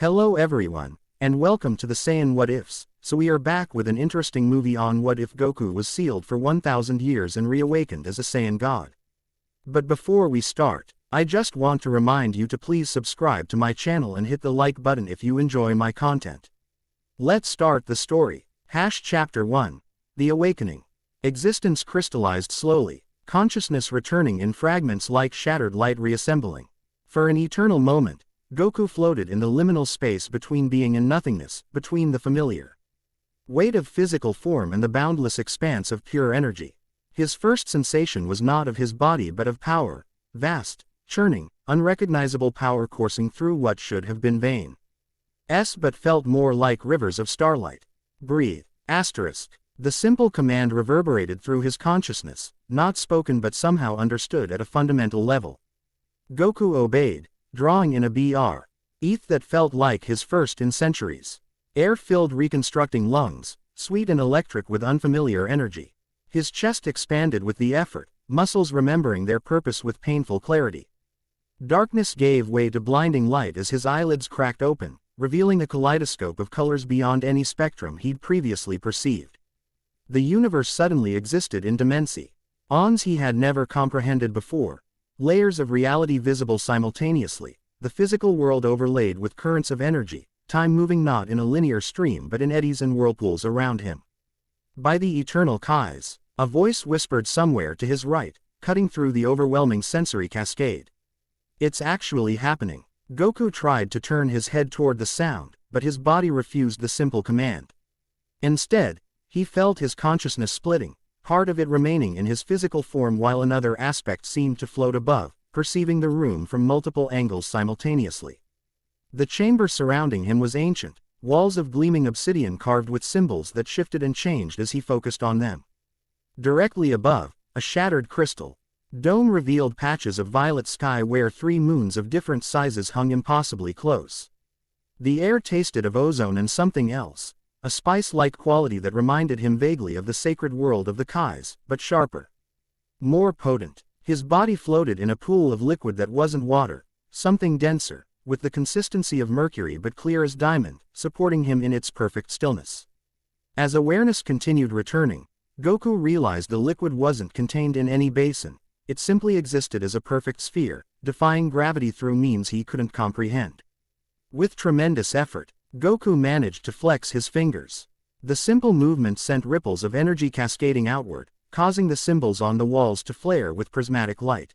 Hello everyone, and welcome to the Saiyan What Ifs. So we are back with an interesting movie on what if Goku was sealed for 1000 years and reawakened as a Saiyan god. But before we start, I just want to remind you to please subscribe to my channel and hit the like button if you enjoy my content. Let's start the story. Chapter 1. The Awakening. Existence crystallized slowly, consciousness returning in fragments like shattered light reassembling. For an eternal moment, Goku floated in the liminal space between being and nothingness, between the familiar weight of physical form and the boundless expanse of pure energy. His first sensation was not of his body but of power, vast, churning, unrecognizable power coursing through what should have been veins but felt more like rivers of starlight. Breathe. The simple command reverberated through his consciousness, not spoken but somehow understood at a fundamental level. Goku obeyed, drawing in a breath that felt like his first in centuries. Air-filled reconstructing lungs, sweet and electric with unfamiliar energy. His chest expanded with the effort, muscles remembering their purpose with painful clarity. Darkness gave way to blinding light as his eyelids cracked open, revealing a kaleidoscope of colors beyond any spectrum he'd previously perceived. The universe suddenly existed in dimensions he had never comprehended before, layers of reality visible simultaneously, the physical world overlaid with currents of energy, time moving not in a linear stream but in eddies and whirlpools around him. By the eternal Kais, a voice whispered somewhere to his right, cutting through the overwhelming sensory cascade. It's actually happening. Goku tried to turn his head toward the sound, but his body refused the simple command. Instead, he felt his consciousness splitting, part of it remaining in his physical form while another aspect seemed to float above, perceiving the room from multiple angles simultaneously. The chamber surrounding him was ancient, walls of gleaming obsidian carved with symbols that shifted and changed as he focused on them. Directly above, a shattered crystal dome revealed patches of violet sky where 3 moons of different sizes hung impossibly close. The air tasted of ozone and something else, a spice-like quality that reminded him vaguely of the sacred world of the Kais, but sharper. More potent. His body floated in a pool of liquid that wasn't water, something denser, with the consistency of mercury but clear as diamond, supporting him in its perfect stillness. As awareness continued returning, Goku realized the liquid wasn't contained in any basin, it simply existed as a perfect sphere, defying gravity through means he couldn't comprehend. With tremendous effort, Goku managed to flex his fingers. The simple movement sent ripples of energy cascading outward, causing the symbols on the walls to flare with prismatic light.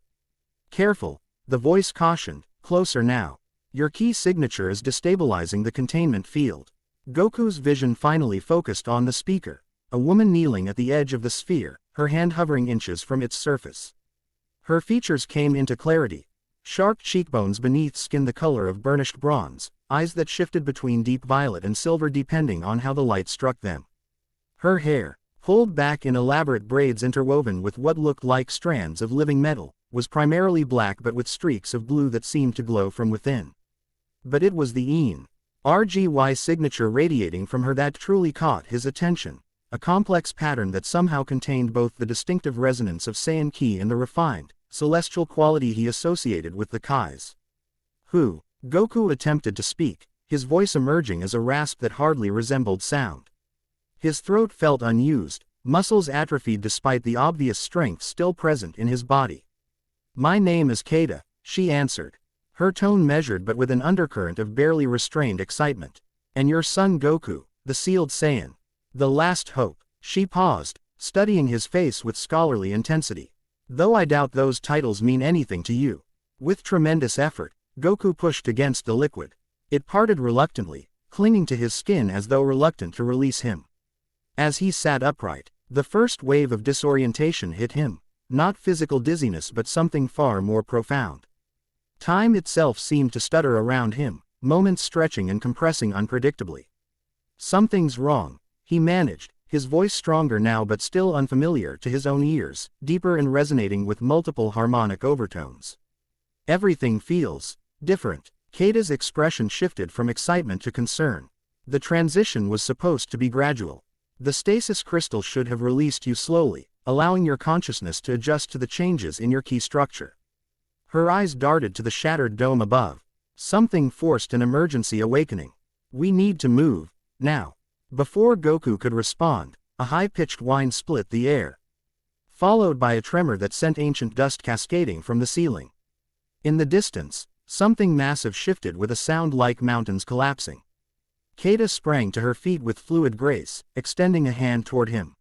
Careful, the voice cautioned, closer now. Your key signature is destabilizing the containment field. Goku's vision finally focused on the speaker, a woman kneeling at the edge of the sphere, her hand hovering inches from its surface. Her features came into clarity, sharp cheekbones beneath skin the color of burnished bronze, eyes that shifted between deep violet and silver depending on how the light struck them. Her hair, pulled back in elaborate braids interwoven with what looked like strands of living metal, was primarily black but with streaks of blue that seemed to glow from within. But it was the RGY signature radiating from her that truly caught his attention, a complex pattern that somehow contained both the distinctive resonance of Saiyan Ki and the refined, celestial quality he associated with the Kais. Who? Goku attempted to speak, his voice emerging as a rasp that hardly resembled sound. His throat felt unused, muscles atrophied despite the obvious strength still present in his body. My name is Keita, she answered, her tone measured but with an undercurrent of barely restrained excitement. And your son Goku, the sealed Saiyan. The last hope. She paused, studying his face with scholarly intensity. Though I doubt those titles mean anything to you. With tremendous effort, Goku pushed against the liquid. It parted reluctantly, clinging to his skin as though reluctant to release him. As he sat upright, the first wave of disorientation hit him, not physical dizziness but something far more profound. Time itself seemed to stutter around him, moments stretching and compressing unpredictably. Something's wrong, he managed, his voice stronger now but still unfamiliar to his own ears, deeper and resonating with multiple harmonic overtones. Everything feels different. Keita's expression shifted from excitement to concern. The transition was supposed to be gradual. The stasis crystal should have released you slowly, allowing your consciousness to adjust to the changes in your key structure. Her eyes darted to the shattered dome above. Something forced an emergency awakening. We need to move, now. Before Goku could respond, a high-pitched whine split the air, followed by a tremor that sent ancient dust cascading from the ceiling. In the distance, something massive shifted with a sound like mountains collapsing. Keita sprang to her feet with fluid grace, extending a hand toward him.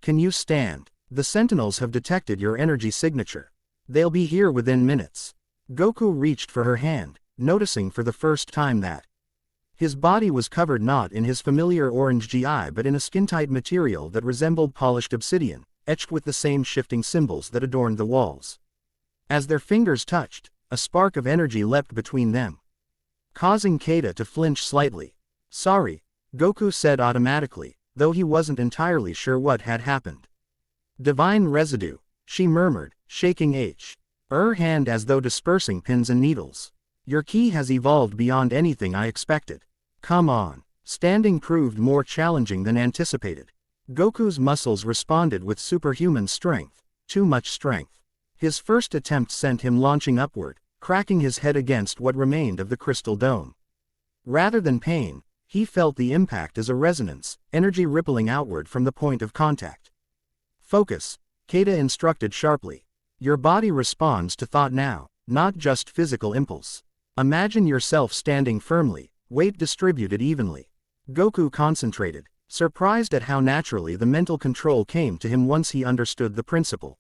Can you stand? The sentinels have detected your energy signature. They'll be here within minutes. Goku reached for her hand, noticing for the first time that his body was covered not in his familiar orange GI but in a skin-tight material that resembled polished obsidian, etched with the same shifting symbols that adorned the walls. As their fingers touched, a spark of energy leapt between them, causing Keita to flinch slightly. Sorry, Goku said automatically, though he wasn't entirely sure what had happened. Divine residue, she murmured, shaking her hand as though dispersing pins and needles. Your ki has evolved beyond anything I expected. Come on. Standing proved more challenging than anticipated. Goku's muscles responded with superhuman strength, too much strength. His first attempt sent him launching upward, cracking his head against what remained of the crystal dome. Rather than pain, he felt the impact as a resonance, energy rippling outward from the point of contact. Focus, Keita instructed sharply. Your body responds to thought now, not just physical impulse. Imagine yourself standing firmly, weight distributed evenly. Goku concentrated, surprised at how naturally the mental control came to him once he understood the principle.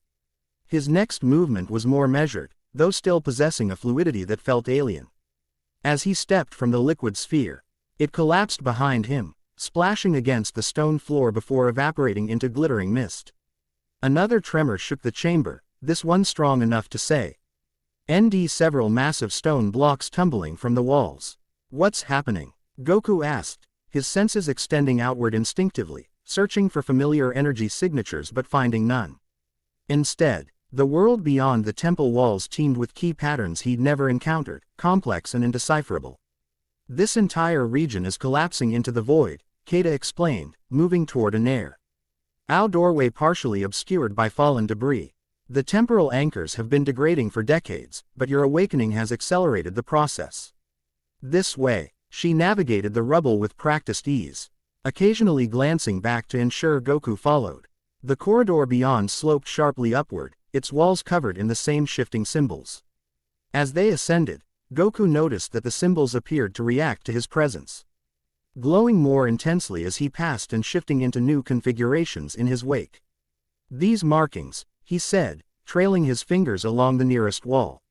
His next movement was more measured, though still possessing a fluidity that felt alien. As he stepped from the liquid sphere, it collapsed behind him, splashing against the stone floor before evaporating into glittering mist. Another tremor shook the chamber, this one strong enough to say, several massive stone blocks tumbling from the walls. What's happening? Goku asked, his senses extending outward instinctively, searching for familiar energy signatures but finding none. Instead, the world beyond the temple walls teemed with key patterns he'd never encountered, complex and indecipherable. This entire region is collapsing into the void, Keita explained, moving toward an our doorway partially obscured by fallen debris. The temporal anchors have been degrading for decades, but your awakening has accelerated the process. This way, she navigated the rubble with practiced ease, occasionally glancing back to ensure Goku followed. The corridor beyond sloped sharply upward, its walls covered in the same shifting symbols. As they ascended, Goku noticed that the symbols appeared to react to his presence, glowing more intensely as he passed and shifting into new configurations in his wake. These markings, he said, trailing his fingers along the nearest wall.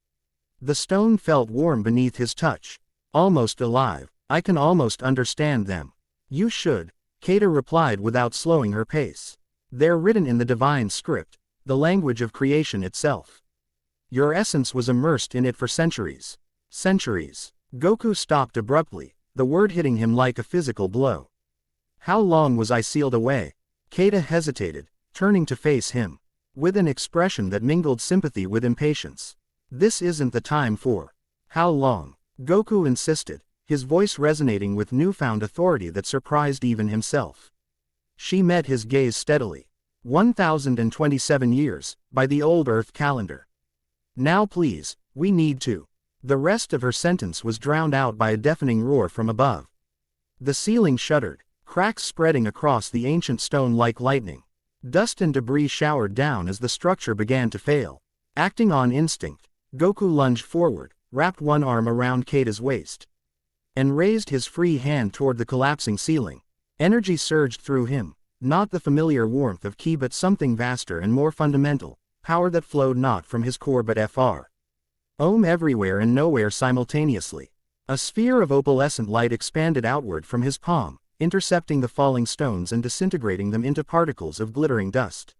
The stone felt warm beneath his touch, almost alive. I can almost understand them. You should, Keita replied without slowing her pace. They're written in the divine script, the language of creation itself. Your essence was immersed in it for centuries. Centuries. Goku stopped abruptly, the word hitting him like a physical blow. How long was I sealed away? Keita hesitated, turning to face him, with an expression that mingled sympathy with impatience. This isn't the time for. How long? Goku insisted, his voice resonating with newfound authority that surprised even himself. She met his gaze steadily. 1,027 years, by the old Earth calendar. Now please, we need to. The rest of her sentence was drowned out by a deafening roar from above. The ceiling shuddered, cracks spreading across the ancient stone like lightning. Dust and debris showered down as the structure began to fail. Acting on instinct, Goku lunged forward, wrapped one arm around Keita's waist, and raised his free hand toward the collapsing ceiling. Energy surged through him, not the familiar warmth of ki but something vaster and more fundamental, power that flowed not from his core but fr. Everywhere and nowhere simultaneously. A sphere of opalescent light expanded outward from his palm, intercepting the falling stones and disintegrating them into particles of glittering dust.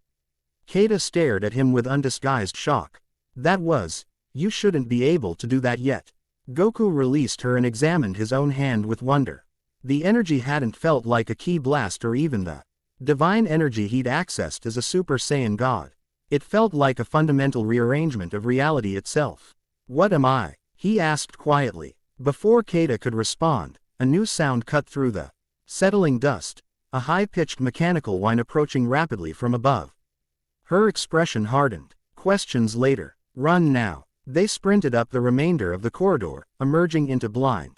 Keita stared at him with undisguised shock. That was, you shouldn't be able to do that yet. Goku released her and examined his own hand with wonder. The energy hadn't felt like a ki blast or even the divine energy he'd accessed as a Super Saiyan God. It felt like a fundamental rearrangement of reality itself. What am I? He asked quietly. Before Keita could respond, a new sound cut through the settling dust, a high-pitched mechanical whine approaching rapidly from above. Her expression hardened. Questions later. Run now. They sprinted up the remainder of the corridor, emerging into blinding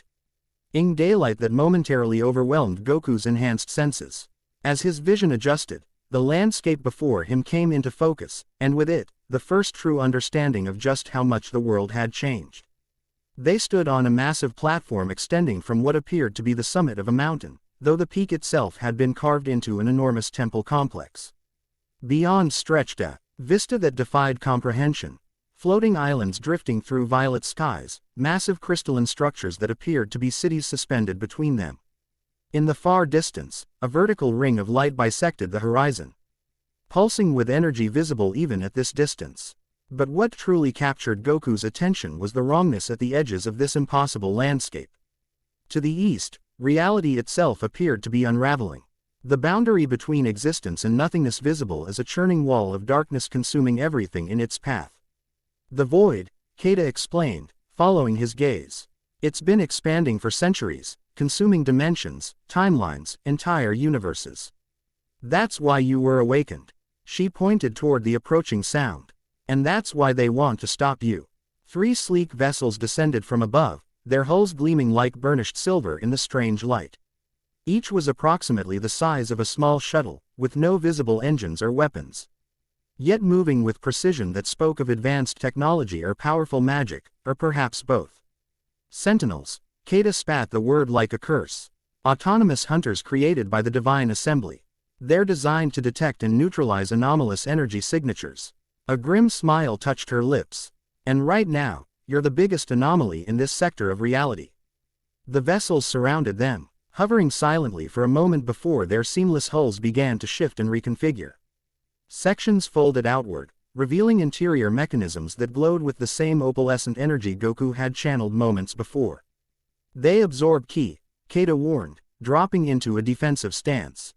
daylight that momentarily overwhelmed Goku's enhanced senses. As his vision adjusted, the landscape before him came into focus, and with it, the first true understanding of just how much the world had changed. They stood on a massive platform extending from what appeared to be the summit of a mountain, though the peak itself had been carved into an enormous temple complex. Beyond stretched a vista that defied comprehension. Floating islands drifting through violet skies, massive crystalline structures that appeared to be cities suspended between them. In the far distance, a vertical ring of light bisected the horizon, pulsing with energy visible even at this distance. But what truly captured Goku's attention was the wrongness at the edges of this impossible landscape. To the east, reality itself appeared to be unraveling. The boundary between existence and nothingness visible as a churning wall of darkness consuming everything in its path. The void, Keita explained, following his gaze. It's been expanding for centuries, consuming dimensions, timelines, entire universes. That's why you were awakened. She pointed toward the approaching sound. And that's why they want to stop you. 3 sleek vessels descended from above, their hulls gleaming like burnished silver in the strange light. Each was approximately the size of a small shuttle, with no visible engines or weapons. Yet moving with precision that spoke of advanced technology or powerful magic, or perhaps both. Sentinels, Keita spat the word like a curse. Autonomous hunters created by the Divine Assembly. They're designed to detect and neutralize anomalous energy signatures. A grim smile touched her lips. And right now, you're the biggest anomaly in this sector of reality. The vessels surrounded them, hovering silently for a moment before their seamless hulls began to shift and reconfigure. Sections folded outward, revealing interior mechanisms that glowed with the same opalescent energy Goku had channeled moments before. They absorb ki, Keita warned, dropping into a defensive stance.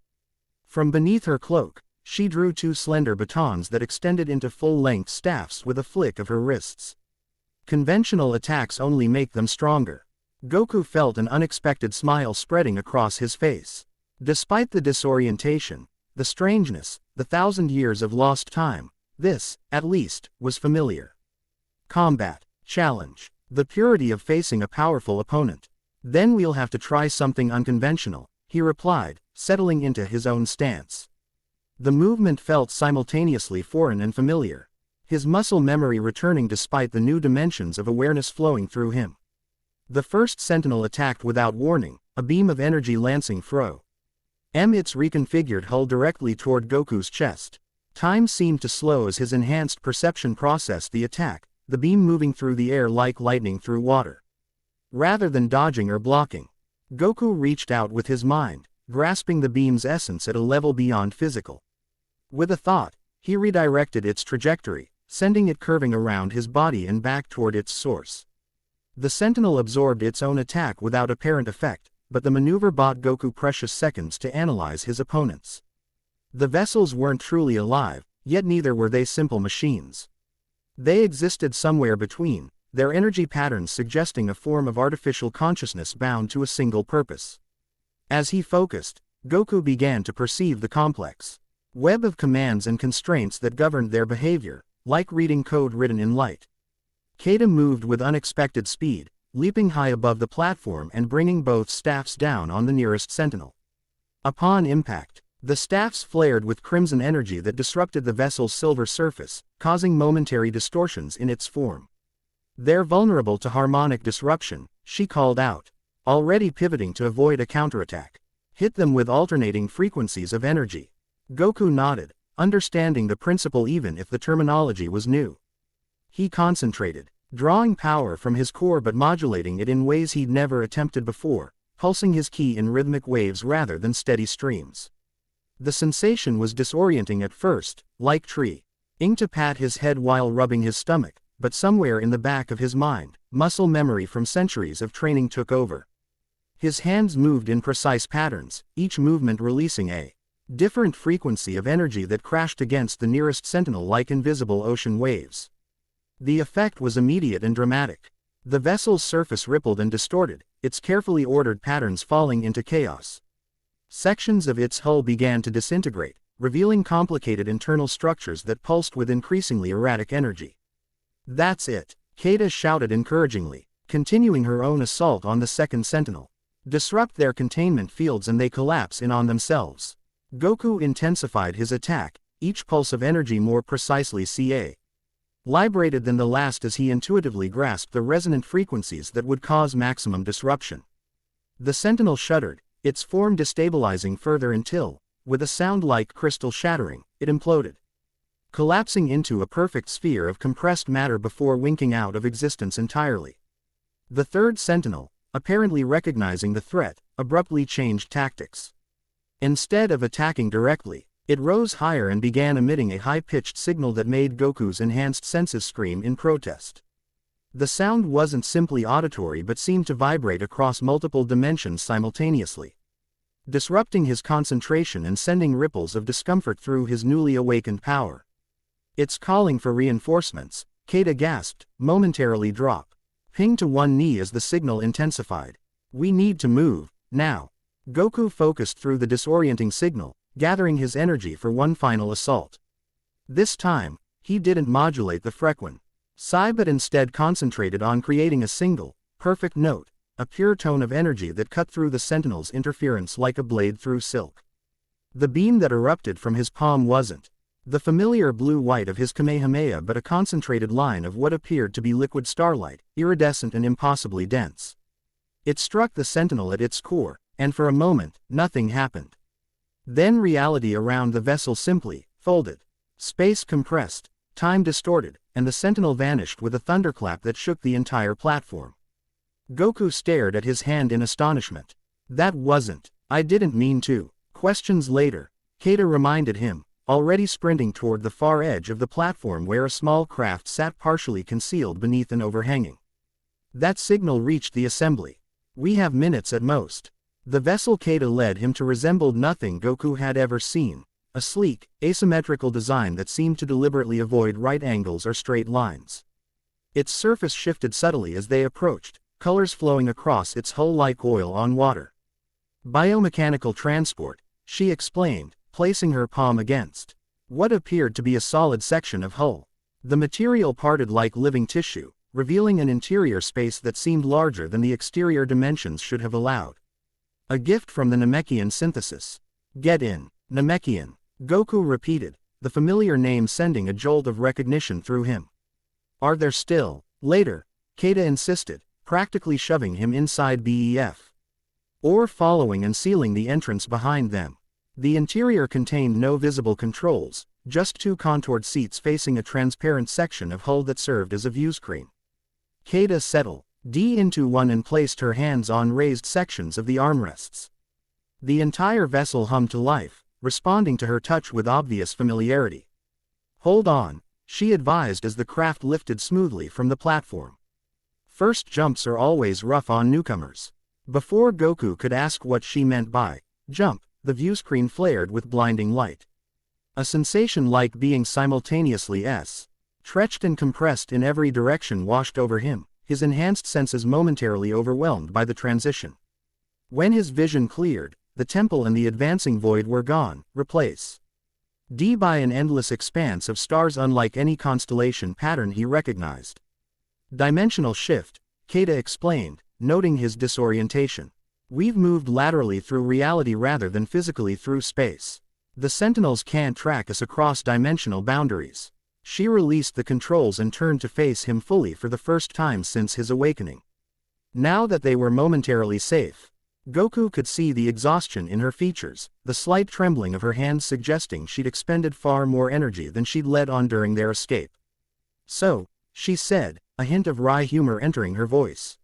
From beneath her cloak, she drew 2 slender batons that extended into full-length staffs with a flick of her wrists. Conventional attacks only make them stronger. Goku felt an unexpected smile spreading across his face. Despite the disorientation, the strangeness, the 1,000 years of lost time, this, at least, was familiar. Combat, challenge, the purity of facing a powerful opponent. Then we'll have to try something unconventional, he replied, settling into his own stance. The movement felt simultaneously foreign and familiar, his muscle memory returning despite the new dimensions of awareness flowing through him. The first sentinel attacked without warning, a beam of energy lancing fro. Its reconfigured hull directly toward Goku's chest. Time seemed to slow as his enhanced perception processed the attack, the beam moving through the air like lightning through water. Rather than dodging or blocking, Goku reached out with his mind, grasping the beam's essence at a level beyond physical. With a thought, he redirected its trajectory, sending it curving around his body and back toward its source. The sentinel absorbed its own attack without apparent effect, but the maneuver bought Goku precious seconds to analyze his opponents. The vessels weren't truly alive, yet neither were they simple machines. They existed somewhere between, their energy patterns suggesting a form of artificial consciousness bound to a single purpose. As he focused, Goku began to perceive the complex web of commands and constraints that governed their behavior, like reading code written in light. Keita moved with unexpected speed, leaping high above the platform and bringing both staffs down on the nearest sentinel. Upon impact, the staffs flared with crimson energy that disrupted the vessel's silver surface, causing momentary distortions in its form. They're vulnerable to harmonic disruption, she called out, already pivoting to avoid a counterattack. Hit them with alternating frequencies of energy. Goku nodded, understanding the principle even if the terminology was new. He concentrated, drawing power from his core but modulating it in ways he'd never attempted before, pulsing his ki in rhythmic waves rather than steady streams. The sensation was disorienting at first, like trying to pat his head while rubbing his stomach, but somewhere in the back of his mind, muscle memory from centuries of training took over. His hands moved in precise patterns, each movement releasing a different frequency of energy that crashed against the nearest sentinel like invisible ocean waves. The effect was immediate and dramatic. The vessel's surface rippled and distorted, its carefully ordered patterns falling into chaos. Sections of its hull began to disintegrate, revealing complicated internal structures that pulsed with increasingly erratic energy. That's it, Keita shouted encouragingly, continuing her own assault on the second sentinel. Disrupt their containment fields and they collapse in on themselves. Goku intensified his attack, each pulse of energy more precisely librated than the last as he intuitively grasped the resonant frequencies that would cause maximum disruption. The sentinel shuddered, its form destabilizing further until, with a sound like crystal shattering, it imploded, collapsing into a perfect sphere of compressed matter before winking out of existence entirely. The third sentinel, apparently recognizing the threat, abruptly changed tactics. Instead of attacking directly, it rose higher and began emitting a high-pitched signal that made Goku's enhanced senses scream in protest. The sound wasn't simply auditory but seemed to vibrate across multiple dimensions simultaneously, disrupting his concentration and sending ripples of discomfort through his newly awakened power. "It's calling for reinforcements," Keita gasped, momentarily dropping to one knee as the signal intensified. "We need to move, now." Goku focused through the disorienting signal, gathering his energy for one final assault. This time, he didn't modulate the frequency but instead concentrated on creating a single, perfect note, a pure tone of energy that cut through the sentinel's interference like a blade through silk. The beam that erupted from his palm wasn't the familiar blue-white of his Kamehameha but a concentrated line of what appeared to be liquid starlight, iridescent and impossibly dense. It struck the sentinel at its core, and for a moment, nothing happened. Then reality around the vessel simply folded. Space compressed, time distorted, and the sentinel vanished with a thunderclap that shook the entire platform. Goku stared at his hand in astonishment. "That wasn't. I didn't mean to." Questions later, Keita reminded him, already sprinting toward the far edge of the platform where a small craft sat partially concealed beneath an overhanging. "That signal reached the assembly. We have minutes at most." The vessel Keita led him to resembled nothing Goku had ever seen, a sleek, asymmetrical design that seemed to deliberately avoid right angles or straight lines. Its surface shifted subtly as they approached, colors flowing across its hull like oil on water. "Biomechanical transport," she explained, placing her palm against what appeared to be a solid section of hull. The material parted like living tissue, revealing an interior space that seemed larger than the exterior dimensions should have allowed. "A gift from the Namekian synthesis." "Get in." "Namekian," Goku repeated, the familiar name sending a jolt of recognition through him. "Are there still?" "Later," Keita insisted, practically shoving him inside BEF. Or following and sealing the entrance behind them. The interior contained no visible controls, just two contoured seats facing a transparent section of hull that served as a viewscreen. Keita settled into one and placed her hands on raised sections of the armrests. The entire vessel hummed to life, responding to her touch with obvious familiarity. "Hold on," she advised as the craft lifted smoothly from the platform. First jumps are always rough on newcomers. Before Goku could ask what she meant by jump, the viewscreen flared with blinding light. A sensation like being simultaneously stretched and compressed in every direction washed over him, his enhanced senses momentarily overwhelmed by the transition. When his vision cleared, the temple and the advancing void were gone, replaced by an endless expanse of stars unlike any constellation pattern he recognized. "Dimensional shift," Keita explained, noting his disorientation. "We've moved laterally through reality rather than physically through space. The Sentinels can't track us across dimensional boundaries." She released the controls and turned to face him fully for the first time since his awakening. Now that they were momentarily safe, Goku could see the exhaustion in her features, the slight trembling of her hands suggesting she'd expended far more energy than she'd let on during their escape. "So," she said, a hint of wry humor entering her voice.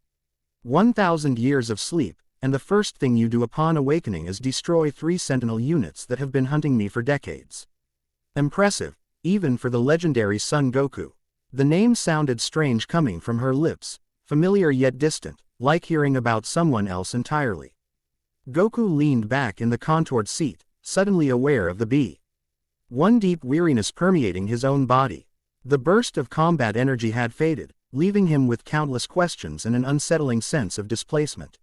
1,000 years of sleep, and the first thing you do upon awakening is destroy 3 Sentinel units that have been hunting me for decades. Impressive, even for the legendary Son Goku." The name sounded strange coming from her lips, familiar yet distant, like hearing about someone else entirely. Goku leaned back in the contoured seat, suddenly aware of the one deep weariness permeating his own body. The burst of combat energy had faded, leaving him with countless questions and an unsettling sense of displacement.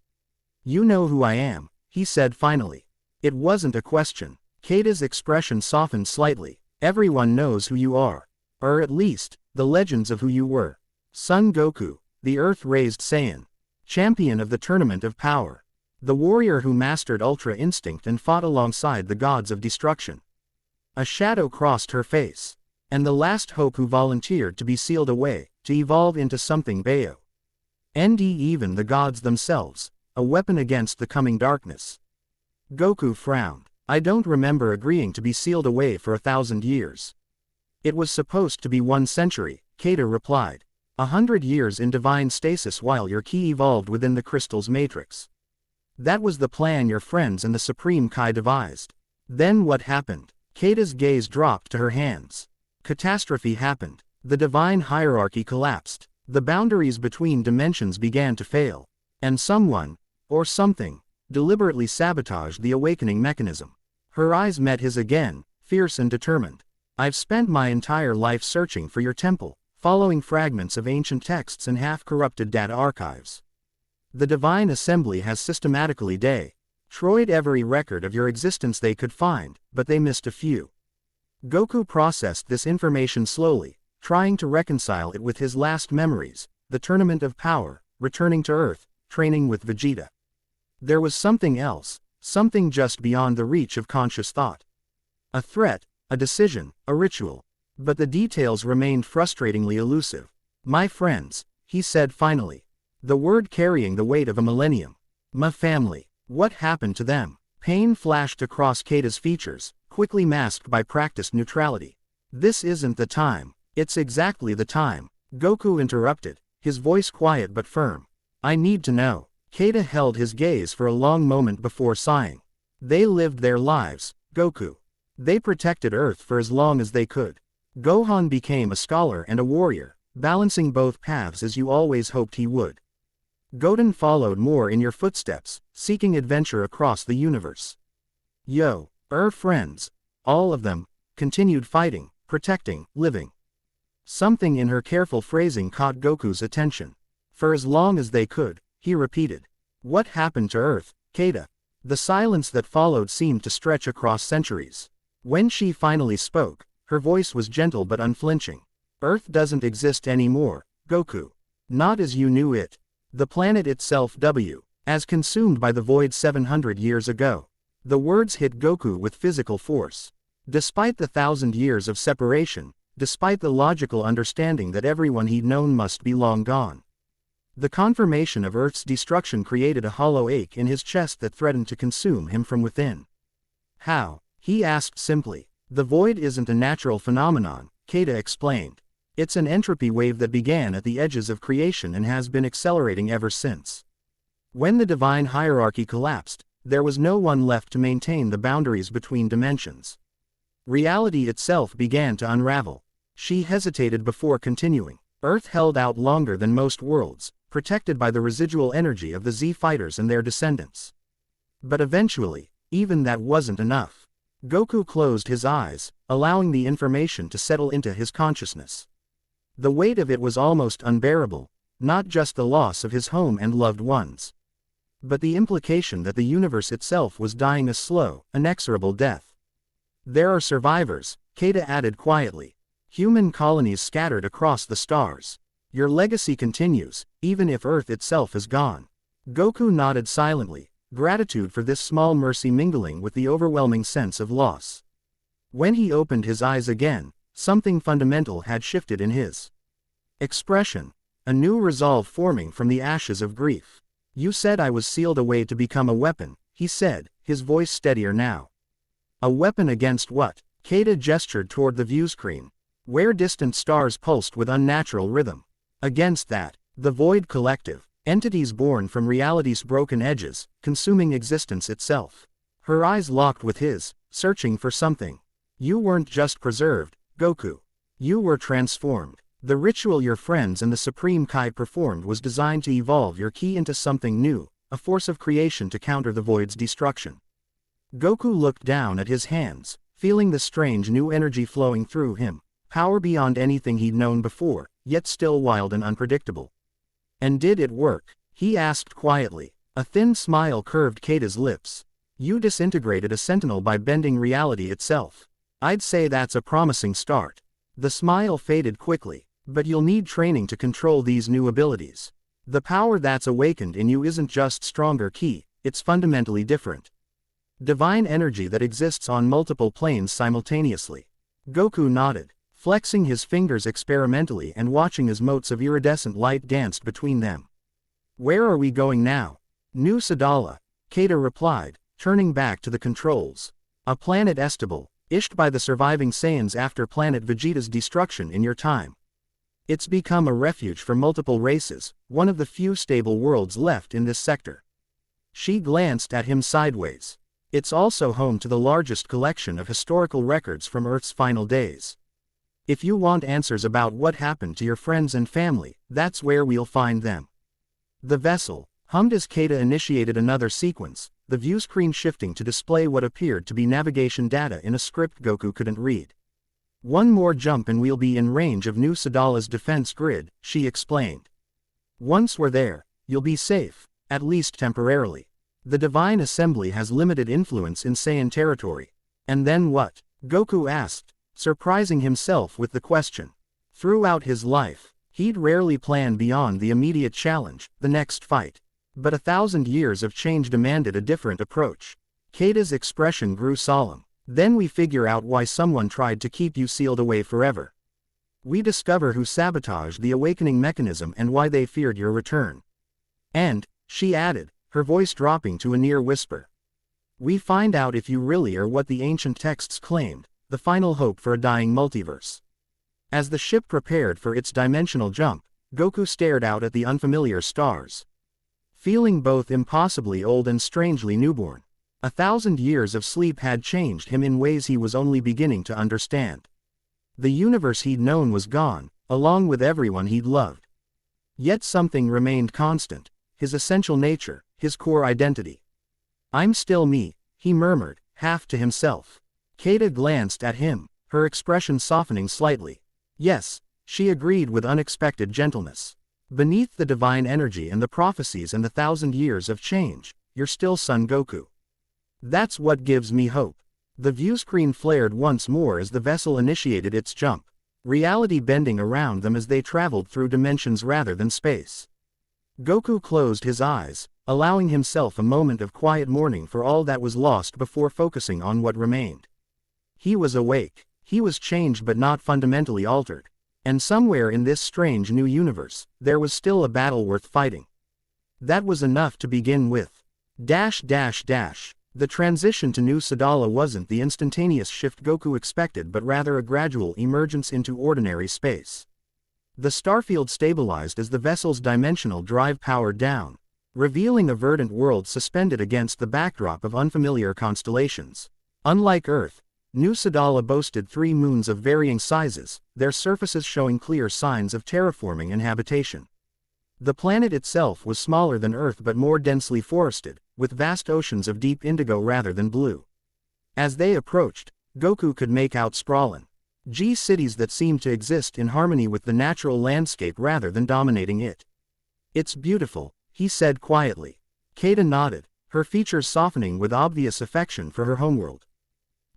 "You know who I am," he said finally. It wasn't a question. Keita's expression softened slightly. "Everyone knows who you are. Or at least, the legends of who you were." Son Goku, the Earth-raised Saiyan. Champion of the Tournament of Power. The warrior who mastered Ultra Instinct and fought alongside the gods of destruction. A shadow crossed her face. And the last hope who volunteered to be sealed away, to evolve into something Bayo. And even the gods themselves, a weapon against the coming darkness. Goku frowned. I don't remember agreeing to be sealed away for 1,000 years. It was supposed to be 1 century, Keita replied. 100 years in divine stasis while your ki evolved within the crystal's matrix. That was the plan your friends and the Supreme Kai devised. Then what happened? Keita's gaze dropped to her hands. Catastrophe happened. The divine hierarchy collapsed. The boundaries between dimensions began to fail. And someone, or something, deliberately sabotaged the awakening mechanism. Her eyes met his again, fierce and determined. I've spent my entire life searching for your temple, following fragments of ancient texts and half-corrupted data archives. The Divine Assembly has systematically destroyed every record of your existence they could find, but they missed a few. Goku processed this information slowly, trying to reconcile it with his last memories, the Tournament of Power, returning to Earth, training with Vegeta. There was something else, something just beyond the reach of conscious thought. A threat, a decision, a ritual. But the details remained frustratingly elusive. My friends, he said finally. The word carrying the weight of a millennium. My family. What happened to them? Pain flashed across Keita's features, quickly masked by practiced neutrality. This isn't the time. It's exactly the time. Goku interrupted, his voice quiet but firm. I need to know. Keita held his gaze for a long moment before sighing. They lived their lives, Goku. They protected Earth for as long as they could. Gohan became a scholar and a warrior, balancing both paths as you always hoped he would. Goten followed more in your footsteps, seeking adventure across the universe. Friends, all of them, continued fighting, protecting, living. Something in her careful phrasing caught Goku's attention. For as long as they could, he repeated. What happened to Earth, Keita? The silence that followed seemed to stretch across centuries. When she finally spoke, her voice was gentle but unflinching. Earth doesn't exist anymore, Goku. Not as you knew it. The planet itself as consumed by the void 700 years ago. The words hit Goku with physical force. Despite the 1,000 years of separation, despite the logical understanding that everyone he'd known must be long gone. The confirmation of Earth's destruction created a hollow ache in his chest that threatened to consume him from within. How? He asked simply. The void isn't a natural phenomenon, Keita explained. It's an entropy wave that began at the edges of creation and has been accelerating ever since. When the divine hierarchy collapsed, there was no one left to maintain the boundaries between dimensions. Reality itself began to unravel. She hesitated before continuing. Earth held out longer than most worlds, protected by the residual energy of the Z fighters and their descendants. But eventually, even that wasn't enough. Goku closed his eyes, allowing the information to settle into his consciousness. The weight of it was almost unbearable, not just the loss of his home and loved ones, but the implication that the universe itself was dying a slow, inexorable death. There are survivors, Keita added quietly. Human colonies scattered across the stars. Your legacy continues, even if Earth itself is gone. Goku nodded silently, gratitude for this small mercy mingling with the overwhelming sense of loss. When he opened his eyes again, something fundamental had shifted in his expression, a new resolve forming from the ashes of grief. You said I was sealed away to become a weapon, he said, his voice steadier now. A weapon against what? Keita gestured toward the viewscreen, where distant stars pulsed with unnatural rhythm. Against that, the Void Collective, entities born from reality's broken edges, consuming existence itself. Her eyes locked with his, searching for something. You weren't just preserved, Goku. You were transformed. The ritual your friends and the Supreme Kai performed was designed to evolve your ki into something new, a force of creation to counter the Void's destruction. Goku looked down at his hands, feeling the strange new energy flowing through him, power beyond anything he'd known before, yet still wild and unpredictable. And did it work? He asked quietly. A thin smile curved Keita's lips. You disintegrated a sentinel by bending reality itself. I'd say that's a promising start. The smile faded quickly. But you'll need training to control these new abilities. The power that's awakened in you isn't just stronger ki, it's fundamentally different. Divine energy that exists on multiple planes simultaneously. Goku nodded, flexing his fingers experimentally and watching as motes of iridescent light danced between them. Where are we going now? New Sadala, Keita replied, turning back to the controls. A planet Estable, ished by the surviving Saiyans after planet Vegeta's destruction in your time. It's become a refuge for multiple races, one of the few stable worlds left in this sector. She glanced at him sideways. It's also home to the largest collection of historical records from Earth's final days. If you want answers about what happened to your friends and family, that's where we'll find them. The vessel hummed as Keita initiated another sequence, the view screen shifting to display what appeared to be navigation data in a script Goku couldn't read. One more jump and we'll be in range of New Sadala's defense grid, she explained. Once we're there, you'll be safe, at least temporarily. The Divine Assembly has limited influence in Saiyan territory. And then what? Goku asked, surprising himself with the question. Throughout his life, he'd rarely planned beyond the immediate challenge, the next fight. But 1,000 years of change demanded a different approach. Keita's expression grew solemn. Then we figure out why someone tried to keep you sealed away forever. We discover who sabotaged the awakening mechanism and why they feared your return. And, she added, her voice dropping to a near whisper. We find out if you really are what the ancient texts claimed, the final hope for a dying multiverse. As the ship prepared for its dimensional jump, Goku stared out at the unfamiliar stars. Feeling both impossibly old and strangely newborn. 1,000 years of sleep had changed him in ways he was only beginning to understand. The universe he'd known was gone, along with everyone he'd loved. Yet something remained constant, his essential nature, his core identity. I'm still me, he murmured, half to himself. Keita glanced at him, her expression softening slightly. Yes, she agreed with unexpected gentleness. Beneath the divine energy and the prophecies and the 1,000 years of change, you're still Son Goku. That's what gives me hope. The view screen flared once more as the vessel initiated its jump, reality bending around them as they traveled through dimensions rather than space. Goku closed his eyes, allowing himself a moment of quiet mourning for all that was lost before focusing on what remained. He was awake, he was changed but not fundamentally altered. And somewhere in this strange new universe, there was still a battle worth fighting. That was enough to begin with. The transition to New Sadala wasn't the instantaneous shift Goku expected but rather a gradual emergence into ordinary space. The starfield stabilized as the vessel's dimensional drive powered down, revealing a verdant world suspended against the backdrop of unfamiliar constellations. Unlike Earth, New Sadala boasted 3 moons of varying sizes, their surfaces showing clear signs of terraforming and habitation. The planet itself was smaller than Earth but more densely forested, with vast oceans of deep indigo rather than blue. As they approached, Goku could make out sprawling cities that seemed to exist in harmony with the natural landscape rather than dominating it. It's beautiful, he said quietly. Keita nodded, her features softening with obvious affection for her homeworld.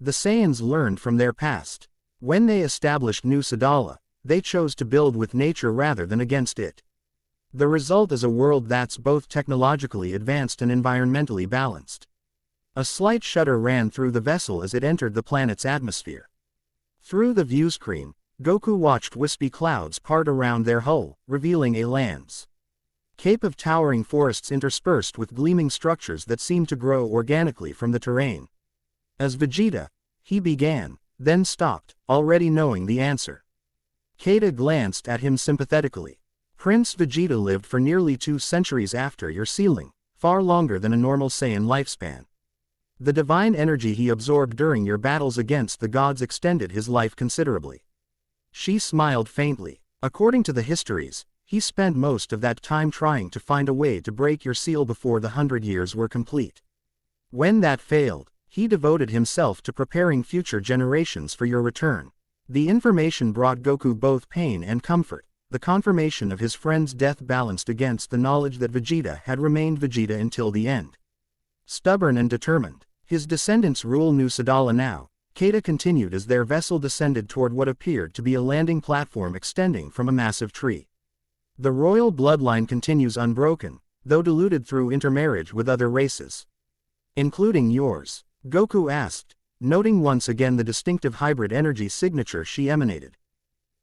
The Saiyans learned from their past. When they established New Sadala, they chose to build with nature rather than against it. The result is a world that's both technologically advanced and environmentally balanced. A slight shudder ran through the vessel as it entered the planet's atmosphere. Through the view screen, Goku watched wispy clouds part around their hull, revealing a landscape of towering forests interspersed with gleaming structures that seemed to grow organically from the terrain. As Vegeta, he began, then stopped, already knowing the answer. Keita glanced at him sympathetically. Prince Vegeta lived for nearly 2 centuries after your sealing, far longer than a normal Saiyan lifespan. The divine energy he absorbed during your battles against the gods extended his life considerably. She smiled faintly. According to the histories, he spent most of that time trying to find a way to break your seal before the 100 years were complete. When that failed, he devoted himself to preparing future generations for your return. The information brought Goku both pain and comfort. The confirmation of his friend's death balanced against the knowledge that Vegeta had remained Vegeta until the end. Stubborn and determined, his descendants rule New Sadala now, Keita continued as their vessel descended toward what appeared to be a landing platform extending from a massive tree. The royal bloodline continues unbroken, though diluted through intermarriage with other races. Including yours? Goku asked, noting once again the distinctive hybrid energy signature she emanated.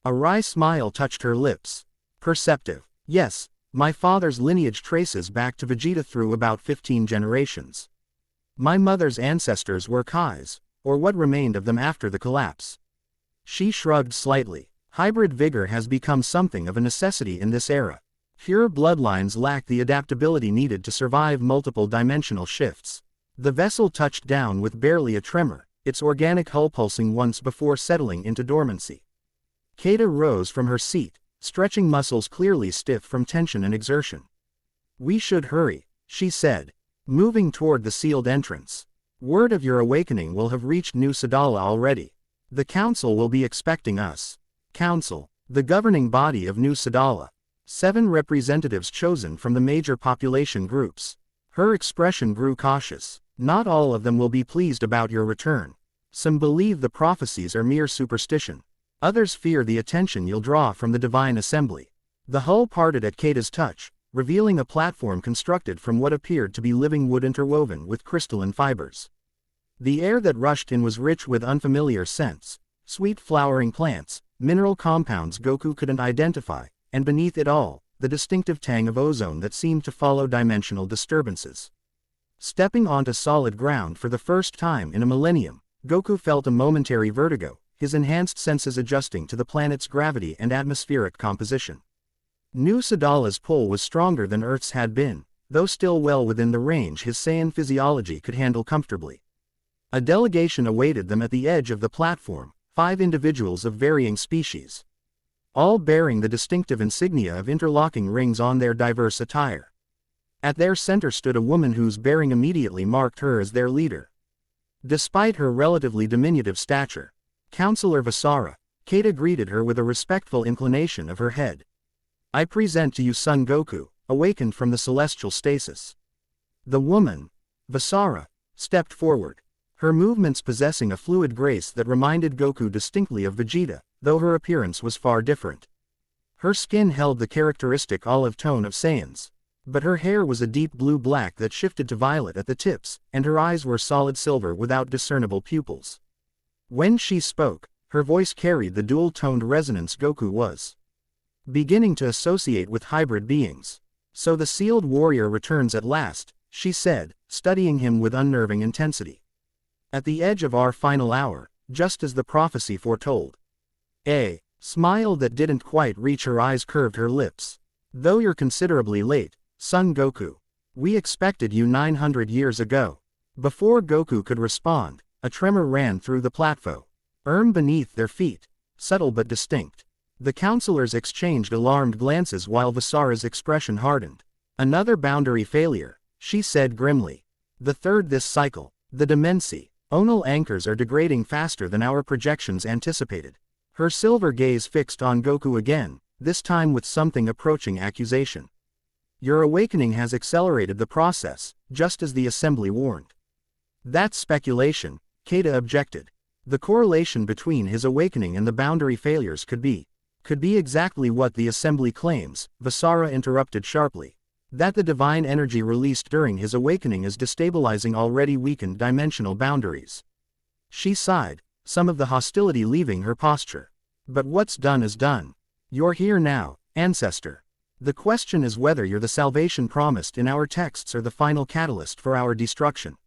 A wry smile touched her lips. Perceptive. Yes, my father's lineage traces back to Vegeta through about 15 generations. My mother's ancestors were Kais, or what remained of them after the collapse. She shrugged slightly. Hybrid vigor has become something of a necessity in this era. Pure bloodlines lack the adaptability needed to survive multiple dimensional shifts. The vessel touched down with barely a tremor, its organic hull pulsing once before settling into dormancy. Keita rose from her seat, stretching muscles clearly stiff from tension and exertion. We should hurry, she said, moving toward the sealed entrance. Word of your awakening will have reached New Sadala already. The council will be expecting us. Council, the governing body of New Sadala. 7 representatives chosen from the major population groups. Her expression grew cautious. Not all of them will be pleased about your return. Some believe the prophecies are mere superstition. Others fear the attention you'll draw from the divine assembly. The hull parted at Keita's touch, revealing a platform constructed from what appeared to be living wood interwoven with crystalline fibers. The air that rushed in was rich with unfamiliar scents, sweet flowering plants, mineral compounds Goku couldn't identify, and beneath it all, the distinctive tang of ozone that seemed to follow dimensional disturbances. Stepping onto solid ground for the first time in a millennium, Goku felt a momentary vertigo, his enhanced senses adjusting to the planet's gravity and atmospheric composition. New Sadala's pull was stronger than Earth's had been, though still well within the range his Saiyan physiology could handle comfortably. A delegation awaited them at the edge of the platform, 5 individuals of varying species, all bearing the distinctive insignia of interlocking rings on their diverse attire. At their center stood a woman whose bearing immediately marked her as their leader. Despite her relatively diminutive stature, Counselor Vasara, Keita greeted her with a respectful inclination of her head. I present to you Son Goku, awakened from the celestial stasis. The woman, Vasara, stepped forward, her movements possessing a fluid grace that reminded Goku distinctly of Vegeta, though her appearance was far different. Her skin held the characteristic olive tone of Saiyans, but her hair was a deep blue-black that shifted to violet at the tips, and her eyes were solid silver without discernible pupils. When she spoke, her voice carried the dual-toned resonance Goku was beginning to associate with hybrid beings. So the sealed warrior returns at last, she said, studying him with unnerving intensity. At the edge of our final hour, just as the prophecy foretold. A smile that didn't quite reach her eyes curved her lips. Though you're considerably late, Son Goku. We expected you 900 years ago. Before Goku could respond, a tremor ran through the platform beneath their feet, subtle but distinct. The counselors exchanged alarmed glances while Vasara's expression hardened. Another boundary failure, she said grimly. The third this cycle. The dimensional anchors are degrading faster than our projections anticipated. Her silver gaze fixed on Goku again, this time with something approaching accusation. Your awakening has accelerated the process, just as the assembly warned. That's speculation, Keita objected. The correlation between his awakening and the boundary failures could be exactly what the assembly claims, Vasara interrupted sharply. That the divine energy released during his awakening is destabilizing already weakened dimensional boundaries. She sighed, some of the hostility leaving her posture. But what's done is done. You're here now, ancestor. The question is whether you're the salvation promised in our texts or the final catalyst for our destruction.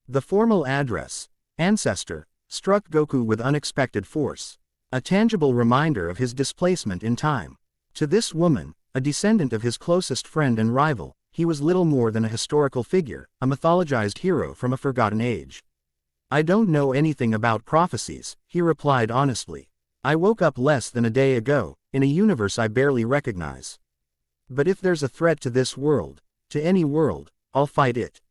The formal address, ancestor, struck Goku with unexpected force. A tangible reminder of his displacement in time. To this woman, a descendant of his closest friend and rival, he was little more than a historical figure, a mythologized hero from a forgotten age. I don't know anything about prophecies, he replied honestly. I woke up less than a day ago, in a universe I barely recognize. But if there's a threat to this world, to any world, I'll fight it.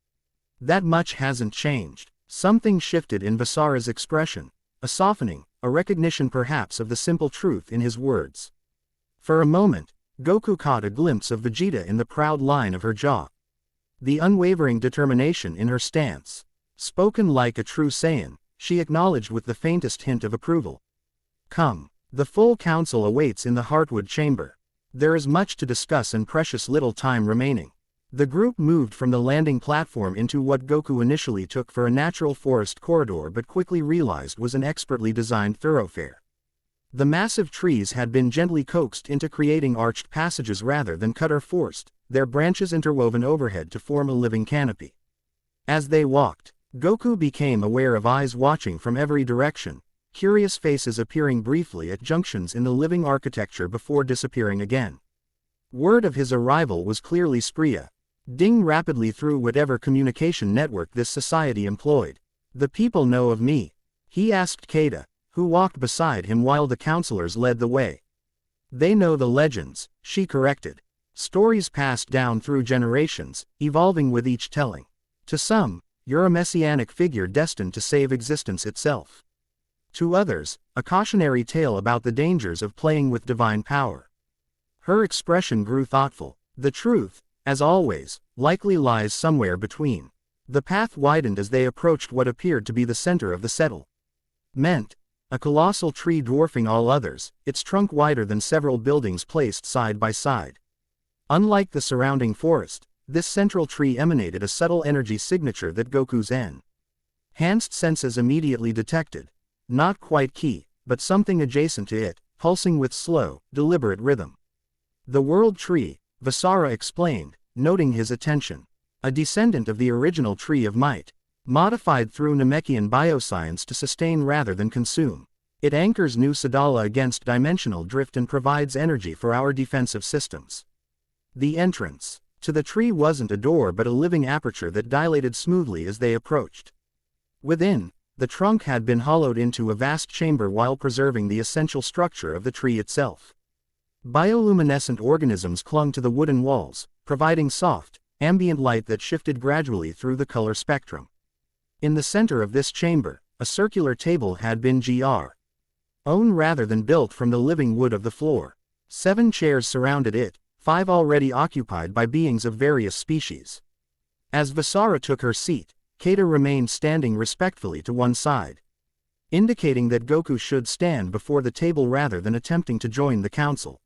That much hasn't changed. Something shifted in Vasara's expression, a softening, a recognition perhaps of the simple truth in his words. For a moment, Goku caught a glimpse of Vegeta in the proud line of her jaw. The unwavering determination in her stance. Spoken like a true Saiyan, she acknowledged with the faintest hint of approval. Come. The full council awaits in the Heartwood chamber. There is much to discuss and precious little time remaining. The group moved from the landing platform into what Goku initially took for a natural forest corridor but quickly realized was an expertly designed thoroughfare. The massive trees had been gently coaxed into creating arched passages rather than cut or forced, their branches interwoven overhead to form a living canopy. As they walked, Goku became aware of eyes watching from every direction, curious faces appearing briefly at junctions in the living architecture before disappearing again. Word of his arrival was clearly spreading rapidly through whatever communication network this society employed. The people know of me? He asked Keita, who walked beside him while the counselors led the way. They know the legends, she corrected. Stories passed down through generations, evolving with each telling. To some, you're a messianic figure destined to save existence itself. To others, a cautionary tale about the dangers of playing with divine power. Her expression grew thoughtful. The truth, as always, likely lies somewhere between. The path widened as they approached what appeared to be the center of the settlement. A colossal tree dwarfing all others, its trunk wider than several buildings placed side by side. Unlike the surrounding forest, this central tree emanated a subtle energy signature that Goku's enhanced senses immediately detected. Not quite ki, but something adjacent to it, pulsing with slow, deliberate rhythm. The World Tree, Vasara explained, noting his attention. A descendant of the original Tree of Might. Modified through Namekian bioscience to sustain rather than consume. It anchors New Sadala against dimensional drift and provides energy for our defensive systems. The entrance to the tree wasn't a door but a living aperture that dilated smoothly as they approached. Within, the trunk had been hollowed into a vast chamber while preserving the essential structure of the tree itself. Bioluminescent organisms clung to the wooden walls, providing soft, ambient light that shifted gradually through the color spectrum. In the center of this chamber, a circular table had been grown rather than built from the living wood of the floor. 7 chairs surrounded it, 5 already occupied by beings of various species. As Vasara took her seat, Keita remained standing respectfully to one side, indicating that Goku should stand before the table rather than attempting to join the council.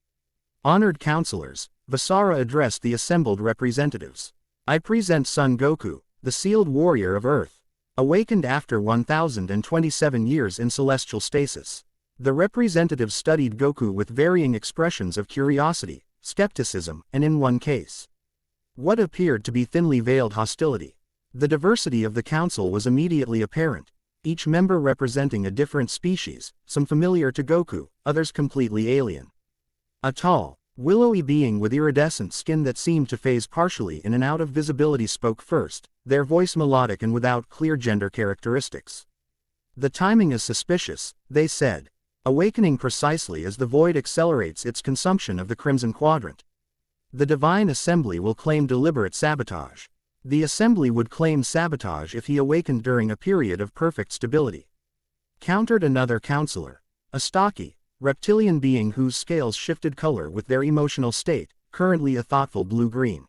Honored counselors, Vasara addressed the assembled representatives. I present Son Goku, the sealed warrior of Earth. Awakened after 1027 years in celestial stasis. The representatives studied Goku with varying expressions of curiosity, skepticism, and in one case, what appeared to be thinly veiled hostility. The diversity of the council was immediately apparent, each member representing a different species, some familiar to Goku, others completely alien. A tall, willowy being with iridescent skin that seemed to phase partially in and out of visibility spoke first, their voice melodic and without clear gender characteristics. The timing is suspicious, they said. Awakening precisely as the void accelerates its consumption of the Crimson Quadrant. The Divine Assembly will claim deliberate sabotage. The Assembly would claim sabotage if he awakened during a period of perfect stability. Countered another counselor. A stocky, reptilian being whose scales shifted color with their emotional state, currently a thoughtful blue-green.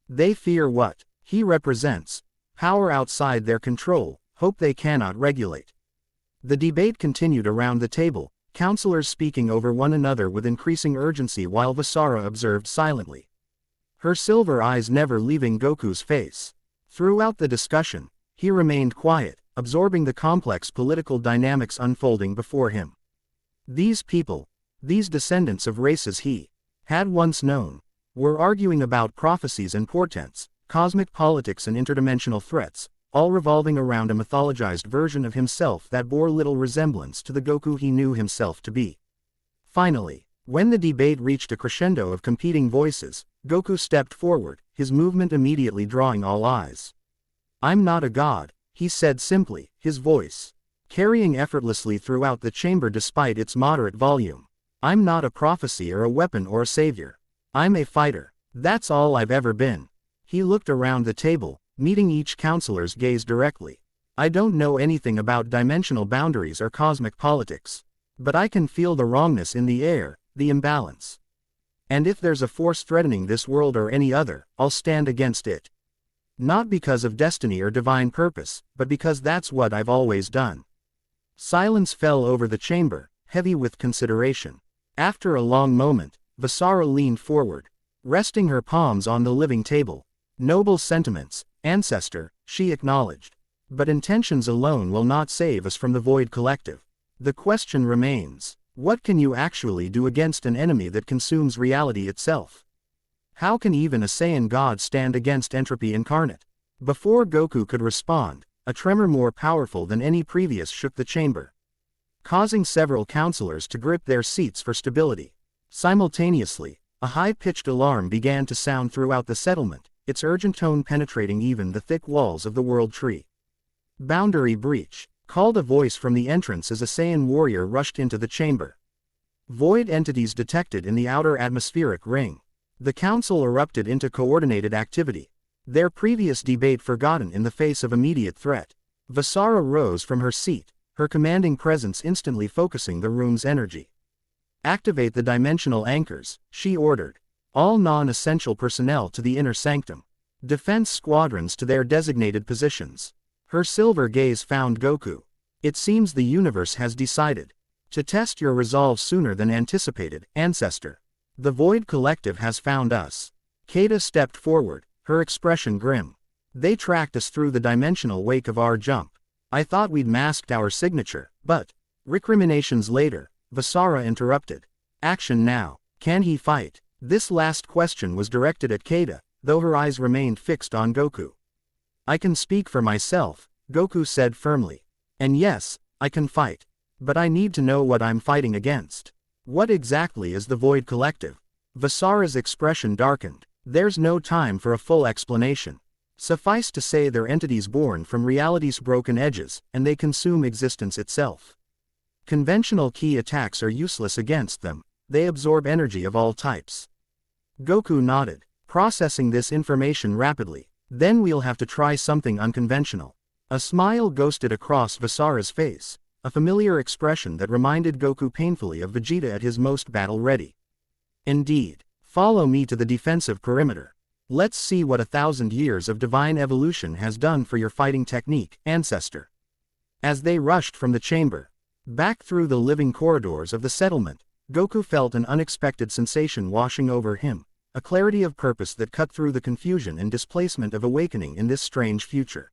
They fear what he represents, power outside their control, hope they cannot regulate. The debate continued around the table, counselors speaking over one another with increasing urgency while Vasara observed silently. Her silver eyes never leaving Goku's face. Throughout the discussion, he remained quiet, absorbing the complex political dynamics unfolding before him. These people, these descendants of races he had once known, were arguing about prophecies and portents, cosmic politics and interdimensional threats, all revolving around a mythologized version of himself that bore little resemblance to the Goku he knew himself to be. Finally, when the debate reached a crescendo of competing voices, Goku stepped forward, his movement immediately drawing all eyes. I'm not a god, he said simply, his voice carrying effortlessly throughout the chamber despite its moderate volume. I'm not a prophecy or a weapon or a savior. I'm a fighter. That's all I've ever been. He looked around the table, meeting each counselor's gaze directly. I don't know anything about dimensional boundaries or cosmic politics. But I can feel the wrongness in the air, the imbalance. And if there's a force threatening this world or any other, I'll stand against it. Not because of destiny or divine purpose, but because that's what I've always done. Silence fell over the chamber, heavy with consideration. After a long moment, Vasara leaned forward, resting her palms on the living table. Noble sentiments, ancestor, she acknowledged. But intentions alone will not save us from the Void Collective. The question remains, what can you actually do against an enemy that consumes reality itself? How can even a Saiyan god stand against entropy incarnate? Before Goku could respond, a tremor more powerful than any previous shook the chamber, causing several counselors to grip their seats for stability. Simultaneously, a high-pitched alarm began to sound throughout the settlement, its urgent tone penetrating even the thick walls of the World Tree. "Boundary breach," called a voice from the entrance as a Saiyan warrior rushed into the chamber. Void entities detected in the outer atmospheric ring. The council erupted into coordinated activity, their previous debate forgotten in the face of immediate threat. Vasara rose from her seat, her commanding presence instantly focusing the room's energy. "Activate the dimensional anchors," she ordered. "All non-essential personnel to the inner sanctum. Defense squadrons to their designated positions." Her silver gaze found Goku. "It seems the universe has decided to test your resolve sooner than anticipated, ancestor. The Void Collective has found us." Kata stepped forward, her expression grim. "They tracked us through the dimensional wake of our jump. I thought we'd masked our signature, but..." Recriminations later, Vasara interrupted. "Action now. Can he fight?" This last question was directed at Kata, though her eyes remained fixed on Goku. "I can speak for myself," Goku said firmly. "And yes, I can fight. But I need to know what I'm fighting against. What exactly is the Void Collective?" Vasara's expression darkened. "There's no time for a full explanation. Suffice to say they're entities born from reality's broken edges, and they consume existence itself. Conventional key attacks are useless against them, they absorb energy of all types." Goku nodded, processing this information rapidly. "Then we'll have to try something unconventional." A smile ghosted across Vasara's face, a familiar expression that reminded Goku painfully of Vegeta at his most battle-ready. "Indeed. Follow me to the defensive perimeter. Let's see what 1,000 years of divine evolution has done for your fighting technique, ancestor." As they rushed from the chamber, back through the living corridors of the settlement, Goku felt an unexpected sensation washing over him, a clarity of purpose that cut through the confusion and displacement of awakening in this strange future.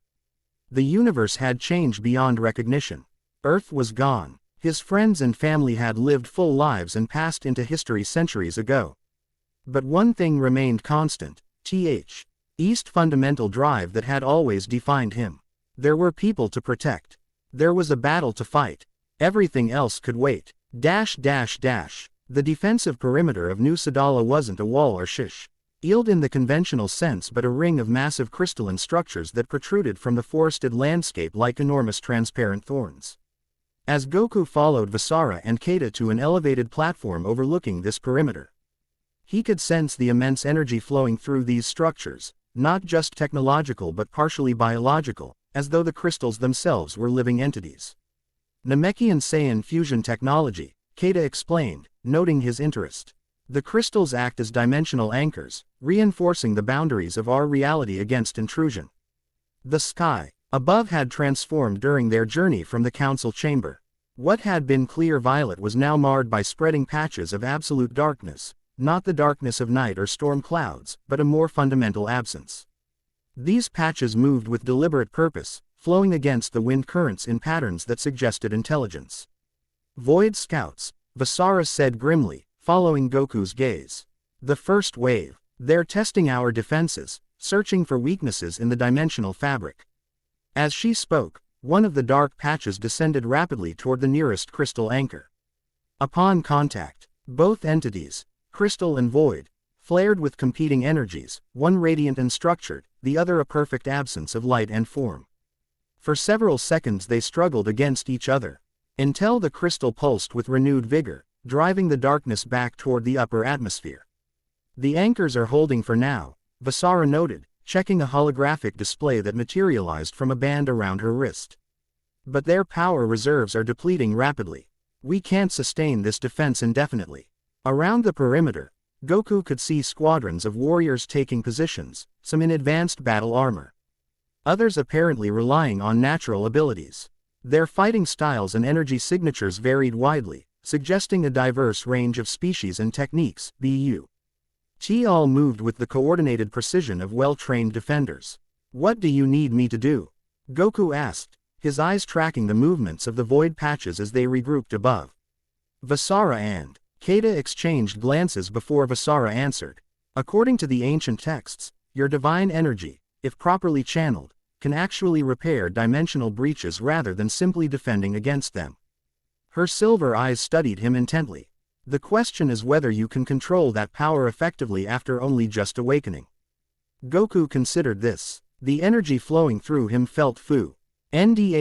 The universe had changed beyond recognition. Earth was gone. His friends and family had lived full lives and passed into history centuries ago. But one thing remained constant, East fundamental drive that had always defined him. There were people to protect. There was a battle to fight. Everything else could wait. The defensive perimeter of New Sadala wasn't a wall or shield in the conventional sense but a ring of massive crystalline structures that protruded from the forested landscape like enormous transparent thorns. As Goku followed Vasara and Kata to an elevated platform overlooking this perimeter, he could sense the immense energy flowing through these structures, not just technological but partially biological, as though the crystals themselves were living entities. "Namekian Saiyan fusion technology," Kata explained, noting his interest. "The crystals act as dimensional anchors, reinforcing the boundaries of our reality against intrusion." The sky above had transformed during their journey from the council chamber. What had been clear violet was now marred by spreading patches of absolute darkness, not the darkness of night or storm clouds, but a more fundamental absence. These patches moved with deliberate purpose, flowing against the wind currents in patterns that suggested intelligence. "Void Scouts," Vasara said grimly, following Goku's gaze. "The first wave. They're testing our defenses, searching for weaknesses in the dimensional fabric." As she spoke, one of the dark patches descended rapidly toward the nearest crystal anchor. Upon contact, both entities, crystal and void, flared with competing energies, one radiant and structured, the other a perfect absence of light and form. For several seconds they struggled against each other, until the crystal pulsed with renewed vigor, driving the darkness back toward the upper atmosphere. "The anchors are holding for now," Vasara noted, checking a holographic display that materialized from a band around her wrist. "But their power reserves are depleting rapidly. We can't sustain this defense indefinitely." Around the perimeter, Goku could see squadrons of warriors taking positions, some in advanced battle armor, others apparently relying on natural abilities. Their fighting styles and energy signatures varied widely, suggesting a diverse range of species and techniques. Bu. T all moved with the coordinated precision of well-trained defenders. What do you need me to do? Goku asked, his eyes tracking the movements of the void patches as they regrouped above. Vasara and Kata exchanged glances before Vasara answered. According to the ancient texts, your divine energy, if properly channeled, can actually repair dimensional breaches rather than simply defending against them. Her silver eyes studied him intently. The question is whether you can control that power effectively after only just awakening. Goku considered this. The energy flowing through him felt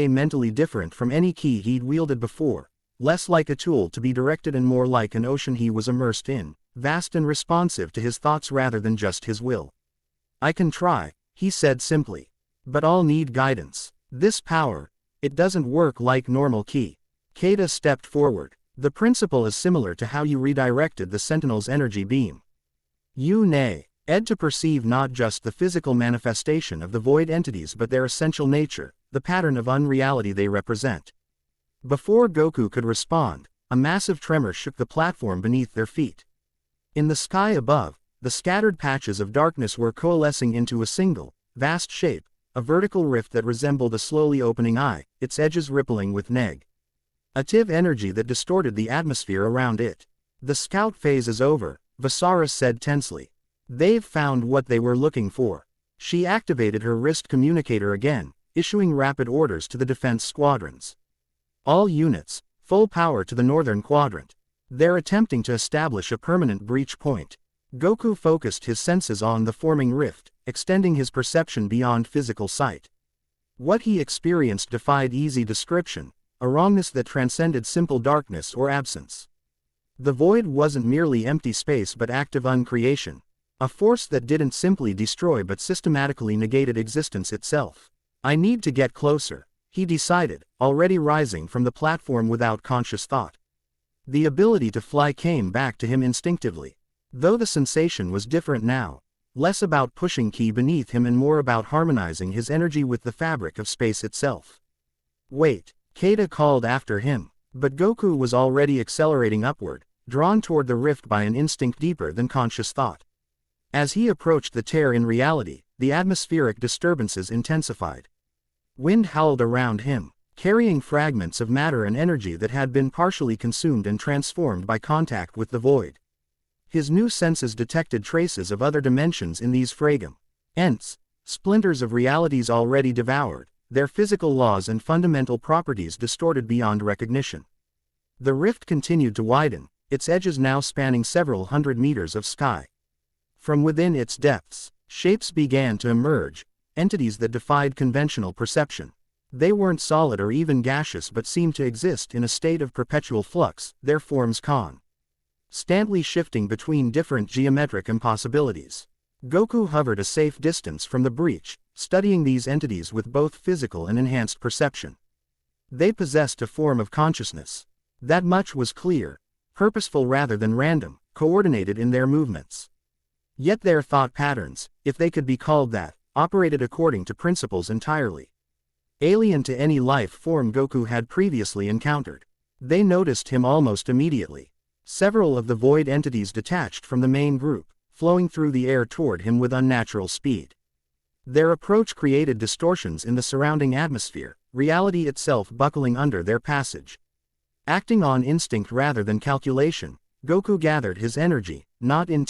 mentally different from any ki he'd wielded before, less like a tool to be directed and more like an ocean he was immersed in, vast and responsive to his thoughts rather than just his will. I can try, he said simply. But I'll need guidance. This power, it doesn't work like normal ki. Kata stepped forward. The principle is similar to how you redirected the Sentinel's energy beam. To perceive not just the physical manifestation of the void entities but their essential nature, the pattern of unreality they represent. Before Goku could respond, a massive tremor shook the platform beneath their feet. In the sky above, the scattered patches of darkness were coalescing into a single, vast shape, a vertical rift that resembled a slowly opening eye, its edges rippling with negative energy that distorted the atmosphere around it. The scout phase is over, Vasara said tensely. They've found what they were looking for. She activated her wrist communicator again, issuing rapid orders to the defense squadrons. All units, full power to the northern quadrant. They're attempting to establish a permanent breach point. Goku focused his senses on the forming rift, extending his perception beyond physical sight. What he experienced defied easy description, a wrongness that transcended simple darkness or absence. The void wasn't merely empty space but active uncreation, a force that didn't simply destroy but systematically negated existence itself. I need to get closer, he decided, already rising from the platform without conscious thought. The ability to fly came back to him instinctively, though the sensation was different now, less about pushing ki beneath him and more about harmonizing his energy with the fabric of space itself. Wait, Kata called after him, but Goku was already accelerating upward, drawn toward the rift by an instinct deeper than conscious thought. As he approached the tear in reality, the atmospheric disturbances intensified. Wind howled around him, carrying fragments of matter and energy that had been partially consumed and transformed by contact with the void. His new senses detected traces of other dimensions in these fragments, splinters of realities already devoured, their physical laws and fundamental properties distorted beyond recognition. The rift continued to widen, its edges now spanning several hundred meters of sky. From within its depths, shapes began to emerge, entities that defied conventional perception. They weren't solid or even gaseous but seemed to exist in a state of perpetual flux, their forms constantly shifting between different geometric impossibilities. Goku hovered a safe distance from the breach, studying these entities with both physical and enhanced perception. They possessed a form of consciousness. That much was clear, purposeful rather than random, coordinated in their movements. Yet their thought patterns, if they could be called that, operated according to principles entirely alien to any life form Goku had previously encountered. They noticed him almost immediately. Several of the void entities detached from the main group, flowing through the air toward him with unnatural speed. Their approach created distortions in the surrounding atmosphere, reality itself buckling under their passage. Acting on instinct rather than calculation, Goku gathered his energy, not in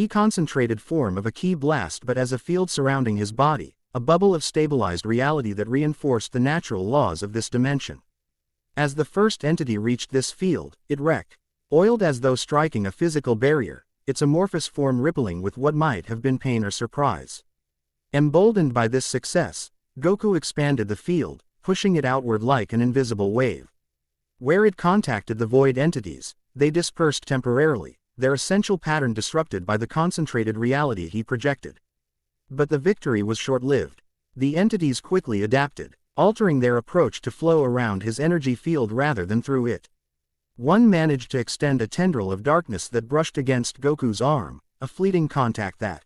concentrated form of a ki blast but as a field surrounding his body, a bubble of stabilized reality that reinforced the natural laws of this dimension. As the first entity reached this field, it recoiled as though striking a physical barrier, its amorphous form rippling with what might have been pain or surprise. Emboldened by this success, Goku expanded the field, pushing it outward like an invisible wave. Where it contacted the void entities, they dispersed temporarily, their essential pattern disrupted by the concentrated reality he projected. But the victory was short-lived. The entities quickly adapted, altering their approach to flow around his energy field rather than through it. One managed to extend a tendril of darkness that brushed against Goku's arm, a fleeting contact that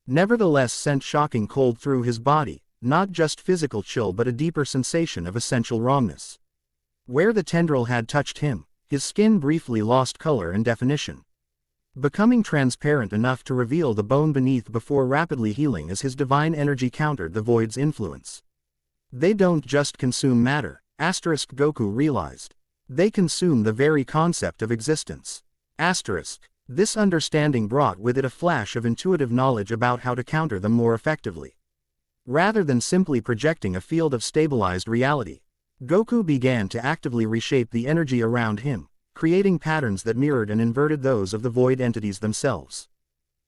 nevertheless sent shocking cold through his body, not just physical chill but a deeper sensation of essential wrongness. Where the tendril had touched him, his skin briefly lost color and definition, becoming transparent enough to reveal the bone beneath before rapidly healing as his divine energy countered the void's influence. They don't just consume matter, Goku realized. They consume the very concept of existence. This understanding brought with it a flash of intuitive knowledge about how to counter them more effectively. Rather than simply projecting a field of stabilized reality, Goku began to actively reshape the energy around him, creating patterns that mirrored and inverted those of the void entities themselves.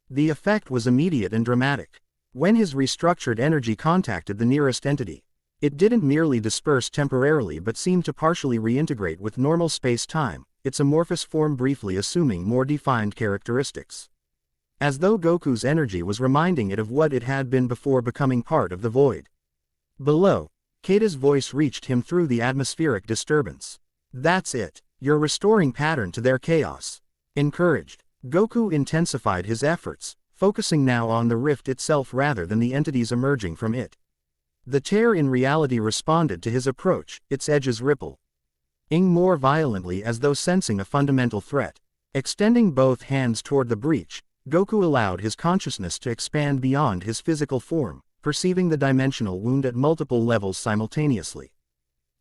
The effect was immediate and dramatic. When his restructured energy contacted the nearest entity, it didn't merely disperse temporarily but seemed to partially reintegrate with normal space-time, its amorphous form briefly assuming more defined characteristics. As though Goku's energy was reminding it of what it had been before becoming part of the void. Below, Kaida's voice reached him through the atmospheric disturbance. "That's it. You're restoring pattern to their chaos." Encouraged, Goku intensified his efforts, focusing now on the rift itself rather than the entities emerging from it. The tear in reality responded to his approach, its edges rippling more violently as though sensing a fundamental threat. Extending both hands toward the breach, Goku allowed his consciousness to expand beyond his physical form, perceiving the dimensional wound at multiple levels simultaneously.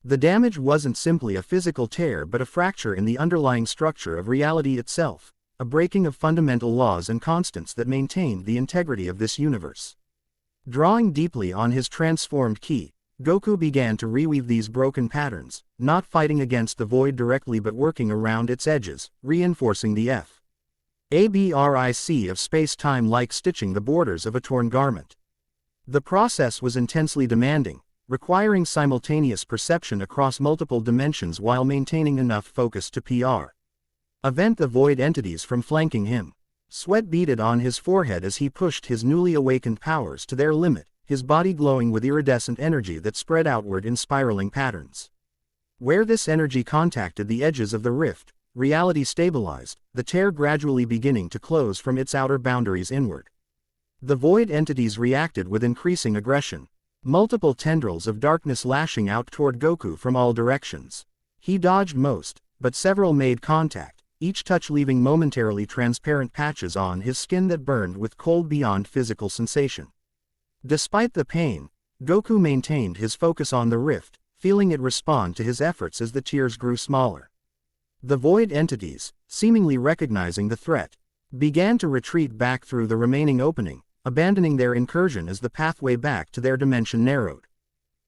The damage wasn't simply a physical tear but a fracture in the underlying structure of reality itself, a breaking of fundamental laws and constants that maintained the integrity of this universe. Drawing deeply on his transformed ki, Goku began to reweave these broken patterns, not fighting against the void directly but working around its edges, reinforcing the fabric of space-time like stitching the borders of a torn garment. The process was intensely demanding, requiring simultaneous perception across multiple dimensions while maintaining enough focus to prevent the void entities from flanking him. Sweat beaded on his forehead as he pushed his newly awakened powers to their limit, his body glowing with iridescent energy that spread outward in spiraling patterns. Where this energy contacted the edges of the rift, reality stabilized, the tear gradually beginning to close from its outer boundaries inward. The void entities reacted with increasing aggression, multiple tendrils of darkness lashing out toward Goku from all directions. He dodged most, but several made contact, each touch leaving momentarily transparent patches on his skin that burned with cold beyond physical sensation. Despite the pain, Goku maintained his focus on the rift, feeling it respond to his efforts as the tears grew smaller. The void entities, seemingly recognizing the threat, began to retreat back through the remaining opening, abandoning their incursion as the pathway back to their dimension narrowed.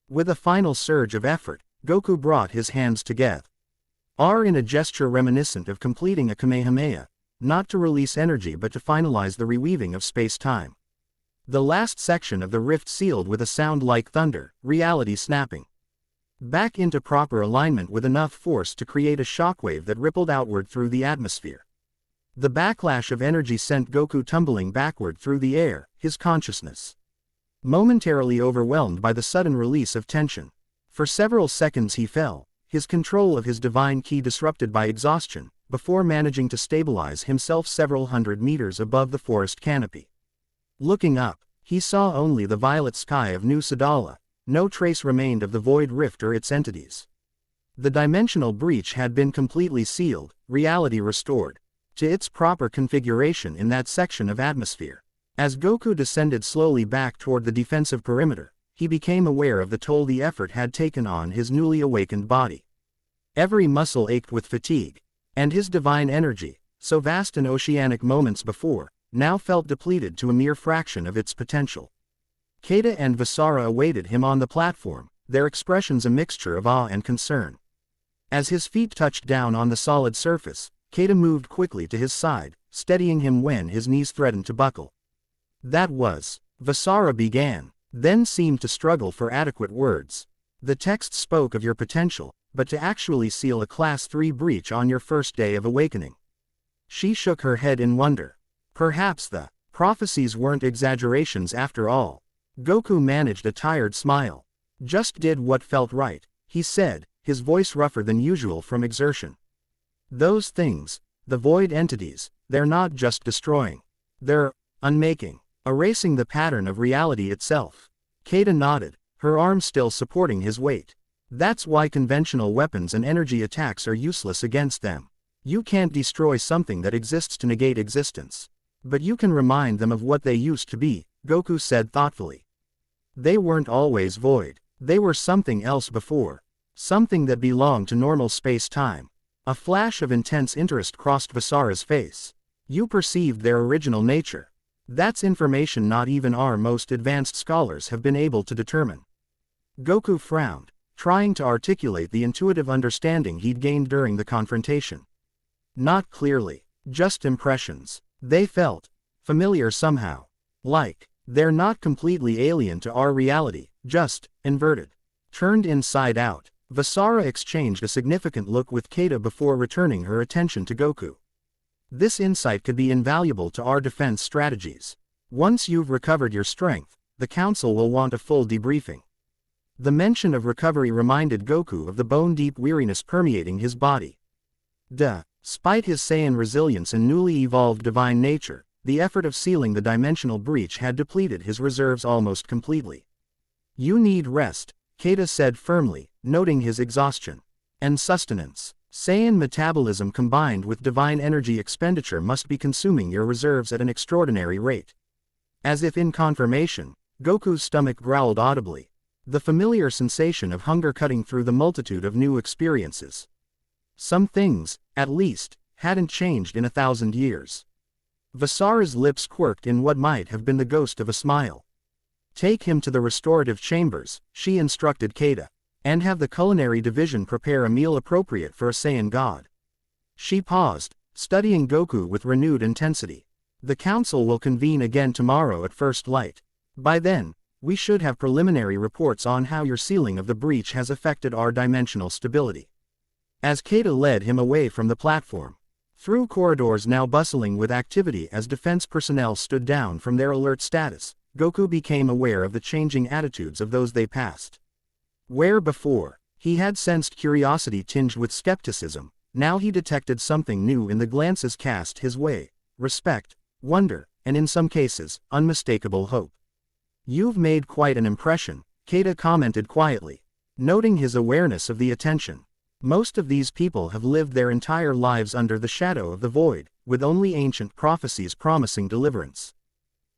With a final surge of effort, Goku brought his hands together in a gesture reminiscent of completing a Kamehameha, not to release energy but to finalize the reweaving of space-time. The last section of the rift sealed with a sound like thunder, reality snapping back into proper alignment with enough force to create a shockwave that rippled outward through the atmosphere. The backlash of energy sent Goku tumbling backward through the air, his consciousness momentarily overwhelmed by the sudden release of tension. For several seconds he fell, his control of his divine ki disrupted by exhaustion, before managing to stabilize himself several hundred meters above the forest canopy. Looking up, he saw only the violet sky of New Sadala. No trace remained of the void rift or its entities. The dimensional breach had been completely sealed, reality restored to its proper configuration in that section of atmosphere. As Goku descended slowly back toward the defensive perimeter, he became aware of the toll the effort had taken on his newly awakened body. Every muscle ached with fatigue, and his divine energy, so vast in oceanic moments before, now felt depleted to a mere fraction of its potential. Kaida and Visara awaited him on the platform, their expressions a mixture of awe and concern. As his feet touched down on the solid surface, Kaida moved quickly to his side, steadying him when his knees threatened to buckle. "That was," Visara began, then seemed to struggle for adequate words. "The text spoke of your potential, but to actually seal a Class 3 breach on your first day of awakening." She shook her head in wonder. Perhaps the prophecies weren't exaggerations after all. Goku managed a tired smile. "Just did what felt right," he said, his voice rougher than usual from exertion. "Those things, the void entities, they're not just destroying. They're unmaking, erasing the pattern of reality itself." Keita nodded, her arm still supporting his weight. That's why conventional weapons and energy attacks are useless against them. You can't destroy something that exists to negate existence. But you can remind them of what they used to be, Goku said thoughtfully. They weren't always void. They were something else before. Something that belonged to normal space-time. A flash of intense interest crossed Visara's face. You perceived their original nature. That's information not even our most advanced scholars have been able to determine. Goku frowned, trying to articulate the intuitive understanding he'd gained during the confrontation. Not clearly, just impressions. They felt familiar somehow. Like, they're not completely alien to our reality, just inverted. Turned inside out, Visara exchanged a significant look with Keita before returning her attention to Goku. This insight could be invaluable to our defense strategies. Once you've recovered your strength, the Council will want a full debriefing. The mention of recovery reminded Goku of the bone-deep weariness permeating his body. Despite his Saiyan resilience and newly evolved divine nature, the effort of sealing the dimensional breach had depleted his reserves almost completely. You need rest, Keita said firmly, noting his exhaustion. And sustenance. Saiyan metabolism combined with divine energy expenditure must be consuming your reserves at an extraordinary rate. As if in confirmation, Goku's stomach growled audibly. The familiar sensation of hunger cutting through the multitude of new experiences. Some things, at least, hadn't changed in 1,000 years. Visara's lips quirked in what might have been the ghost of a smile. Take him to the restorative chambers, she instructed Keita, and have the culinary division prepare a meal appropriate for a Saiyan god. She paused, studying Goku with renewed intensity. The council will convene again tomorrow at first light. By then, we should have preliminary reports on how your sealing of the breach has affected our dimensional stability. As Keita led him away from the platform, through corridors now bustling with activity as defense personnel stood down from their alert status, Goku became aware of the changing attitudes of those they passed. Where before, he had sensed curiosity tinged with skepticism, now he detected something new in the glances cast his way: respect, wonder, and in some cases, unmistakable hope. You've made quite an impression, Keita commented quietly, noting his awareness of the attention. Most of these people have lived their entire lives under the shadow of the void, with only ancient prophecies promising deliverance.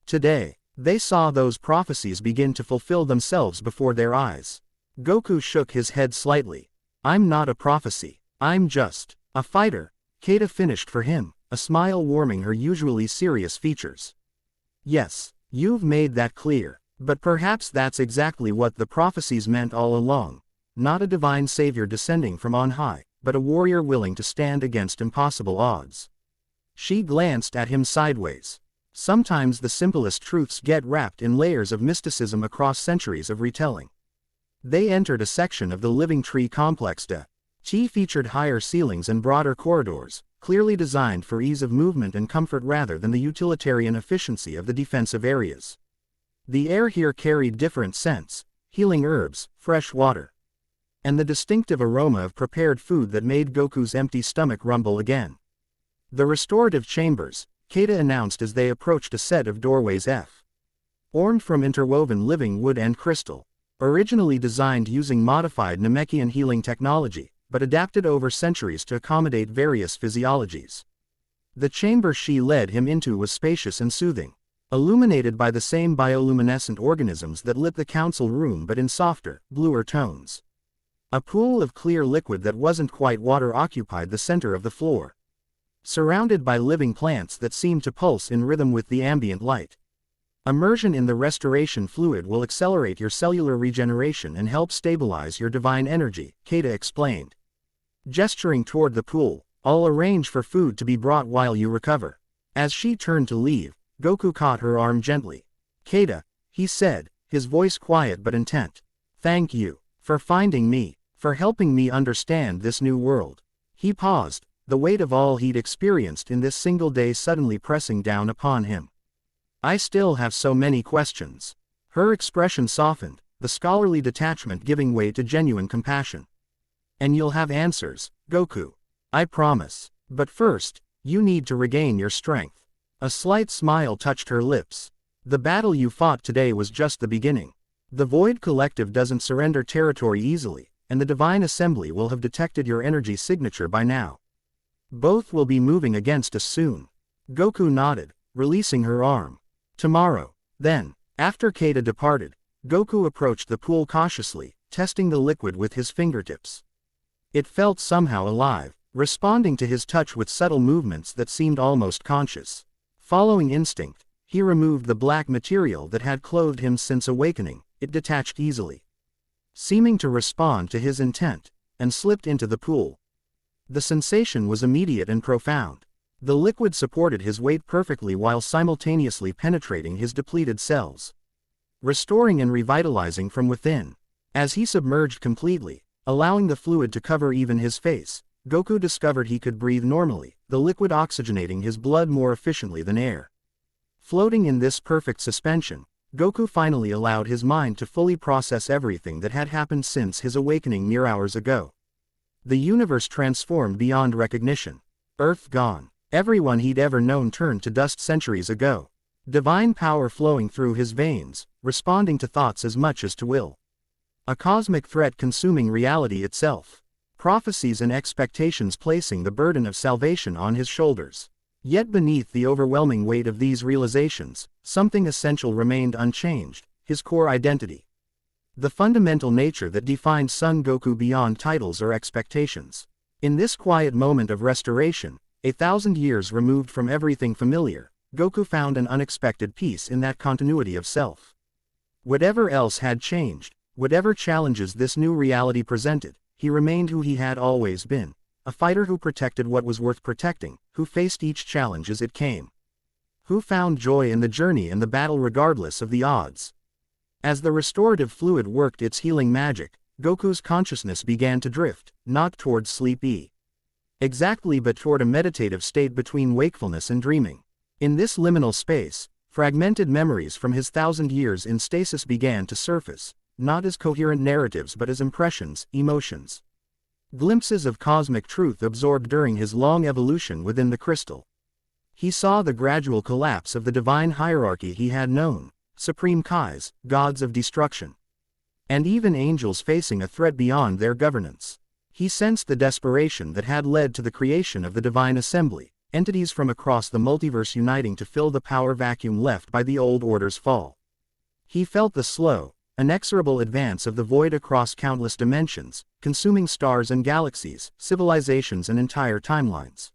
Today, they saw those prophecies begin to fulfill themselves before their eyes. Goku shook his head slightly. I'm not a prophecy. I'm just a fighter, Keita finished for him, a smile warming her usually serious features. Yes, you've made that clear, but perhaps that's exactly what the prophecies meant all along. Not a divine savior descending from on high, but a warrior willing to stand against impossible odds. She glanced at him sideways. Sometimes the simplest truths get wrapped in layers of mysticism across centuries of retelling. They entered a section of the living tree complex. T featured higher ceilings and broader corridors, clearly designed for ease of movement and comfort rather than the utilitarian efficiency of the defensive areas. The air here carried different scents, healing herbs, fresh water, and the distinctive aroma of prepared food that made Goku's empty stomach rumble again. The restorative chambers, Keita announced as they approached a set of doorways formed from interwoven living wood and crystal, originally designed using modified Namekian healing technology, but adapted over centuries to accommodate various physiologies. The chamber she led him into was spacious and soothing, illuminated by the same bioluminescent organisms that lit the council room but in softer, bluer tones. A pool of clear liquid that wasn't quite water occupied the center of the floor, surrounded by living plants that seemed to pulse in rhythm with the ambient light. Immersion in the restoration fluid will accelerate your cellular regeneration and help stabilize your divine energy, Keita explained. Gesturing toward the pool, I'll arrange for food to be brought while you recover. As she turned to leave, Goku caught her arm gently. Keita, he said, his voice quiet but intent. Thank you for finding me, for helping me understand this new world. He paused, the weight of all he'd experienced in this single day suddenly pressing down upon him. I still have so many questions. Her expression softened, the scholarly detachment giving way to genuine compassion. And you'll have answers, Goku. I promise. But first, you need to regain your strength. A slight smile touched her lips. The battle you fought today was just the beginning. The Void Collective doesn't surrender territory easily, and the Divine Assembly will have detected your energy signature by now. Both will be moving against us soon. Goku nodded, releasing her arm. Tomorrow. Then, after Keita departed, Goku approached the pool cautiously, testing the liquid with his fingertips. It felt somehow alive, responding to his touch with subtle movements that seemed almost conscious. Following instinct, he removed the black material that had clothed him since awakening. It detached easily, seeming to respond to his intent, and slipped into the pool. The sensation was immediate and profound. The liquid supported his weight perfectly while simultaneously penetrating his depleted cells, restoring and revitalizing from within. As he submerged completely, allowing the fluid to cover even his face, Goku discovered he could breathe normally, the liquid oxygenating his blood more efficiently than air. Floating in this perfect suspension, Goku finally allowed his mind to fully process everything that had happened since his awakening mere hours ago. The universe transformed beyond recognition. Earth gone. Everyone he'd ever known turned to dust centuries ago. Divine power flowing through his veins, responding to thoughts as much as to will. A cosmic threat consuming reality itself. Prophecies and expectations placing the burden of salvation on his shoulders. Yet beneath the overwhelming weight of these realizations, something essential remained unchanged, his core identity. The fundamental nature that defined Son Goku beyond titles or expectations. In this quiet moment of restoration, 1,000 years removed from everything familiar, Goku found an unexpected peace in that continuity of self. Whatever else had changed, whatever challenges this new reality presented, he remained who he had always been. A fighter who protected what was worth protecting, who faced each challenge as it came. Who found joy in the journey and the battle regardless of the odds. As the restorative fluid worked its healing magic, Goku's consciousness began to drift, not towards sleep exactly but toward a meditative state between wakefulness and dreaming. In this liminal space, fragmented memories from his 1,000 years in stasis began to surface, not as coherent narratives but as impressions, emotions. Glimpses of cosmic truth absorbed during his long evolution within the crystal. He saw the gradual collapse of the divine hierarchy he had known, supreme Kais, gods of destruction. And even angels facing a threat beyond their governance. He sensed the desperation that had led to the creation of the Divine Assembly, entities from across the multiverse uniting to fill the power vacuum left by the old order's fall. He felt the slow, inexorable advance of the void across countless dimensions, consuming stars and galaxies, civilizations and entire timelines.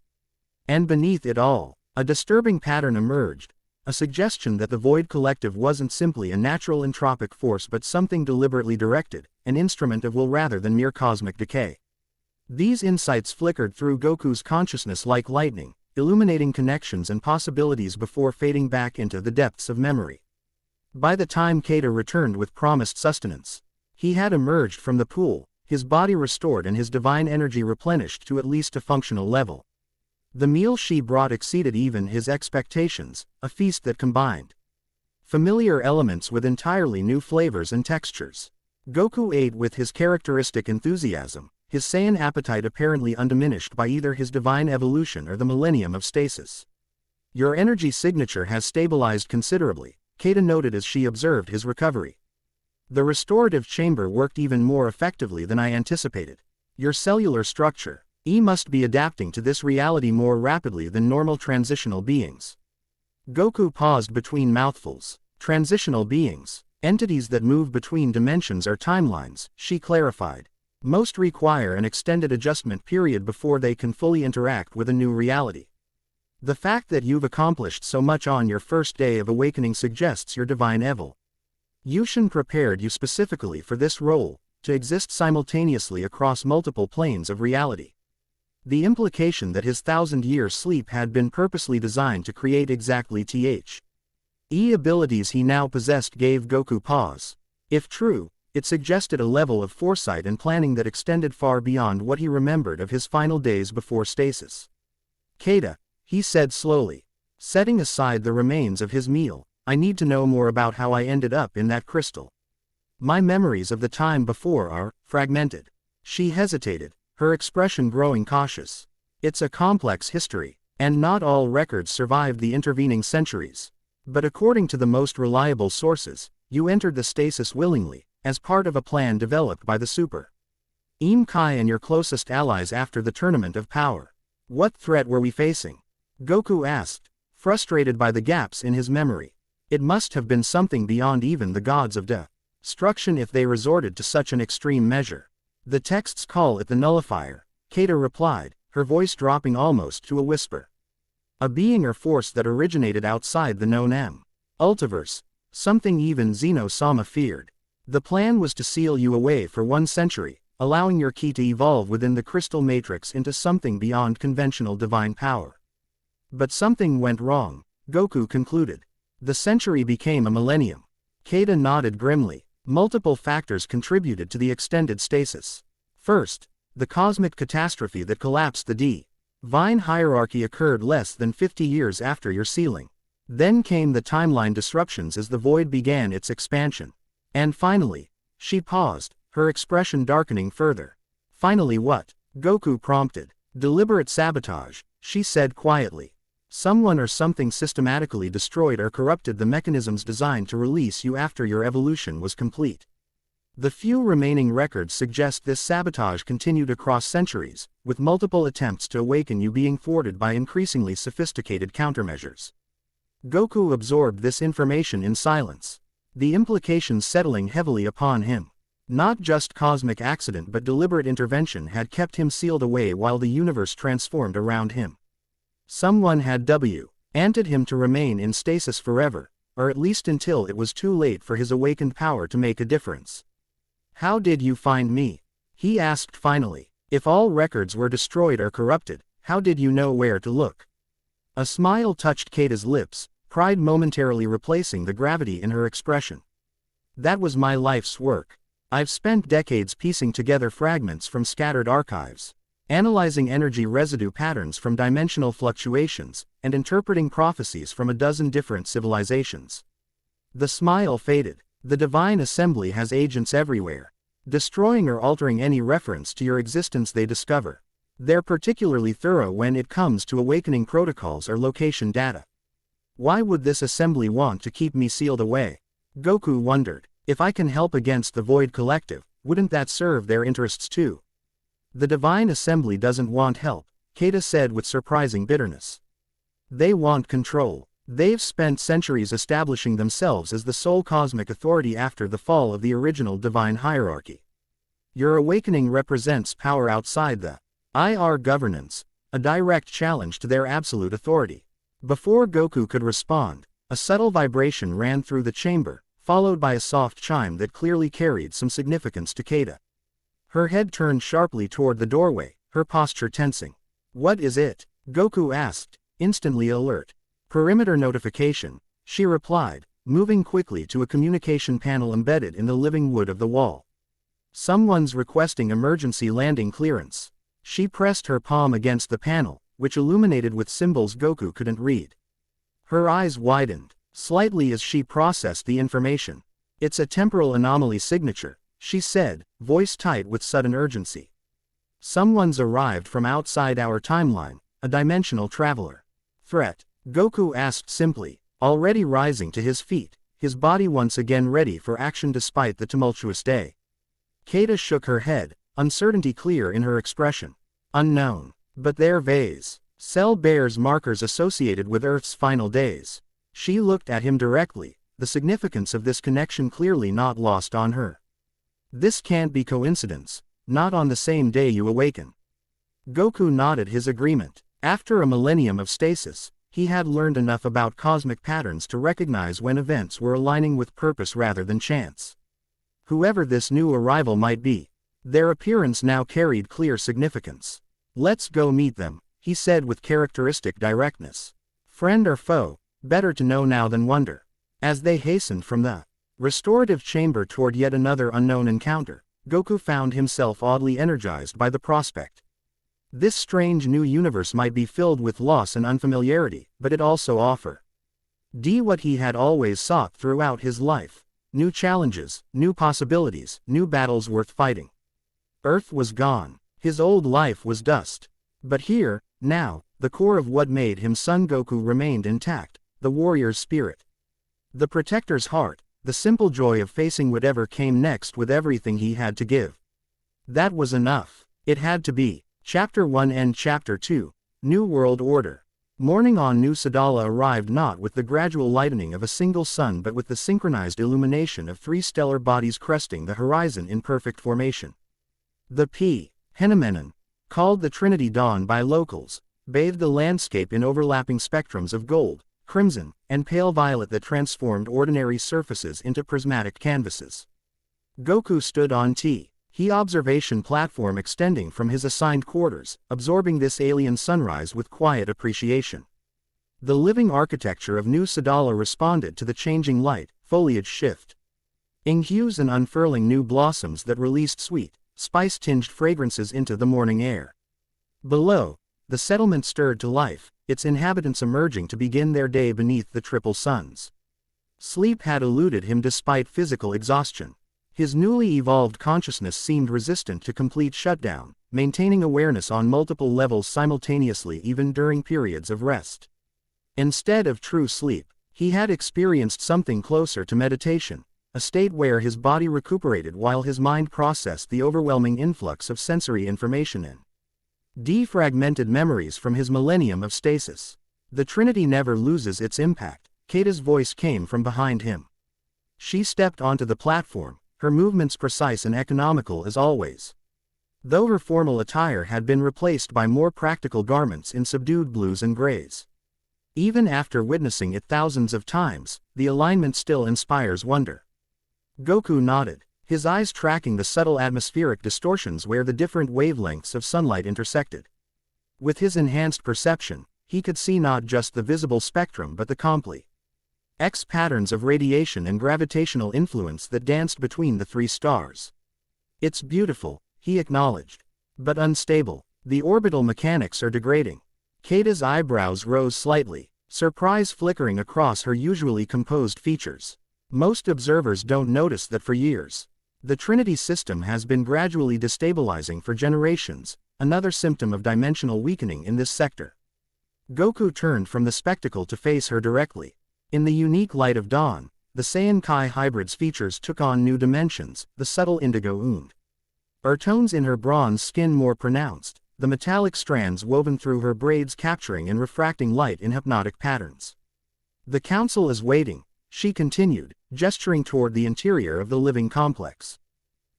And beneath it all, a disturbing pattern emerged, a suggestion that the Void Collective wasn't simply a natural entropic force but something deliberately directed, an instrument of will rather than mere cosmic decay. These insights flickered through Goku's consciousness like lightning, illuminating connections and possibilities before fading back into the depths of memory. By the time Keita returned with promised sustenance, he had emerged from the pool, his body restored and his divine energy replenished to at least a functional level. The meal she brought exceeded even his expectations, a feast that combined familiar elements with entirely new flavors and textures. Goku ate with his characteristic enthusiasm, his Saiyan appetite apparently undiminished by either his divine evolution or the millennium of stasis. "Your energy signature has stabilized considerably," Keita noted as she observed his recovery. "The restorative chamber worked even more effectively than I anticipated. Your cellular structure, must be adapting to this reality more rapidly than normal transitional beings." Goku paused between mouthfuls. "Transitional beings, entities that move between dimensions or timelines," she clarified. "Most require an extended adjustment period before they can fully interact with a new reality. The fact that you've accomplished so much on your first day of awakening suggests your divine evolution prepared you specifically for this role, to exist simultaneously across multiple planes of reality." The implication that his 1,000-year sleep had been purposely designed to create exactly the abilities he now possessed gave Goku pause. If true, it suggested a level of foresight and planning that extended far beyond what he remembered of his final days before stasis. "Keita," he said slowly, setting aside the remains of his meal, "I need to know more about how I ended up in that crystal. My memories of the time before are fragmented." She hesitated, her expression growing cautious. "It's a complex history, and not all records survived the intervening centuries. But according to the most reliable sources, You entered the stasis willingly, as part of a plan developed by the Super. Im Kai and your closest allies after the Tournament of Power. What threat were we facing? Goku asked, frustrated by the gaps in his memory. It must have been something beyond even the gods of destruction if they resorted to such an extreme measure. The texts call it the Nullifier, Keita replied, her voice dropping almost to a whisper. A being or force that originated outside the known multiverse, something even Zeno-sama feared. The plan was to seal you away for 1 century, allowing your ki to evolve within the crystal matrix into something beyond conventional divine power. But something went wrong, Goku concluded. The century became a millennium. Keita nodded grimly. Multiple factors contributed to the extended stasis. First, the cosmic catastrophe that collapsed the divine hierarchy occurred less than 50 years after your sealing. Then came the timeline disruptions as the void began its expansion. And finally, she paused, her expression darkening further. Finally what? Goku prompted. Deliberate sabotage, she said quietly. Someone or something systematically destroyed or corrupted the mechanisms designed to release you after your evolution was complete. The few remaining records suggest this sabotage continued across centuries, with multiple attempts to awaken you being thwarted by increasingly sophisticated countermeasures. Goku absorbed this information in silence, the implications settling heavily upon him. Not just cosmic accident but deliberate intervention had kept him sealed away while the universe transformed around him. Someone had wanted him to remain in stasis forever, or at least until it was too late for his awakened power to make a difference. How did you find me? He asked finally. If all records were destroyed or corrupted, how did you know where to look? A smile touched Keita's lips, pride momentarily replacing the gravity in her expression. That was my life's work. I've spent decades piecing together fragments from scattered archives, analyzing energy residue patterns from dimensional fluctuations, and interpreting prophecies from a dozen different civilizations. The smile faded. The Divine Assembly has agents everywhere, destroying or altering any reference to your existence they discover. They're particularly thorough when it comes to awakening protocols or location data. Why would this assembly want to keep me sealed away? Goku wondered. If I can help against the Void Collective, wouldn't that serve their interests too? The Divine Assembly doesn't want help, Keita said with surprising bitterness. They want control. They've spent centuries establishing themselves as the sole cosmic authority after the fall of the original divine hierarchy. Your awakening represents power outside the IR governance, a direct challenge to their absolute authority. Before Goku could respond, a subtle vibration ran through the chamber, followed by a soft chime that clearly carried some significance to Keita. Her head turned sharply toward the doorway, her posture tensing. What is it? Goku asked, instantly alert. Perimeter notification, she replied, moving quickly to a communication panel embedded in the living wood of the wall. Someone's requesting emergency landing clearance. She pressed her palm against the panel, which illuminated with symbols Goku couldn't read. Her eyes widened slightly as she processed the information. It's a temporal anomaly signature, she said, voice tight with sudden urgency. Someone's arrived from outside our timeline, a dimensional traveler. Threat? Goku asked simply, already rising to his feet, his body once again ready for action despite the tumultuous day. Keita shook her head, uncertainty clear in her expression. Unknown. But their vase cell bears markers associated with Earth's final days. She looked at him directly, the significance of this connection clearly not lost on her. This can't be coincidence, not on the same day you awaken. Goku nodded his agreement. After a millennium of stasis, he had learned enough about cosmic patterns to recognize when events were aligning with purpose rather than chance. Whoever this new arrival might be, their appearance now carried clear significance. Let's go meet them, he said with characteristic directness. Friend or foe, better to know now than wonder. As they hastened from the restorative chamber toward yet another unknown encounter, Goku found himself oddly energized by the prospect. This strange new universe might be filled with loss and unfamiliarity, but it also offered what he had always sought throughout his life. New challenges, new possibilities, new battles worth fighting. Earth was gone. His old life was dust. But here, now, the core of what made him Son Goku remained intact, the warrior's spirit. The protector's heart, the simple joy of facing whatever came next with everything he had to give. That was enough. It had to be. Chapter 1 and Chapter 2, New World Order. Morning on New Sadala arrived not with the gradual lightening of a single sun but with the synchronized illumination of 3 stellar bodies cresting the horizon in perfect formation. The phenomenon, called the Trinity Dawn by locals, bathed the landscape in overlapping spectrums of gold, crimson, and pale violet that transformed ordinary surfaces into prismatic canvases. Goku stood on T. He observation platform extending from his assigned quarters, absorbing this alien sunrise with quiet appreciation. The living architecture of New Sadala responded to the changing light, foliage shift in hues and unfurling new blossoms that released sweet, spice-tinged fragrances into the morning air. Below, the settlement stirred to life, its inhabitants emerging to begin their day beneath the triple suns. Sleep had eluded him despite physical exhaustion. His newly evolved consciousness seemed resistant to complete shutdown, maintaining awareness on multiple levels simultaneously even during periods of rest. Instead of true sleep, he had experienced something closer to meditation, a state where his body recuperated while his mind processed the overwhelming influx of sensory information in defragmented memories from his millennium of stasis. The Trinity never loses its impact. Kata's voice came from behind him. She stepped onto the platform, her movements precise and economical as always. Though her formal attire had been replaced by more practical garments in subdued blues and grays. Even after witnessing it thousands of times, the alignment still inspires wonder. Goku nodded, his eyes tracking the subtle atmospheric distortions where the different wavelengths of sunlight intersected. With his enhanced perception, he could see not just the visible spectrum but the complex patterns of radiation and gravitational influence that danced between the 3 stars. It's beautiful, he acknowledged. But unstable. The orbital mechanics are degrading. Kata's eyebrows rose slightly, surprise flickering across her usually composed features. Most observers don't notice that for years. The Trinity system has been gradually destabilizing for generations, another symptom of dimensional weakening in this sector. Goku turned from the spectacle to face her directly. In the unique light of dawn, the Saiyan Kai hybrid's features took on new dimensions, the subtle indigo tones in her bronze skin more pronounced, the metallic strands woven through her braids capturing and refracting light in hypnotic patterns. The council is waiting, she continued, gesturing toward the interior of the living complex.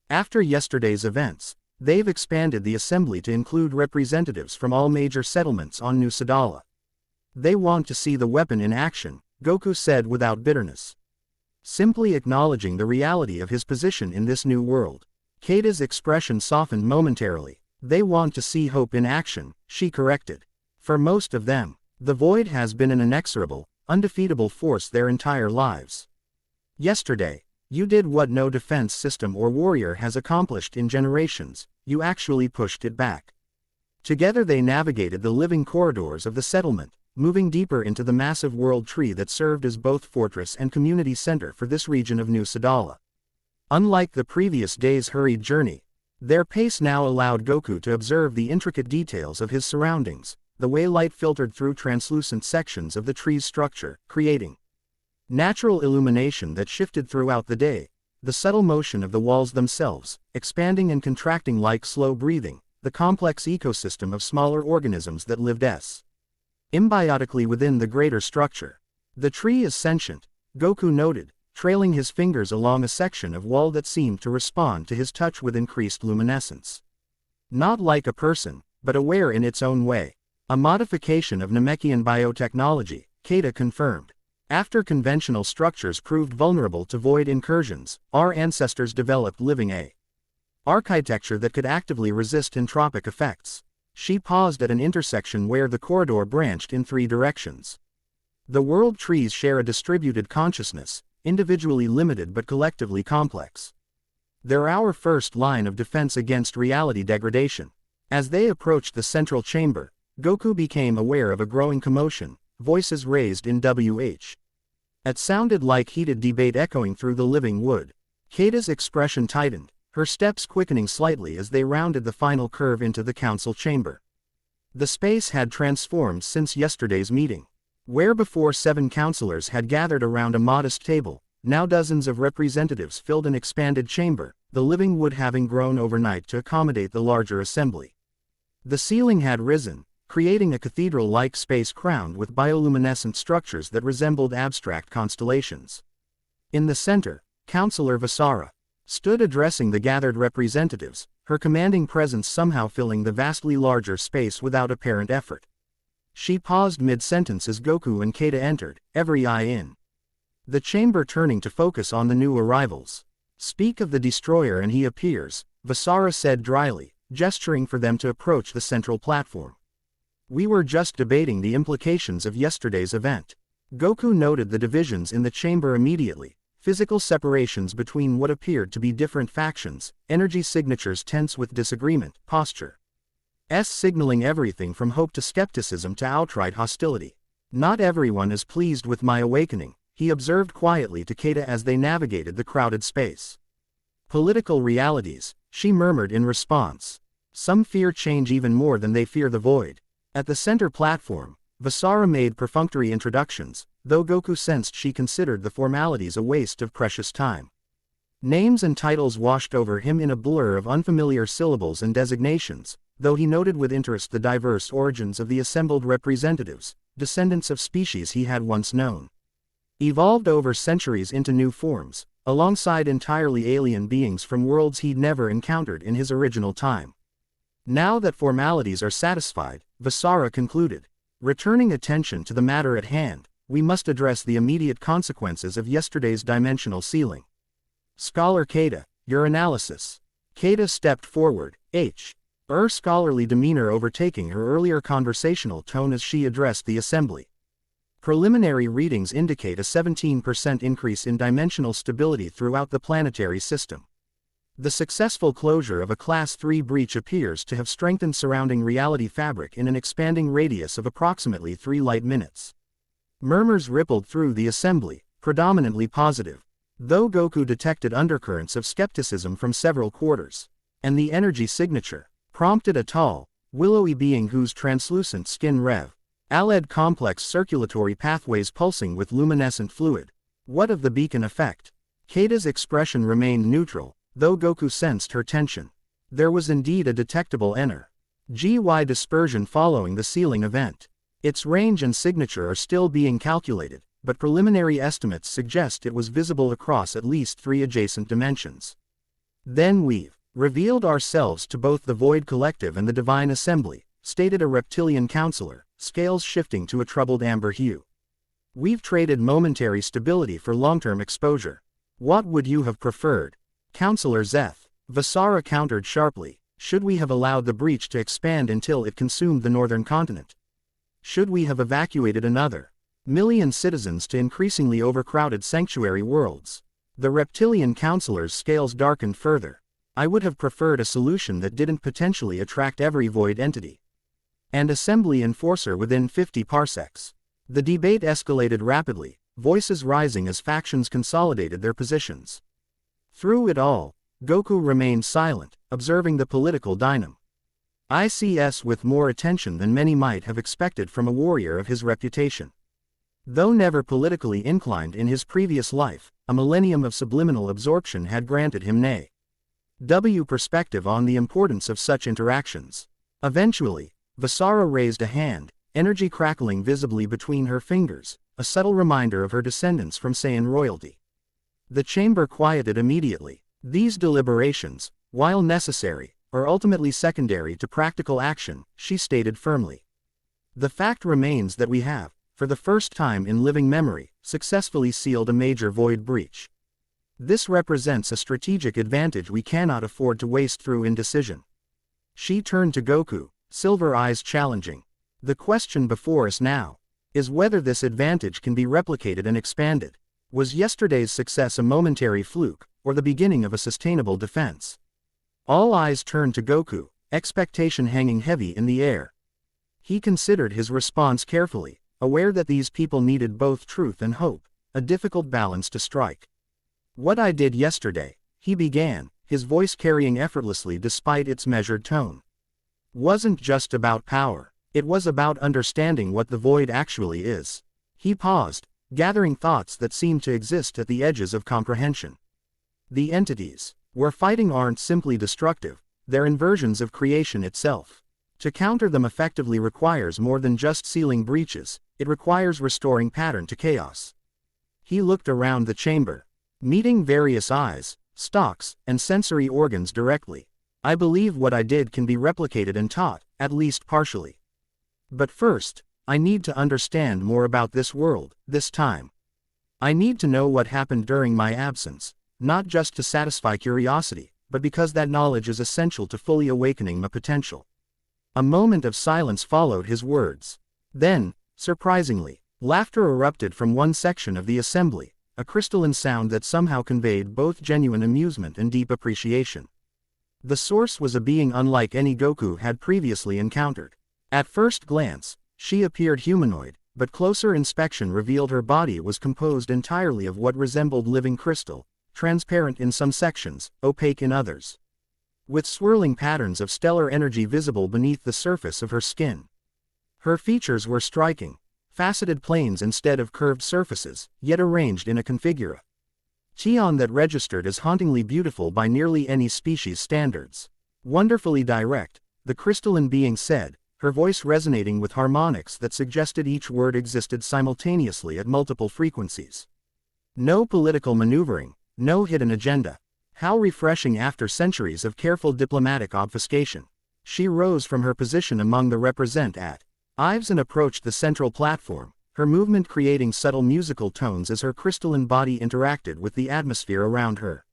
After yesterday's events, they've expanded the assembly to include representatives from all major settlements on New Sadala. They want to see the weapon in action, Goku said without bitterness. Simply acknowledging the reality of his position in this new world. Kata's expression softened momentarily. They want to see hope in action, she corrected. For most of them, the void has been an inexorable, undefeatable force their entire lives. Yesterday, you did what no defense system or warrior has accomplished in generations, you actually pushed it back. Together they navigated the living corridors of the settlement, moving deeper into the massive world tree that served as both fortress and community center for this region of New Sadala. Unlike the previous day's hurried journey, their pace now allowed Goku to observe the intricate details of his surroundings, the way light filtered through translucent sections of the tree's structure, creating natural illumination that shifted throughout the day, the subtle motion of the walls themselves, expanding and contracting like slow breathing, the complex ecosystem of smaller organisms that lived symbiotically within the greater structure. The tree is sentient, Goku noted, trailing his fingers along a section of wall that seemed to respond to his touch with increased luminescence. Not like a person, but aware in its own way. A modification of Namekian biotechnology, Kata confirmed. After conventional structures proved vulnerable to void incursions, our ancestors developed living architecture that could actively resist entropic effects. She paused at an intersection where the corridor branched in 3 directions. The world trees share a distributed consciousness, individually limited but collectively complex. They're our first line of defense against reality degradation. As they approached the central chamber, Goku became aware of a growing commotion, voices raised in WH. It sounded like heated debate echoing through the living wood. Kata's expression tightened, her steps quickening slightly as they rounded the final curve into the council chamber. The space had transformed since yesterday's meeting. Where before 7 counselors had gathered around a modest table, now dozens of representatives filled an expanded chamber, the living wood having grown overnight to accommodate the larger assembly. The ceiling had risen, creating a cathedral-like space crowned with bioluminescent structures that resembled abstract constellations. In the center, Councillor Vasara stood addressing the gathered representatives, her commanding presence somehow filling the vastly larger space without apparent effort. She paused mid-sentence as Goku and Keita entered, every eye in the chamber turning to focus on the new arrivals. "Speak of the destroyer and he appears," Vasara said dryly, gesturing for them to approach the central platform. "We were just debating the implications of yesterday's event." Goku noted the divisions in the chamber immediately, physical separations between what appeared to be different factions, energy signatures tense with disagreement, postures signaling everything from hope to skepticism to outright hostility. "Not everyone is pleased with my awakening," he observed quietly to Keita as they navigated the crowded space. "Political realities," she murmured in response. "Some fear change even more than they fear the void." At the center platform, Vasara made perfunctory introductions, though Goku sensed she considered the formalities a waste of precious time. Names and titles washed over him in a blur of unfamiliar syllables and designations, though he noted with interest the diverse origins of the assembled representatives, descendants of species he had once known, evolved over centuries into new forms, alongside entirely alien beings from worlds he'd never encountered in his original time. Now that formalities are satisfied, Vasara concluded, returning attention to the matter at hand, we must address the immediate consequences of yesterday's dimensional sealing. "Scholar Keita, your analysis." Keita stepped forward, her scholarly demeanor overtaking her earlier conversational tone as she addressed the assembly. "Preliminary readings indicate a 17% increase in dimensional stability throughout the planetary system. The successful closure of a Class 3 breach appears to have strengthened surrounding reality fabric in an expanding radius of approximately 3 light minutes." Murmurs rippled through the assembly, predominantly positive, though Goku detected undercurrents of skepticism from several quarters. "And the energy signature?" prompted a tall, willowy being whose translucent skin aled complex circulatory pathways pulsing with luminescent fluid. "What of the beacon effect?" Keita's expression remained neutral, though Goku sensed her tension. There was indeed a detectable energy dispersion following the sealing event. Its range and signature are still being calculated, but preliminary estimates suggest it was visible across at least 3 adjacent dimensions. "Then we've revealed ourselves to both the Void Collective and the Divine Assembly," stated a reptilian counselor, scales shifting to a troubled amber hue. "We've traded momentary stability for long-term exposure. What would you have preferred?" "Counselor Zeth," Vasara countered sharply, "should we have allowed the breach to expand until it consumed the northern continent? Should we have evacuated another million citizens to increasingly overcrowded sanctuary worlds?" The reptilian counselor's scales darkened further. "I would have preferred a solution that didn't potentially attract every void entity and assembly enforcer within 50 parsecs." The debate escalated rapidly, voices rising as factions consolidated their positions. Through it all, Goku remained silent, observing the political dynamics with more attention than many might have expected from a warrior of his reputation. Though never politically inclined in his previous life, a millennium of subliminal absorption had granted him perspective on the importance of such interactions. Eventually, Vasara raised a hand, energy crackling visibly between her fingers, a subtle reminder of her descendants from Saiyan royalty. The chamber quieted immediately. "These deliberations, while necessary, are ultimately secondary to practical action," she stated firmly. "The fact remains that we have, for the first time in living memory, successfully sealed a major void breach. This represents a strategic advantage we cannot afford to waste through indecision." She turned to Goku, silver eyes challenging. "The question before us now is whether this advantage can be replicated and expanded. Was yesterday's success a momentary fluke, or the beginning of a sustainable defense?" All eyes turned to Goku, expectation hanging heavy in the air. He considered his response carefully, aware that these people needed both truth and hope, a difficult balance to strike. "What I did yesterday," he began, his voice carrying effortlessly despite its measured tone, "wasn't just about power. It was about understanding what the void actually is." He paused, gathering thoughts that seem to exist at the edges of comprehension. The entities we're fighting aren't simply destructive, they're inversions of creation itself. To counter them effectively requires more than just sealing breaches, it requires restoring pattern to chaos. He looked around the chamber, meeting various eyes, stalks, and sensory organs directly. I believe what I did can be replicated and taught, at least partially. But first, I need to understand more about this world, this time. I need to know what happened during my absence, not just to satisfy curiosity, but because that knowledge is essential to fully awakening my potential. A moment of silence followed his words. Then, surprisingly, laughter erupted from one section of the assembly, a crystalline sound that somehow conveyed both genuine amusement and deep appreciation. The source was a being unlike any Goku had previously encountered. At first glance, she appeared humanoid, but closer inspection revealed her body was composed entirely of what resembled living crystal, transparent in some sections, opaque in others, with swirling patterns of stellar energy visible beneath the surface of her skin. Her features were striking, faceted planes instead of curved surfaces, yet arranged in a configura that registered as hauntingly beautiful by nearly any species standards. Wonderfully direct, the crystalline being said, her voice resonating with harmonics that suggested each word existed simultaneously at multiple frequencies. No political maneuvering, no hidden agenda. How refreshing after centuries of careful diplomatic obfuscation. She rose from her position among the Ives and approached the central platform, her movement creating subtle musical tones as her crystalline body interacted with the atmosphere around her.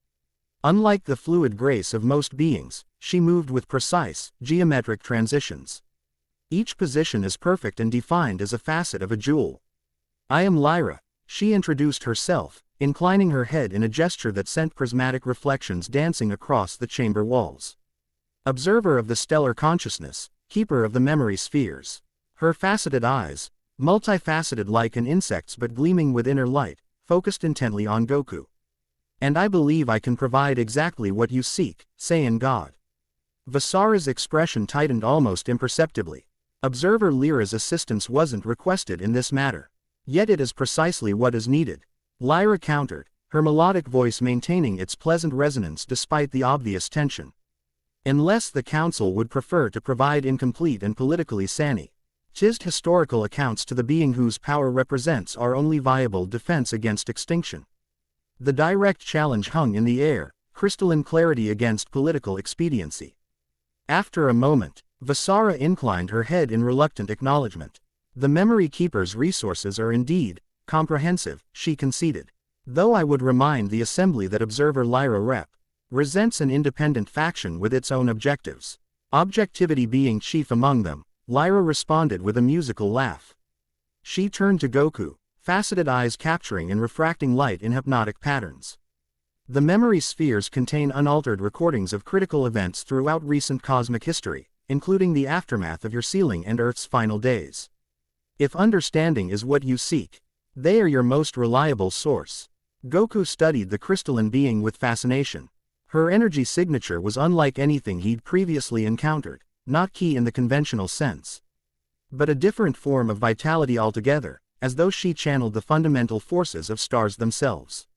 Unlike the fluid grace of most beings, she moved with precise, geometric transitions. Each position is perfect and defined as a facet of a jewel. I am Lyra, she introduced herself, inclining her head in a gesture that sent prismatic reflections dancing across the chamber walls. Observer of the stellar consciousness, keeper of the memory spheres. Her faceted eyes, multifaceted like an insect's but gleaming with inner light, focused intently on Goku. And I believe I can provide exactly what you seek, Saiyan God. Vasara's expression tightened almost imperceptibly. Observer Lyra's assistance wasn't requested in this matter. Yet it is precisely what is needed. Lyra countered, her melodic voice maintaining its pleasant resonance despite the obvious tension. Unless the council would prefer to provide incomplete and politically sanitized historical accounts to the being whose power represents our only viable defense against extinction. The direct challenge hung in the air, crystalline clarity against political expediency. After a moment, Vasara inclined her head in reluctant acknowledgement. The Memory Keeper's resources are indeed comprehensive, she conceded. Though I would remind the assembly that Observer Lyra resents an independent faction with its own objectives. Objectivity being chief among them, Lyra responded with a musical laugh. She turned to Goku, faceted eyes capturing and refracting light in hypnotic patterns. The memory spheres contain unaltered recordings of critical events throughout recent cosmic history, including the aftermath of your sealing and Earth's final days. If understanding is what you seek, they are your most reliable source. Goku studied the crystalline being with fascination. Her energy signature was unlike anything he'd previously encountered, not ki in the conventional sense, but a different form of vitality altogether, as though she channeled the fundamental forces of stars themselves.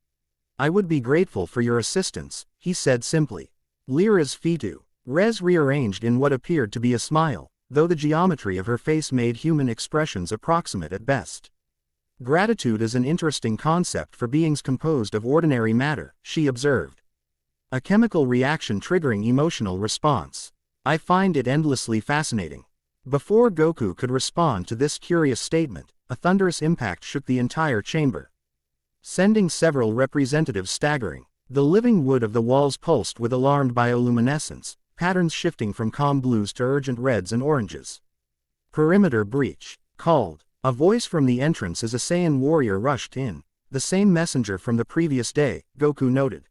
I would be grateful for your assistance, he said simply. Lyra's fetu res rearranged in what appeared to be a smile, though the geometry of her face made human expressions approximate at best. Gratitude is an interesting concept for beings composed of ordinary matter, she observed. A chemical reaction triggering emotional response. I find it endlessly fascinating. Before Goku could respond to this curious statement, a thunderous impact shook the entire chamber, sending several representatives staggering. The living wood of the walls pulsed with alarmed bioluminescence, patterns shifting from calm blues to urgent reds and oranges. Perimeter breach, called. A voice from the entrance as a Saiyan warrior rushed in, the same messenger from the previous day, Goku noted.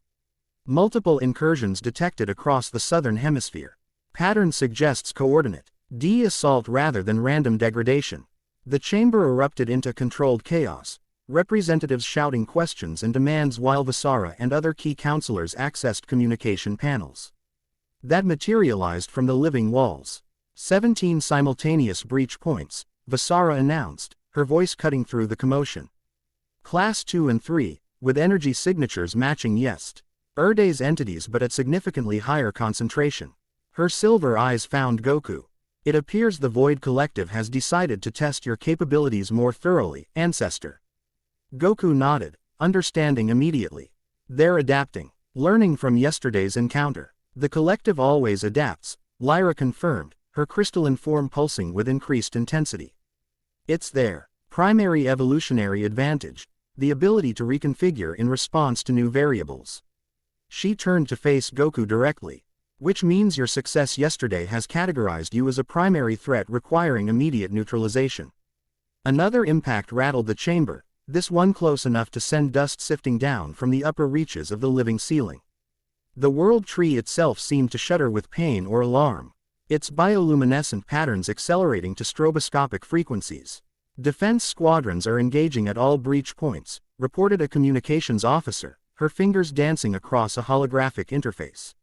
Multiple incursions detected across the southern hemisphere. Pattern suggests coordinate assault rather than random degradation. The chamber erupted into controlled chaos, representatives shouting questions and demands while Vasara and other key counselors accessed communication panels that materialized from the living walls. 17 simultaneous breach points, Vasara announced, her voice cutting through the commotion. Class 2 and 3, with energy signatures matching Yest. Erday's entities but at significantly higher concentration. Her silver eyes found Goku. It appears the Void Collective has decided to test your capabilities more thoroughly, Ancestor. Goku nodded, understanding immediately. They're adapting, learning from yesterday's encounter. The collective always adapts, Lyra confirmed, her crystalline form pulsing with increased intensity. It's their primary evolutionary advantage, the ability to reconfigure in response to new variables. She turned to face Goku directly. Which means your success yesterday has categorized you as a primary threat requiring immediate neutralization. Another impact rattled the chamber, this one close enough to send dust sifting down from the upper reaches of the living ceiling. The world tree itself seemed to shudder with pain or alarm, its bioluminescent patterns accelerating to stroboscopic frequencies. Defense squadrons are engaging at all breach points, reported a communications officer, her fingers dancing across a holographic interface.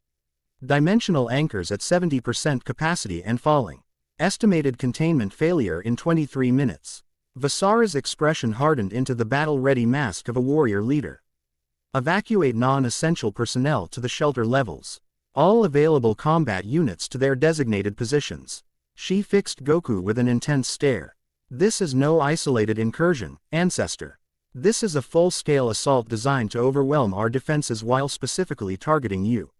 Dimensional anchors at 70% capacity and falling. Estimated containment failure in 23 minutes. Vasara's expression hardened into the battle-ready mask of a warrior leader. Evacuate non-essential personnel to the shelter levels. All available combat units to their designated positions. She fixed Goku with an intense stare. This is no isolated incursion, Ancestor. This is a full-scale assault designed to overwhelm our defenses while specifically targeting you.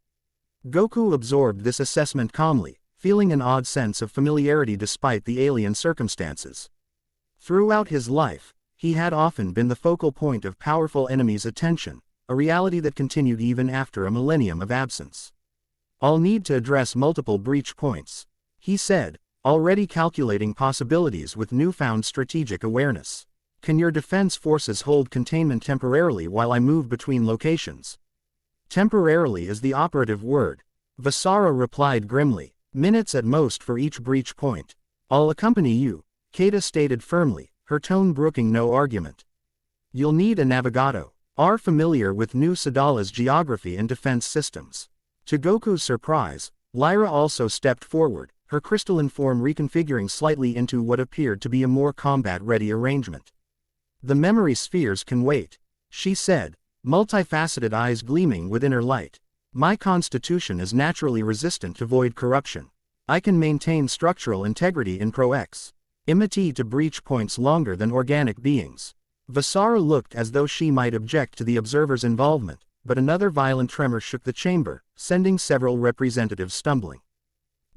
Goku absorbed this assessment calmly, feeling an odd sense of familiarity despite the alien circumstances. Throughout his life, he had often been the focal point of powerful enemies' attention, a reality that continued even after a millennium of absence. I'll need to address multiple breach points, he said, already calculating possibilities with newfound strategic awareness. Can your defense forces hold containment temporarily while I move between locations? Temporarily is the operative word. Vasara replied grimly. Minutes at most for each breach point. I'll accompany you, Keita stated firmly, her tone brooking no argument. You'll need a Navigado. Are familiar with New Sadala's geography and defense systems. To Goku's surprise, Lyra also stepped forward, her crystalline form reconfiguring slightly into what appeared to be a more combat-ready arrangement. The memory spheres can wait, she said, multifaceted eyes gleaming with inner light. My constitution is naturally resistant to void corruption. I can maintain structural integrity in proximity to breach points longer than organic beings. Vasara looked as though she might object to the observer's involvement, but another violent tremor shook the chamber, sending several representatives stumbling.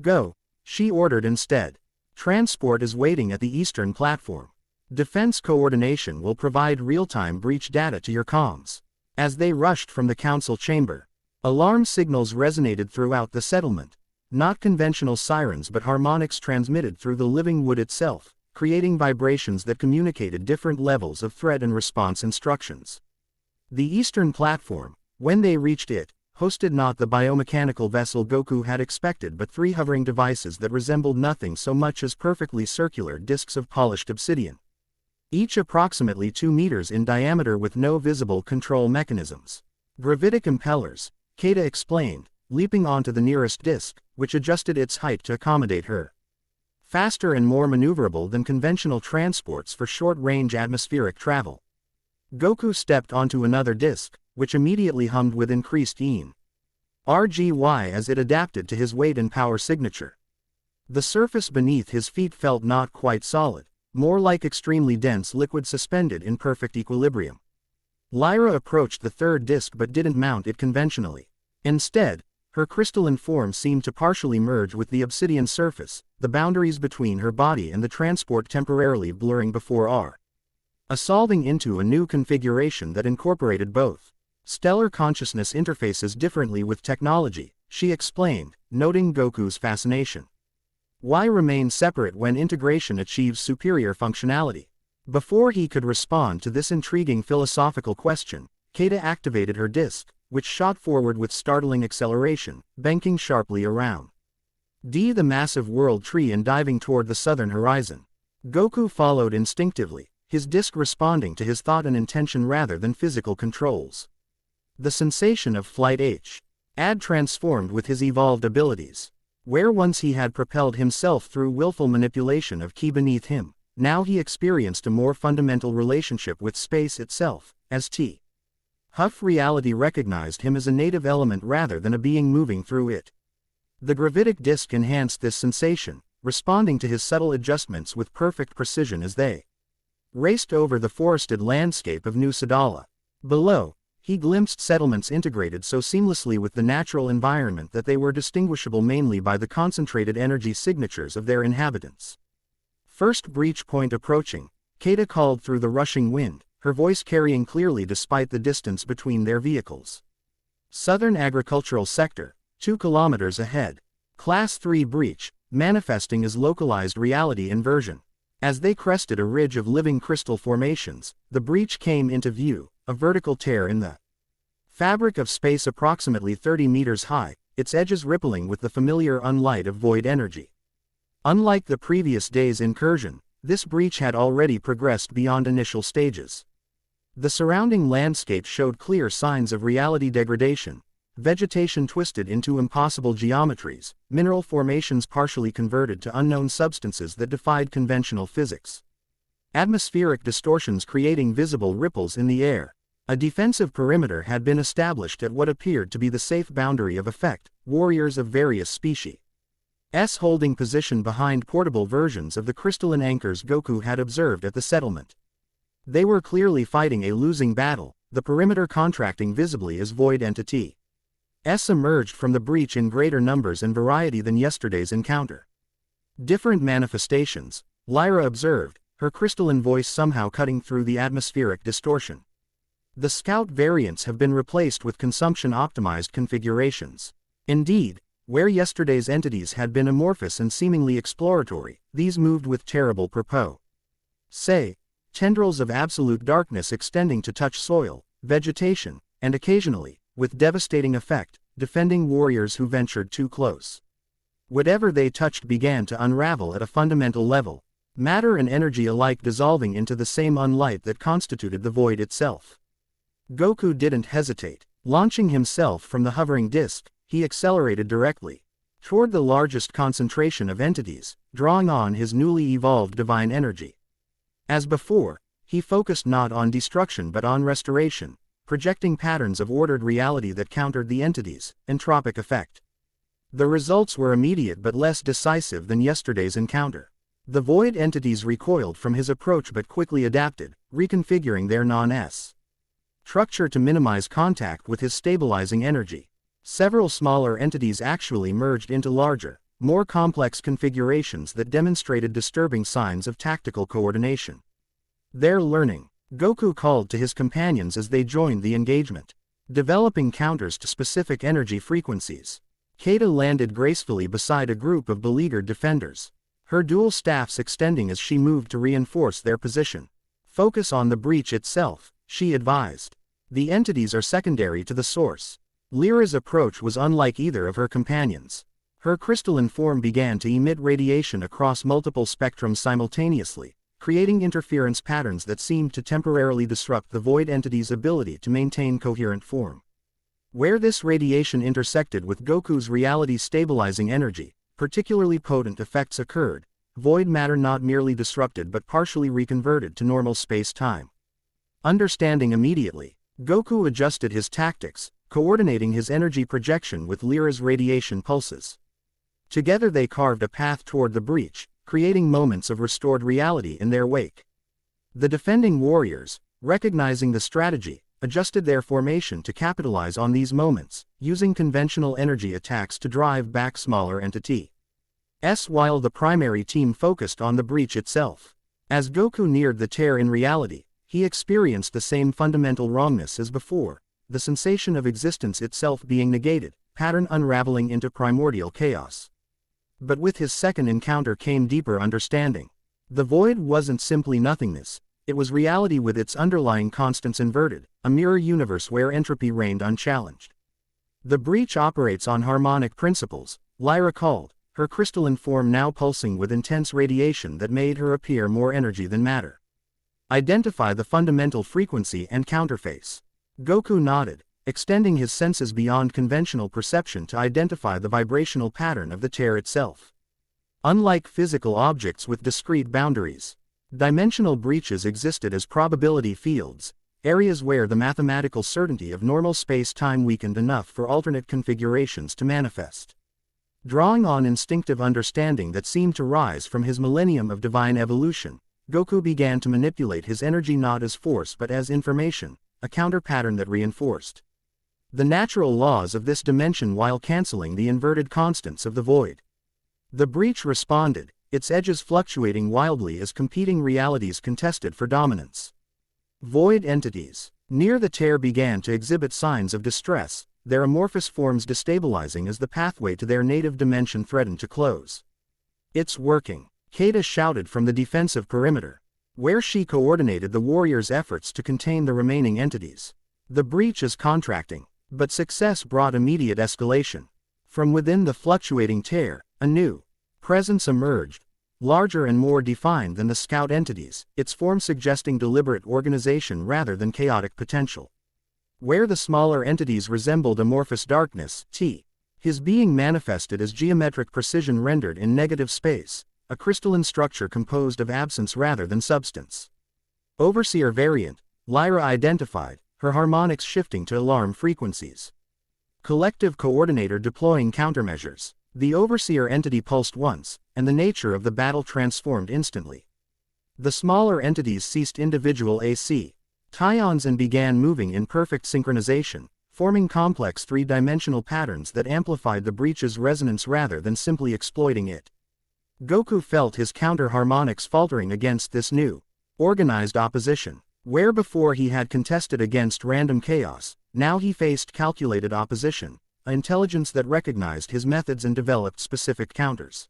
Go, she ordered instead. Transport is waiting at the eastern platform. Defense coordination will provide real-time breach data to your comms. As they rushed from the council chamber, alarm signals resonated throughout the settlement. Not conventional sirens but harmonics transmitted through the living wood itself, creating vibrations that communicated different levels of threat and response instructions. The eastern platform, when they reached it, hosted not the biomechanical vessel Goku had expected but 3 hovering devices that resembled nothing so much as perfectly circular discs of polished obsidian. Each approximately 2 meters in diameter with no visible control mechanisms. Gravitic impellers, Keita explained, leaping onto the nearest disc, which adjusted its height to accommodate her. Faster and more maneuverable than conventional transports for short-range atmospheric travel. Goku stepped onto another disc, which immediately hummed with increased RGY as it adapted to his weight and power signature. The surface beneath his feet felt not quite solid, more like extremely dense liquid suspended in perfect equilibrium. Lyra approached the third disc but didn't mount it conventionally. Instead, her crystalline form seemed to partially merge with the obsidian surface, the boundaries between her body and the transport temporarily blurring before solving into a new configuration that incorporated both. Stellar consciousness interfaces differently with technology, she explained, noting Goku's fascination. Why remain separate when integration achieves superior functionality? Before he could respond to this intriguing philosophical question, Keita activated her disc, which shot forward with startling acceleration, banking sharply around the massive world tree and diving toward the southern horizon. Goku followed instinctively, his disc responding to his thought and intention rather than physical controls. The sensation of flight had transformed with his evolved abilities. Where once he had propelled himself through willful manipulation of ki beneath him, Now he experienced a more fundamental relationship with space itself, as T. Huff reality recognized him as a native element rather than a being moving through it. The gravitic disk enhanced this sensation, responding to his subtle adjustments with perfect precision as they raced over the forested landscape of New Sadala. Below, he glimpsed settlements integrated so seamlessly with the natural environment that they were distinguishable mainly by the concentrated energy signatures of their inhabitants. First breach point approaching, Kata called through the rushing wind, her voice carrying clearly despite the distance between their vehicles. Southern agricultural sector, 2 kilometers ahead. Class 3 breach, manifesting as localized reality inversion. As they crested a ridge of living crystal formations, the breach came into view, a vertical tear in the fabric of space approximately 30 meters high, its edges rippling with the familiar unlight of void energy. Unlike the previous day's incursion, this breach had already progressed beyond initial stages. The surrounding landscape showed clear signs of reality degradation, vegetation twisted into impossible geometries, mineral formations partially converted to unknown substances that defied conventional physics. Atmospheric distortions creating visible ripples in the air. A defensive perimeter had been established at what appeared to be the safe boundary of effect, warriors of various species. Holding position behind portable versions of the crystalline anchors Goku had observed at the settlement. They were clearly fighting a losing battle, the perimeter contracting visibly as void entity. Emerged from the breach in greater numbers and variety than yesterday's encounter. Different manifestations, Lyra observed, her crystalline voice somehow cutting through the atmospheric distortion. The scout variants have been replaced with consumption-optimized configurations. Indeed, where yesterday's entities had been amorphous and seemingly exploratory, these moved with terrible purpose. Tendrils of absolute darkness extending to touch soil, vegetation, and occasionally, with devastating effect, defending warriors who ventured too close. Whatever they touched began to unravel at a fundamental level, matter and energy alike dissolving into the same unlight that constituted the void itself. Goku didn't hesitate. Launching himself from the hovering disk, he accelerated directly toward the largest concentration of entities, drawing on his newly evolved divine energy. As before, he focused not on destruction but on restoration, projecting patterns of ordered reality that countered the entity's entropic effect. The results were immediate but less decisive than yesterday's encounter. The void entities recoiled from his approach but quickly adapted, reconfiguring their structure to minimize contact with his stabilizing energy. Several smaller entities actually merged into larger, more complex configurations that demonstrated disturbing signs of tactical coordination. They're learning, Goku called to his companions as they joined the engagement. Developing counters to specific energy frequencies. Kata landed gracefully beside a group of beleaguered defenders, her dual staffs extending as she moved to reinforce their position. Focus on the breach itself, she advised. The entities are secondary to the source. Lyra's approach was unlike either of her companions. Her crystalline form began to emit radiation across multiple spectrums simultaneously, creating interference patterns that seemed to temporarily disrupt the void entity's ability to maintain coherent form. Where this radiation intersected with Goku's reality-stabilizing energy, particularly potent effects occurred, void matter not merely disrupted but partially reconverted to normal space-time. Understanding immediately, Goku adjusted his tactics, coordinating his energy projection with Lyra's radiation pulses. Together they carved a path toward the breach, creating moments of restored reality in their wake. The defending warriors, recognizing the strategy, adjusted their formation to capitalize on these moments, using conventional energy attacks to drive back smaller entities. While the primary team focused on the breach itself. As Goku neared the tear in reality, he experienced the same fundamental wrongness as before, the sensation of existence itself being negated, pattern unraveling into primordial chaos. But with his second encounter came deeper understanding. The void wasn't simply nothingness, it was reality with its underlying constants inverted, a mirror universe where entropy reigned unchallenged. The breach operates on harmonic principles, Lyra called, her crystalline form now pulsing with intense radiation that made her appear more energy than matter. Identify the fundamental frequency and counterface. Goku nodded, extending his senses beyond conventional perception to identify the vibrational pattern of the tear itself. Unlike physical objects with discrete boundaries, Dimensional breaches existed as probability fields, areas where the mathematical certainty of normal space-time weakened enough for alternate configurations to manifest. Drawing on instinctive understanding that seemed to rise from his millennium of divine evolution, Goku began to manipulate his energy not as force but as information, a counter-pattern that reinforced the natural laws of this dimension while canceling the inverted constants of the void. The breach responded, its edges fluctuating wildly as competing realities contested for dominance. Void entities near the tear began to exhibit signs of distress, their amorphous forms destabilizing as the pathway to their native dimension threatened to close. "It's working," Kata shouted from the defensive perimeter, where she coordinated the warriors' efforts to contain the remaining entities. "The breach is contracting." But success brought immediate escalation. From within the fluctuating tear, a new presence emerged, larger and more defined than the scout entities, its form suggesting deliberate organization rather than chaotic potential. Where the smaller entities resembled amorphous darkness, his being manifested as geometric precision rendered in negative space, a crystalline structure composed of absence rather than substance. Overseer variant, Lyra identified, her harmonics shifting to alarm frequencies. Collective coordinator deploying countermeasures. The overseer entity pulsed once, and the nature of the battle transformed instantly. The smaller entities ceased individual AC tions and began moving in perfect synchronization, forming complex three-dimensional patterns that amplified the breach's resonance rather than simply exploiting it. Goku felt his counter-harmonics faltering against this new, organized opposition. Where before he had contested against random chaos, now he faced calculated opposition, an intelligence that recognized his methods and developed specific counters.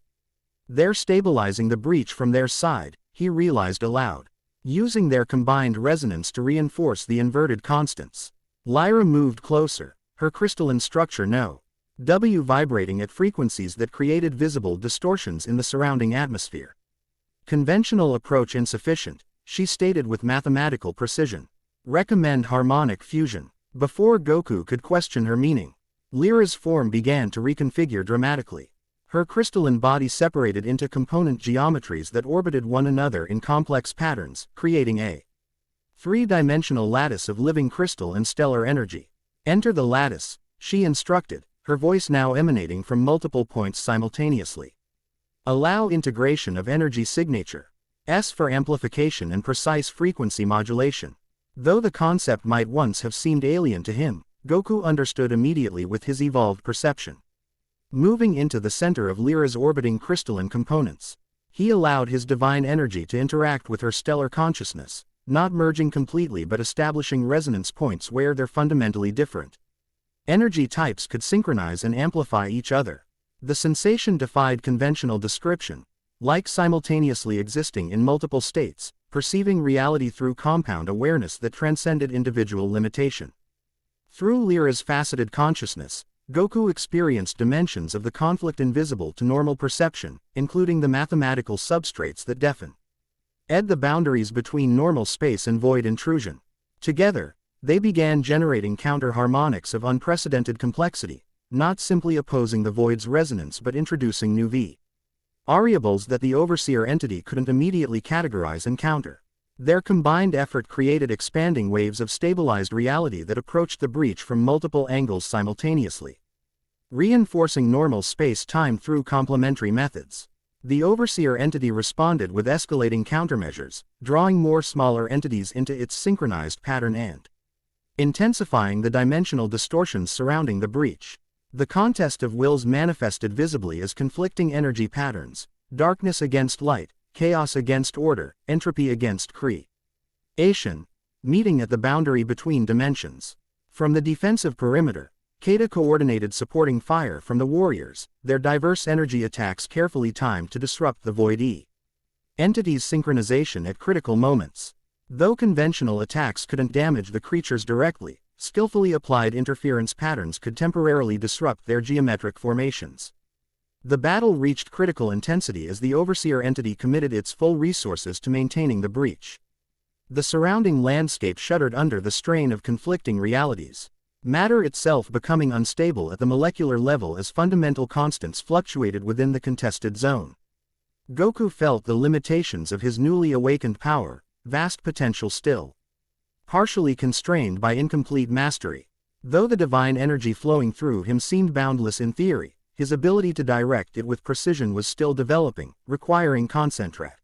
They're stabilizing the breach from their side, he realized aloud, using their combined resonance to reinforce the inverted constants. Lyra moved closer, her crystalline structure No.W vibrating at frequencies that created visible distortions in the surrounding atmosphere. Conventional approach insufficient, she stated with mathematical precision. Recommend harmonic fusion. Before Goku could question her meaning, Lyra's form began to reconfigure dramatically. Her crystalline body separated into component geometries that orbited one another in complex patterns, creating a three-dimensional lattice of living crystal and stellar energy. Enter the lattice, she instructed, her voice now emanating from multiple points simultaneously. Allow integration of energy signature. S for amplification and precise frequency modulation. Though the concept might once have seemed alien to him, Goku understood immediately with his evolved perception. Moving into the center of Lyra's orbiting crystalline components, he allowed his divine energy to interact with her stellar consciousness, not merging completely but establishing resonance points where they're fundamentally different. Energy types could synchronize and amplify each other. The sensation defied conventional description, like simultaneously existing in multiple states, perceiving reality through compound awareness that transcended individual limitation. Through Lyra's faceted consciousness, Goku experienced dimensions of the conflict invisible to normal perception, including the mathematical substrates that deafen the boundaries between normal space and void intrusion. Together, they began generating counter-harmonics of unprecedented complexity, not simply opposing the void's resonance but introducing new variables that the overseer entity couldn't immediately categorize and counter. Their combined effort created expanding waves of stabilized reality that approached the breach from multiple angles simultaneously, reinforcing normal space-time through complementary methods. The overseer entity responded with escalating countermeasures, drawing more smaller entities into its synchronized pattern and intensifying the dimensional distortions surrounding the breach. The contest of wills manifested visibly as conflicting energy patterns, darkness against light, chaos against order, entropy against creation, meeting at the boundary between dimensions. From the defensive perimeter, Kata coordinated supporting fire from the warriors, their diverse energy attacks carefully timed to disrupt the void entity's synchronization at critical moments. Though conventional attacks couldn't damage the creatures directly, skillfully applied interference patterns could temporarily disrupt their geometric formations. The battle reached critical intensity as the overseer entity committed its full resources to maintaining the breach. The surrounding landscape shuddered under the strain of conflicting realities, matter itself becoming unstable at the molecular level as fundamental constants fluctuated within the contested zone. Goku felt the limitations of his newly awakened power, vast potential still partially constrained by incomplete mastery. Though the divine energy flowing through him seemed boundless in theory, his ability to direct it with precision was still developing, requiring concentration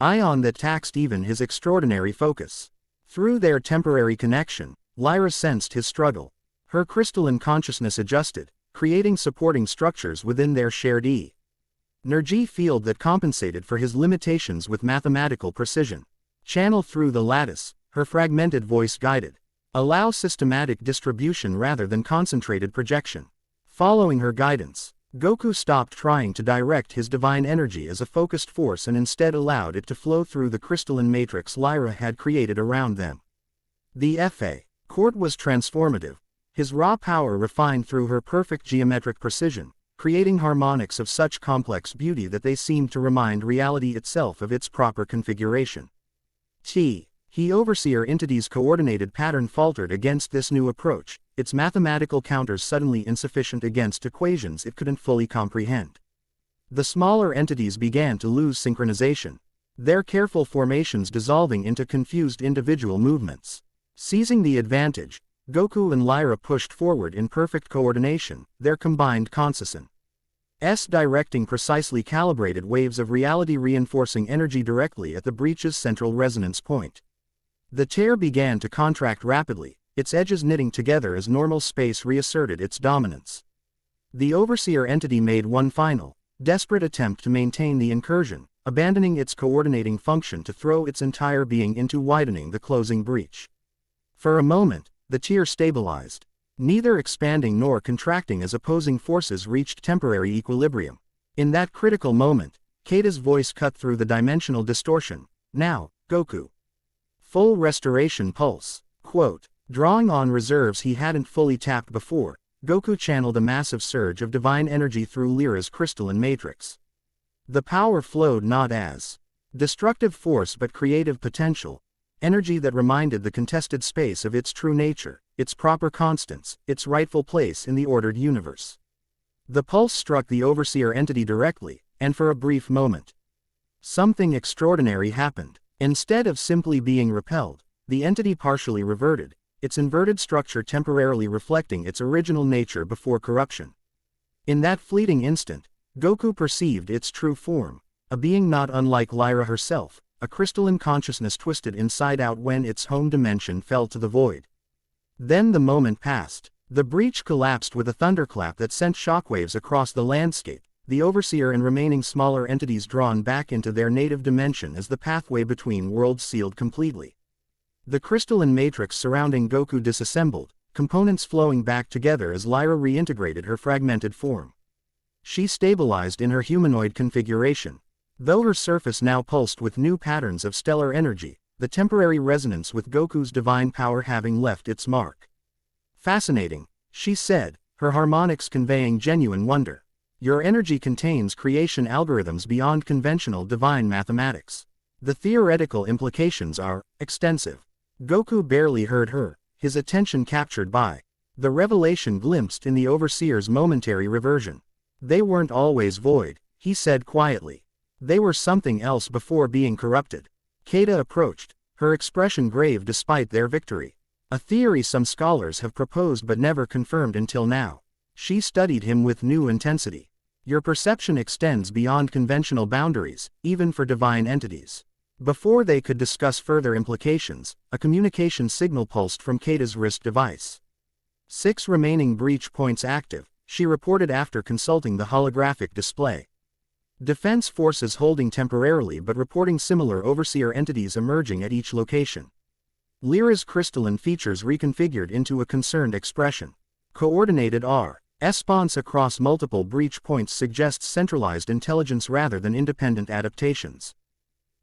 that taxed even his extraordinary focus. Through their temporary connection, Lyra sensed his struggle. Her crystalline consciousness adjusted, creating supporting structures within their shared energy field that compensated for his limitations with mathematical precision. Channel through the lattice, her fragmented voice guided. Allow systematic distribution rather than concentrated projection. Following her guidance, Goku stopped trying to direct his divine energy as a focused force and instead allowed it to flow through the crystalline matrix Lyra had created around them. The Fa court was transformative, his raw power refined through her perfect geometric precision, creating harmonics of such complex beauty that they seemed to remind reality itself of its proper configuration. He overseer entity's coordinated pattern faltered against this new approach, its mathematical counters suddenly insufficient against equations it couldn't fully comprehend. The smaller entities began to lose synchronization, their careful formations dissolving into confused individual movements. Seizing the advantage, Goku and Lyra pushed forward in perfect coordination, their combined consciousness directing precisely calibrated waves of reality reinforcing energy directly at the breach's central resonance point. The tear began to contract rapidly, its edges knitting together as normal space reasserted its dominance. The overseer entity made one final, desperate attempt to maintain the incursion, abandoning its coordinating function to throw its entire being into widening the closing breach. For a moment, the tear stabilized, neither expanding nor contracting as opposing forces reached temporary equilibrium. In that critical moment, Kata's voice cut through the dimensional distortion. Now, Goku. Full restoration pulse. Quote, drawing on reserves he hadn't fully tapped before, Goku channeled a massive surge of divine energy through Lyra's crystalline matrix. The power flowed not as destructive force but creative potential, energy that reminded the contested space of its true nature, its proper constants, its rightful place in the ordered universe. The pulse struck the overseer entity directly, and for a brief moment, something extraordinary happened. Instead of simply being repelled, the entity partially reverted, its inverted structure temporarily reflecting its original nature before corruption. In that fleeting instant, Goku perceived its true form, a being not unlike Lyra herself, a crystalline consciousness twisted inside out when its home dimension fell to the void. Then the moment passed. The breach collapsed with a thunderclap that sent shockwaves across the landscape, the overseer and remaining smaller entities drawn back into their native dimension as the pathway between worlds sealed completely. The crystalline matrix surrounding Goku disassembled, components flowing back together as Lyra reintegrated her fragmented form. She stabilized in her humanoid configuration. Though her surface now pulsed with new patterns of stellar energy, the temporary resonance with Goku's divine power having left its mark. Fascinating, she said, her harmonics conveying genuine wonder. Your energy contains creation algorithms beyond conventional divine mathematics. The theoretical implications are extensive. Goku barely heard her, his attention captured by the revelation glimpsed in the overseer's momentary reversion. They weren't always void, he said quietly. They were something else before being corrupted. Kata approached, her expression grave despite their victory. A theory some scholars have proposed but never confirmed until now. She studied him with new intensity. Your perception extends beyond conventional boundaries, even for divine entities. Before they could discuss further implications, a communication signal pulsed from Kata's wrist device. 6 remaining breach points active, she reported after consulting the holographic display. Defense forces holding temporarily but reporting similar overseer entities emerging at each location. Lyra's crystalline features reconfigured into a concerned expression. Coordinated response across multiple breach points suggests centralized intelligence rather than independent adaptations.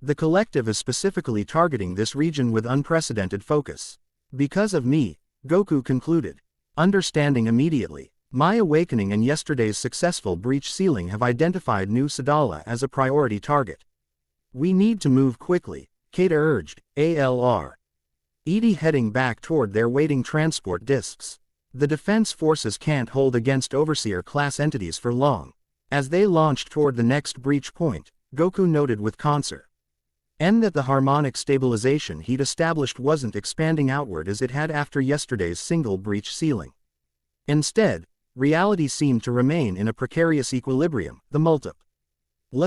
The collective is specifically targeting this region with unprecedented focus. Because of me, Goku concluded. Understanding immediately. My awakening and yesterday's successful breach sealing have identified New Sadala as a priority target. We need to move quickly, Kata urged, ALR. Edie heading back toward their waiting transport discs. The defense forces can't hold against overseer-class entities for long. As they launched toward the next breach point, Goku noted with concern. And that the harmonic stabilization he'd established wasn't expanding outward as it had after yesterday's single breach sealing. Instead, reality seemed to remain in a precarious equilibrium, the multiple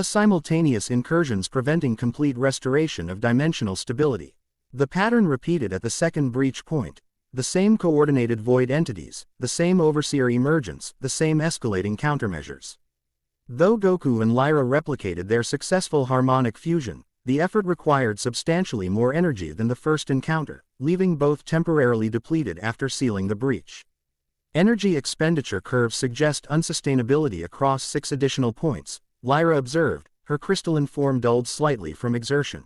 simultaneous incursions preventing complete restoration of dimensional stability. The pattern repeated at the second breach point. The same coordinated void entities, the same overseer emergence, the same escalating countermeasures. Though Goku and Lyra replicated their successful harmonic fusion, the effort required substantially more energy than the first encounter, leaving both temporarily depleted after sealing the breach. Energy expenditure curves suggest unsustainability across 6 additional points, Lyra observed, her crystalline form dulled slightly from exertion.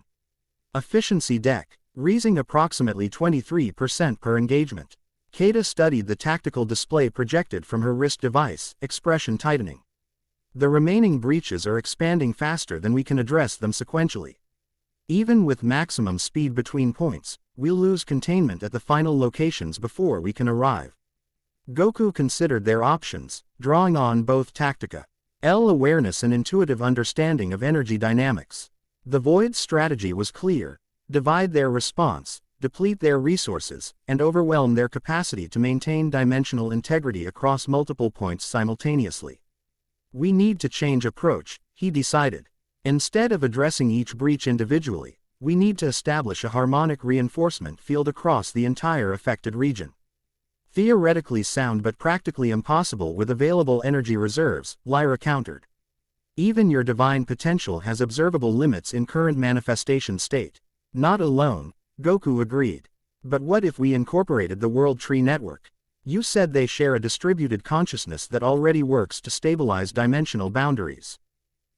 Efficiency deck, raising approximately 23% per engagement. Kata studied the tactical display projected from her wrist device, expression tightening. The remaining breaches are expanding faster than we can address them sequentially. Even with maximum speed between points, we'll lose containment at the final locations before we can arrive. Goku considered their options, drawing on both tactica, awareness and intuitive understanding of energy dynamics. The Void's strategy was clear: divide their response, deplete their resources, and overwhelm their capacity to maintain dimensional integrity across multiple points simultaneously. We need to change approach, he decided. Instead of addressing each breach individually, we need to establish a harmonic reinforcement field across the entire affected region. Theoretically sound but practically impossible with available energy reserves, Lyra countered. Even your divine potential has observable limits in current manifestation state. Not alone, Goku agreed. But what if we incorporated the World Tree Network? You said they share a distributed consciousness that already works to stabilize dimensional boundaries.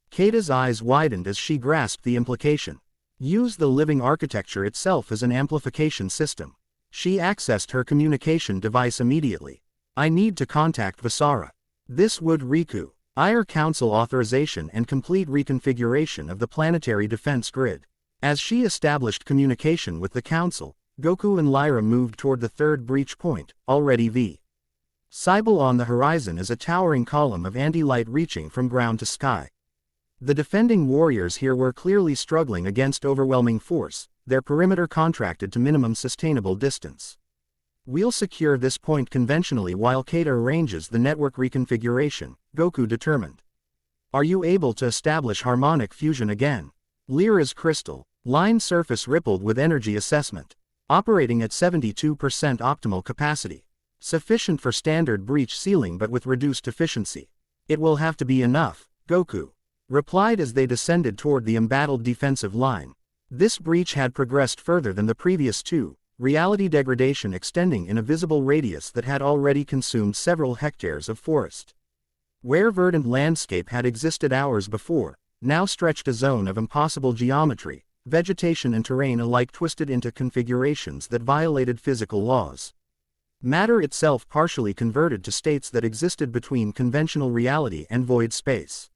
Kata's eyes widened as she grasped the implication. Use the living architecture itself as an amplification system. She accessed her communication device immediately. I need to contact Visara. This would require Council authorization and complete reconfiguration of the planetary defense grid. As she established communication with the Council, Goku and Lyra moved toward the third breach point, already visible on the horizon as a towering column of anti-light reaching from ground to sky. The defending warriors here were clearly struggling against overwhelming force, their perimeter contracted to minimum sustainable distance. We'll secure this point conventionally while Kata arranges the network reconfiguration, Goku determined. Are you able to establish harmonic fusion again? Lyra's crystal line surface rippled with energy assessment. Operating at 72% optimal capacity. Sufficient for standard breach sealing but with reduced efficiency. It will have to be enough, Goku replied as they descended toward the embattled defensive line. This breach had progressed further than the previous two, reality degradation extending in a visible radius that had already consumed several hectares of forest. Where verdant landscape had existed hours before, now stretched a zone of impossible geometry, vegetation and terrain alike twisted into configurations that violated physical laws. Matter itself partially converted to states that existed between conventional reality and void space.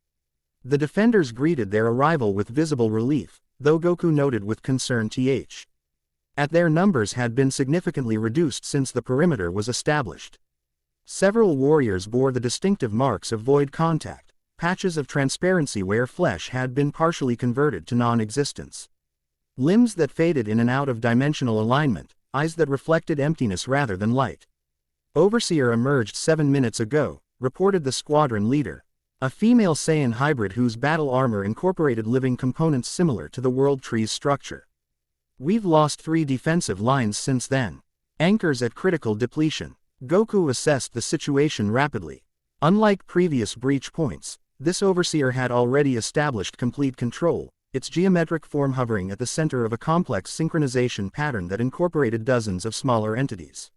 The defenders greeted their arrival with visible relief, though Goku noted with concern at their numbers had been significantly reduced since the perimeter was established. Several warriors bore the distinctive marks of void contact, patches of transparency where flesh had been partially converted to non-existence. Limbs that faded in and out of dimensional alignment, eyes that reflected emptiness rather than light. Overseer emerged 7 minutes ago, reported the squadron leader. A female Saiyan hybrid whose battle armor incorporated living components similar to the World Tree's structure. We've lost 3 defensive lines since then. Anchors at critical depletion. Goku assessed the situation rapidly. Unlike previous breach points, this overseer had already established complete control, its geometric form hovering at the center of a complex synchronization pattern that incorporated dozens of smaller entities.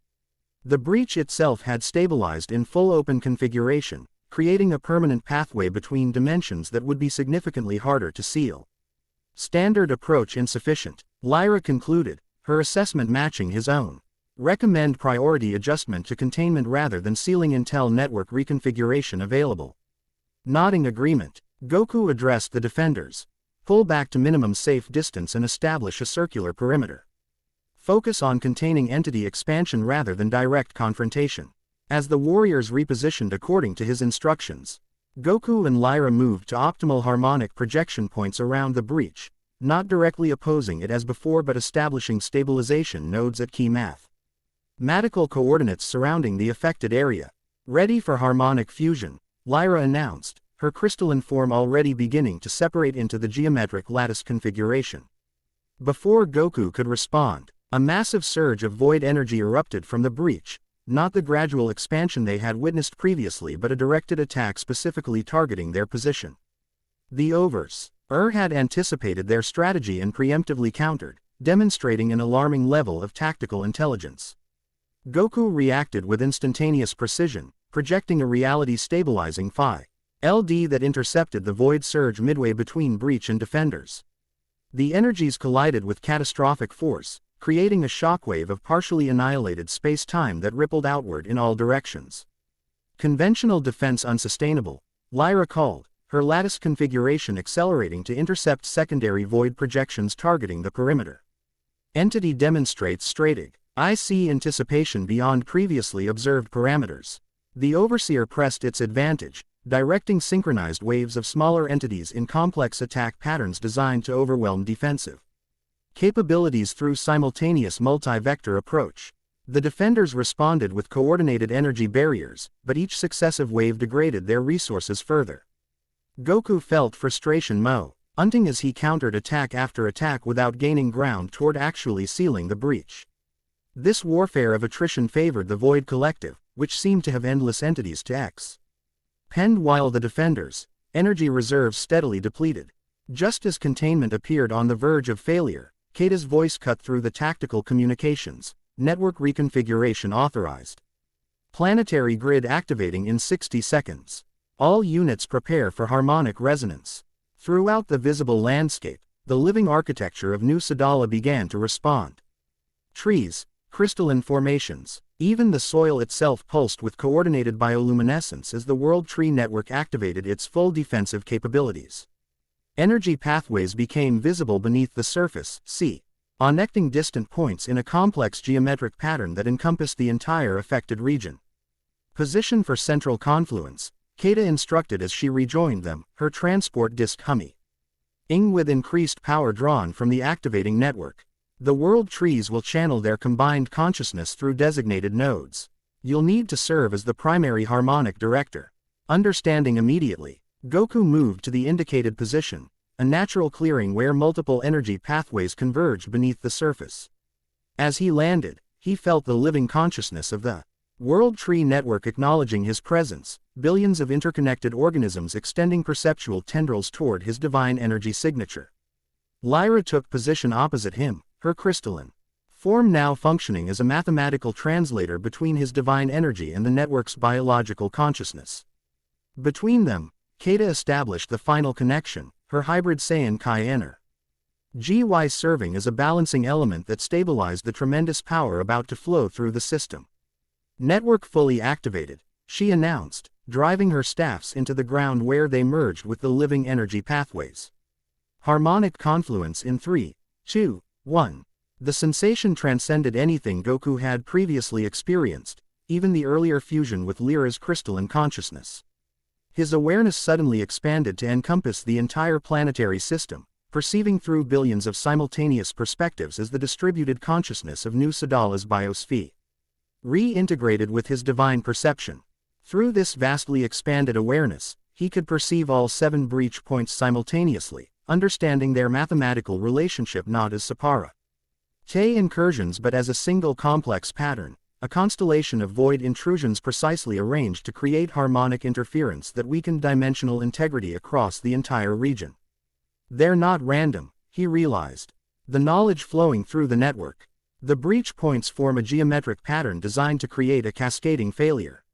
The breach itself had stabilized in full open configuration, creating a permanent pathway between dimensions that would be significantly harder to seal. Standard approach insufficient, Lyra concluded, her assessment matching his own. Recommend priority adjustment to containment rather than sealing intel network reconfiguration available. Nodding agreement, Goku addressed the defenders. Pull back to minimum safe distance and establish a circular perimeter. Focus on containing entity expansion rather than direct confrontation. As the warriors repositioned according to his instructions, Goku and Lyra moved to optimal harmonic projection points around the breach, not directly opposing it as before but establishing stabilization nodes at key mathematical coordinates surrounding the affected area. Ready for harmonic fusion, Lyra announced, her crystalline form already beginning to separate into the geometric lattice configuration. Before Goku could respond, a massive surge of void energy erupted from the breach, not the gradual expansion they had witnessed previously but a directed attack specifically targeting their position. The Overseer had anticipated their strategy and preemptively countered, demonstrating an alarming level of tactical intelligence. Goku reacted with instantaneous precision, projecting a reality-stabilizing Phi-LD that intercepted the void surge midway between breach and defenders. The energies collided with catastrophic force, creating a shockwave of partially annihilated space-time that rippled outward in all directions. Conventional defense unsustainable, Lyra called, her lattice configuration accelerating to intercept secondary void projections targeting the perimeter. Entity demonstrates strategic IC anticipation beyond previously observed parameters. The Overseer pressed its advantage, directing synchronized waves of smaller entities in complex attack patterns designed to overwhelm defensive capabilities through simultaneous multi-vector approach. The defenders responded with coordinated energy barriers, but each successive wave degraded their resources further. Goku felt frustration mounting as he countered attack after attack without gaining ground toward actually sealing the breach. This warfare of attrition favored the Void Collective, which seemed to have endless entities to expend while the defenders' energy reserves steadily depleted. Just as containment appeared on the verge of failure, Kata's voice cut through the tactical communications. Network reconfiguration authorized. Planetary grid activating in 60 seconds. All units prepare for harmonic resonance. Throughout the visible landscape, the living architecture of New Sadala began to respond. Trees, crystalline formations, even the soil itself pulsed with coordinated bioluminescence as the World Tree Network activated its full defensive capabilities. Energy pathways became visible beneath the surface, connecting distant points in a complex geometric pattern that encompassed the entire affected region. Position for central confluence, Kata instructed as she rejoined them, her transport disk humming with increased power drawn from the activating network. The world trees will channel their combined consciousness through designated nodes. You'll need to serve as the primary harmonic director. Understanding immediately, Goku moved to the indicated position, a natural clearing where multiple energy pathways converged beneath the surface. As he landed, he felt the living consciousness of the World Tree Network acknowledging his presence, billions of interconnected organisms extending perceptual tendrils toward his divine energy signature. Lyra took position opposite him, her crystalline form now functioning as a mathematical translator between his divine energy and the network's biological consciousness. Between them, Kata established the final connection, her hybrid Saiyan Kai GY serving as a balancing element that stabilized the tremendous power about to flow through the system. Network fully activated, she announced, driving her staffs into the ground where they merged with the living energy pathways. Harmonic confluence in 3, 2, 1. The sensation transcended anything Goku had previously experienced, even the earlier fusion with Lyra's crystalline consciousness. His awareness suddenly expanded to encompass the entire planetary system, perceiving through billions of simultaneous perspectives as the distributed consciousness of New Sadala's biosphere. Re-integrated with his divine perception. Through this vastly expanded awareness, he could perceive all 7 breach points simultaneously, understanding their mathematical relationship not as separate incursions but as a single complex pattern, a constellation of void intrusions precisely arranged to create harmonic interference that weakened dimensional integrity across the entire region. They're not random, he realized. The knowledge flowing through the network. The breach points form a geometric pattern designed to create a cascading failure.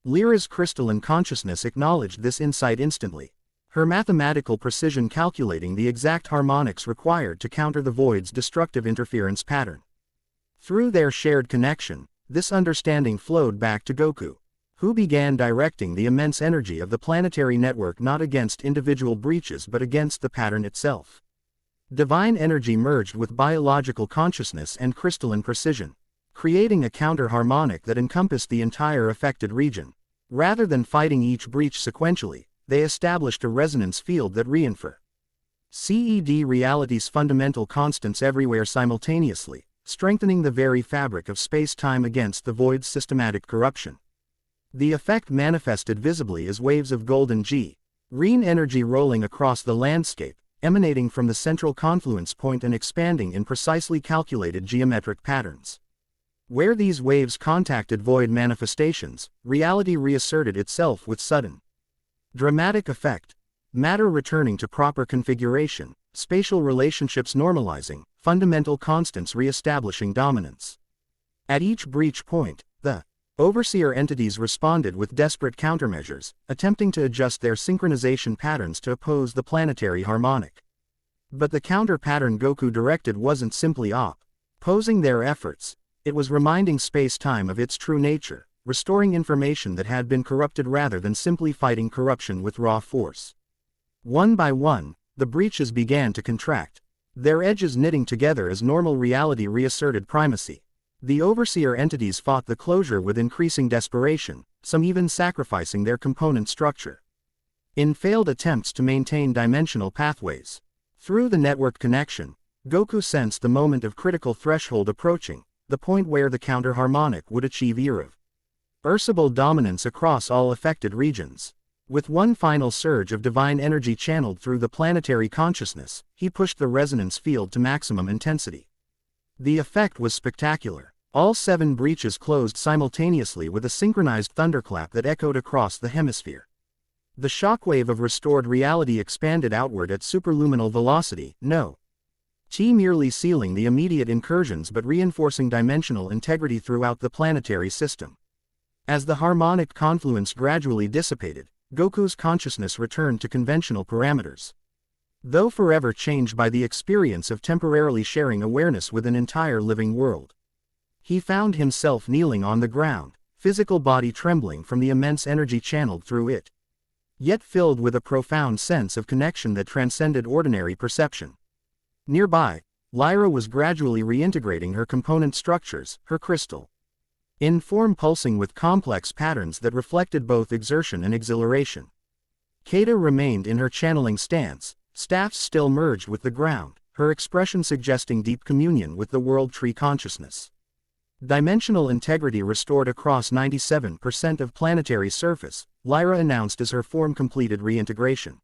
Lyra's crystalline consciousness acknowledged this insight instantly, her mathematical precision calculating the exact harmonics required to counter the void's destructive interference pattern. Through their shared connection, this understanding flowed back to Goku, who began directing the immense energy of the planetary network not against individual breaches but against the pattern itself. Divine energy merged with biological consciousness and crystalline precision, creating a counter-harmonic that encompassed the entire affected region. Rather than fighting each breach sequentially, they established a resonance field that reinforced reality's fundamental constants everywhere simultaneously, strengthening the very fabric of space-time against the void's systematic corruption. The effect manifested visibly as waves of golden green energy rolling across the landscape, emanating from the central confluence point and expanding in precisely calculated geometric patterns. Where these waves contacted void manifestations, reality reasserted itself with sudden, dramatic effect. Matter returning to proper configuration, spatial relationships normalizing, fundamental constants re-establishing dominance. At each breach point, the overseer entities responded with desperate countermeasures, attempting to adjust their synchronization patterns to oppose the planetary harmonic. But the counter-pattern Goku directed wasn't simply opposing their efforts, it was reminding space-time of its true nature, restoring information that had been corrupted rather than simply fighting corruption with raw force. One by one, the breaches began to contract, their edges knitting together as normal reality reasserted primacy. The overseer entities fought the closure with increasing desperation, some even sacrificing their component structure. In failed attempts to maintain dimensional pathways. Through the network connection, Goku sensed the moment of critical threshold approaching, the point where the counter-harmonic would achieve irreversible dominance across all affected regions. With one final surge of divine energy channeled through the planetary consciousness, he pushed the resonance field to maximum intensity. The effect was spectacular. All 7 breaches closed simultaneously with a synchronized thunderclap that echoed across the hemisphere. The shockwave of restored reality expanded outward at superluminal velocity, no merely sealing the immediate incursions but reinforcing dimensional integrity throughout the planetary system. As the harmonic confluence gradually dissipated, Goku's consciousness returned to conventional parameters. Though forever changed by the experience of temporarily sharing awareness with an entire living world, he found himself kneeling on the ground, physical body trembling from the immense energy channeled through it, yet filled with a profound sense of connection that transcended ordinary perception. Nearby, Lyra was gradually reintegrating her component structures, her crystal in form pulsing with complex patterns that reflected both exertion and exhilaration. Kata remained in her channeling stance, staffs still merged with the ground, her expression suggesting deep communion with the world tree consciousness. Dimensional integrity restored across 97% of planetary surface, Lyra announced as her form completed reintegration.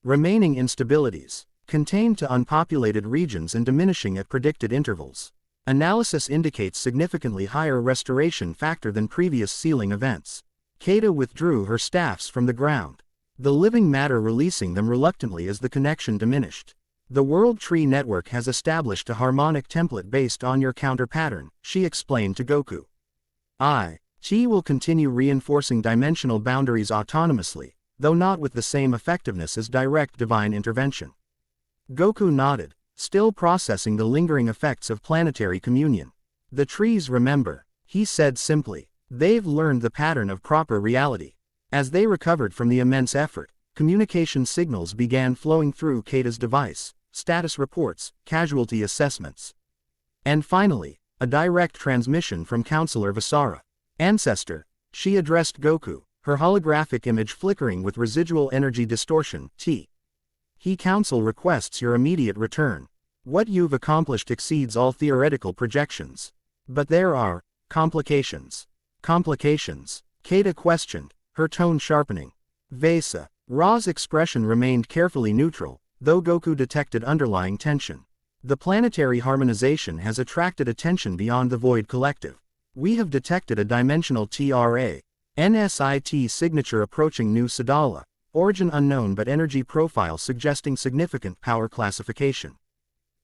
Remaining instabilities, contained to unpopulated regions and diminishing at predicted intervals. Analysis indicates significantly higher restoration factor than previous sealing events. Kata withdrew her staffs from the ground, the living matter releasing them reluctantly as the connection diminished. The World Tree Network has established a harmonic template based on your counter pattern, she explained to Goku. Chi will continue reinforcing dimensional boundaries autonomously, though not with the same effectiveness as direct divine intervention. Goku nodded, still processing the lingering effects of planetary communion. The trees remember, he said simply. They've learned the pattern of proper reality. As they recovered from the immense effort, communication signals began flowing through Kata's device, status reports, casualty assessments. And finally, a direct transmission from Counselor Visara. Ancestor, she addressed Goku, her holographic image flickering with residual energy distortion. He Council requests your immediate return. What you've accomplished exceeds all theoretical projections. But there are complications. Complications? Kata questioned, her tone sharpening. Vesa. Ra's expression remained carefully neutral, though Goku detected underlying tension. The planetary harmonization has attracted attention beyond the Void Collective. We have detected a dimensional NSIT signature approaching New Sadala, origin unknown but energy profile suggesting significant power classification.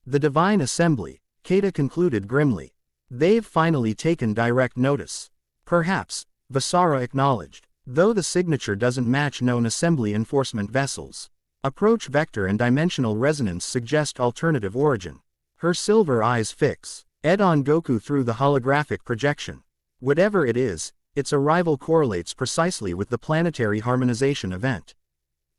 The Divine Assembly, Kata concluded grimly. They've finally taken direct notice. Perhaps, Visara acknowledged, though the signature doesn't match known assembly enforcement vessels. Approach vector and dimensional resonance suggest alternative origin. Her silver eyes fix on Goku through the holographic projection. Whatever it is, its arrival correlates precisely with the planetary harmonization event.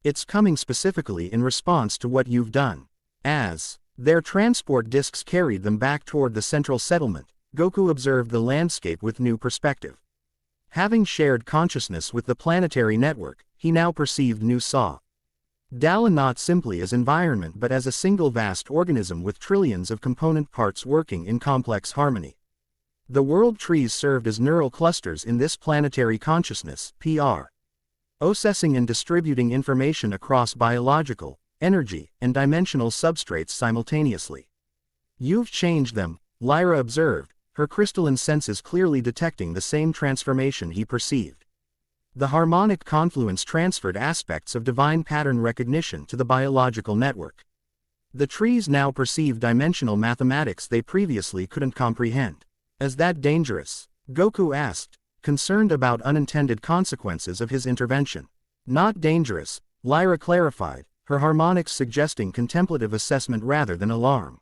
It's coming specifically in response to what you've done. As their transport discs carried them back toward the central settlement, Goku observed the landscape with new perspective. Having shared consciousness with the planetary network, he now perceived Nu saw Dala not simply as environment but as a single vast organism with trillions of component parts working in complex harmony. The world trees served as neural clusters in this planetary consciousness, processing and distributing information across biological, energy, and dimensional substrates simultaneously. You've changed them, Lyra observed, her crystalline senses clearly detecting the same transformation he perceived. The harmonic confluence transferred aspects of divine pattern recognition to the biological network. The trees now perceive dimensional mathematics they previously couldn't comprehend. Is that dangerous? Goku asked, concerned about unintended consequences of his intervention. Not dangerous, Lyra clarified, her harmonics suggesting contemplative assessment rather than alarm.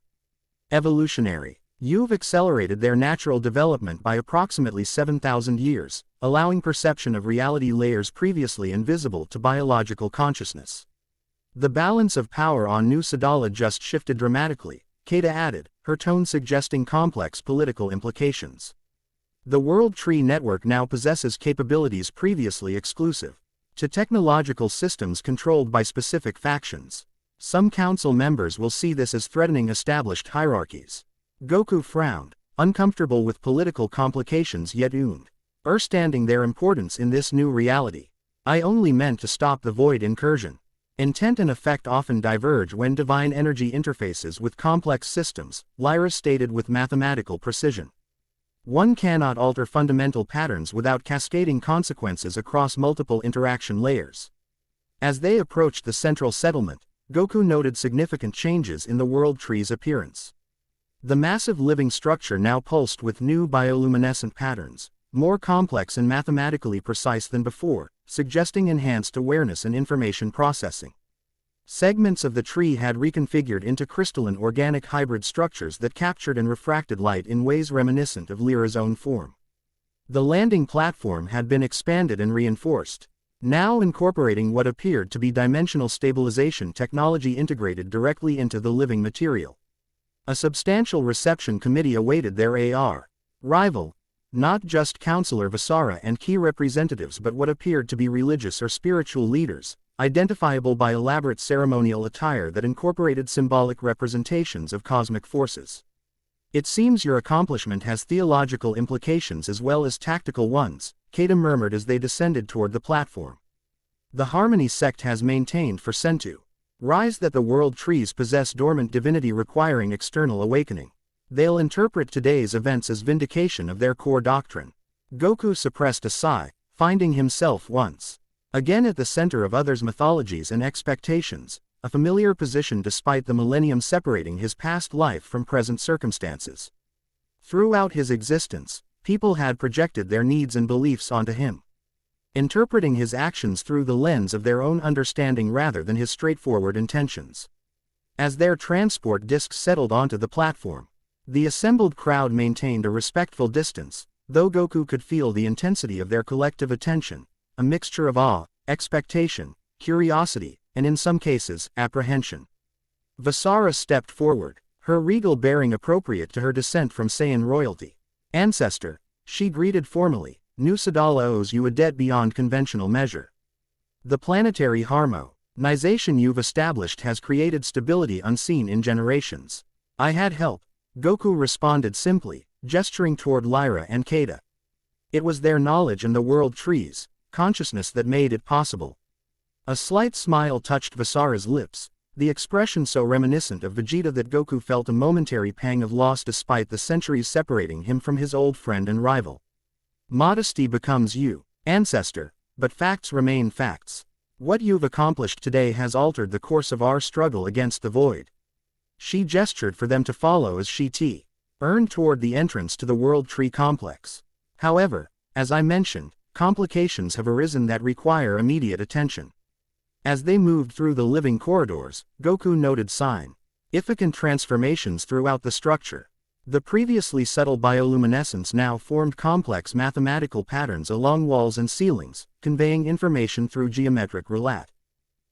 Evolutionary. You've accelerated their natural development by approximately 7,000 years, allowing perception of reality layers previously invisible to biological consciousness. The balance of power on New Sadala just shifted dramatically, Kata added, her tone suggesting complex political implications. The World Tree Network now possesses capabilities previously exclusive to technological systems controlled by specific factions. Some council members will see this as threatening established hierarchies. Goku frowned, uncomfortable with political complications yet understanding their importance in this new reality. I only meant to stop the void incursion. Intent and effect often diverge when divine energy interfaces with complex systems, Lyra stated with mathematical precision. One cannot alter fundamental patterns without cascading consequences across multiple interaction layers. As they approached the central settlement, Goku noted significant changes in the world tree's appearance. The massive living structure now pulsed with new bioluminescent patterns, more complex and mathematically precise than before, suggesting enhanced awareness and information processing. Segments of the tree had reconfigured into crystalline organic hybrid structures that captured and refracted light in ways reminiscent of Lyra's own form. The landing platform had been expanded and reinforced, now incorporating what appeared to be dimensional stabilization technology integrated directly into the living material. A substantial reception committee awaited their arrival, not just Counselor Vasara and key representatives but what appeared to be religious or spiritual leaders, identifiable by elaborate ceremonial attire that incorporated symbolic representations of cosmic forces. It seems your accomplishment has theological implications as well as tactical ones, Kata murmured as they descended toward the platform. The Harmony sect has maintained for centuries that the world trees possess dormant divinity requiring external awakening. They'll interpret today's events as vindication of their core doctrine. Goku suppressed a sigh, finding himself once again at the center of others' mythologies and expectations, a familiar position despite the millennium separating his past life from present circumstances. Throughout his existence, people had projected their needs and beliefs onto him, interpreting his actions through the lens of their own understanding rather than his straightforward intentions. As their transport discs settled onto the platform, the assembled crowd maintained a respectful distance, though Goku could feel the intensity of their collective attention, a mixture of awe, expectation, curiosity, and in some cases, apprehension. Vasara stepped forward, her regal bearing appropriate to her descent from Saiyan royalty. Ancestor, she greeted formally, New Sadala owes you a debt beyond conventional measure. The planetary harmonization you've established has created stability unseen in generations. I had help, Goku responded simply, gesturing toward Lyra and Kata. It was their knowledge and the world trees, consciousness that made it possible. A slight smile touched Vasara's lips, the expression so reminiscent of Vegeta that Goku felt a momentary pang of loss despite the centuries separating him from his old friend and rival. Modesty becomes you, ancestor, but facts remain facts. What you've accomplished today has altered the course of our struggle against the void. She gestured for them to follow as she turned toward the entrance to the World Tree Complex. However, as I mentioned, complications have arisen that require immediate attention. As they moved through the living corridors, Goku noted significant transformations throughout the structure. The previously subtle bioluminescence now formed complex mathematical patterns along walls and ceilings, conveying information through geometric roulette.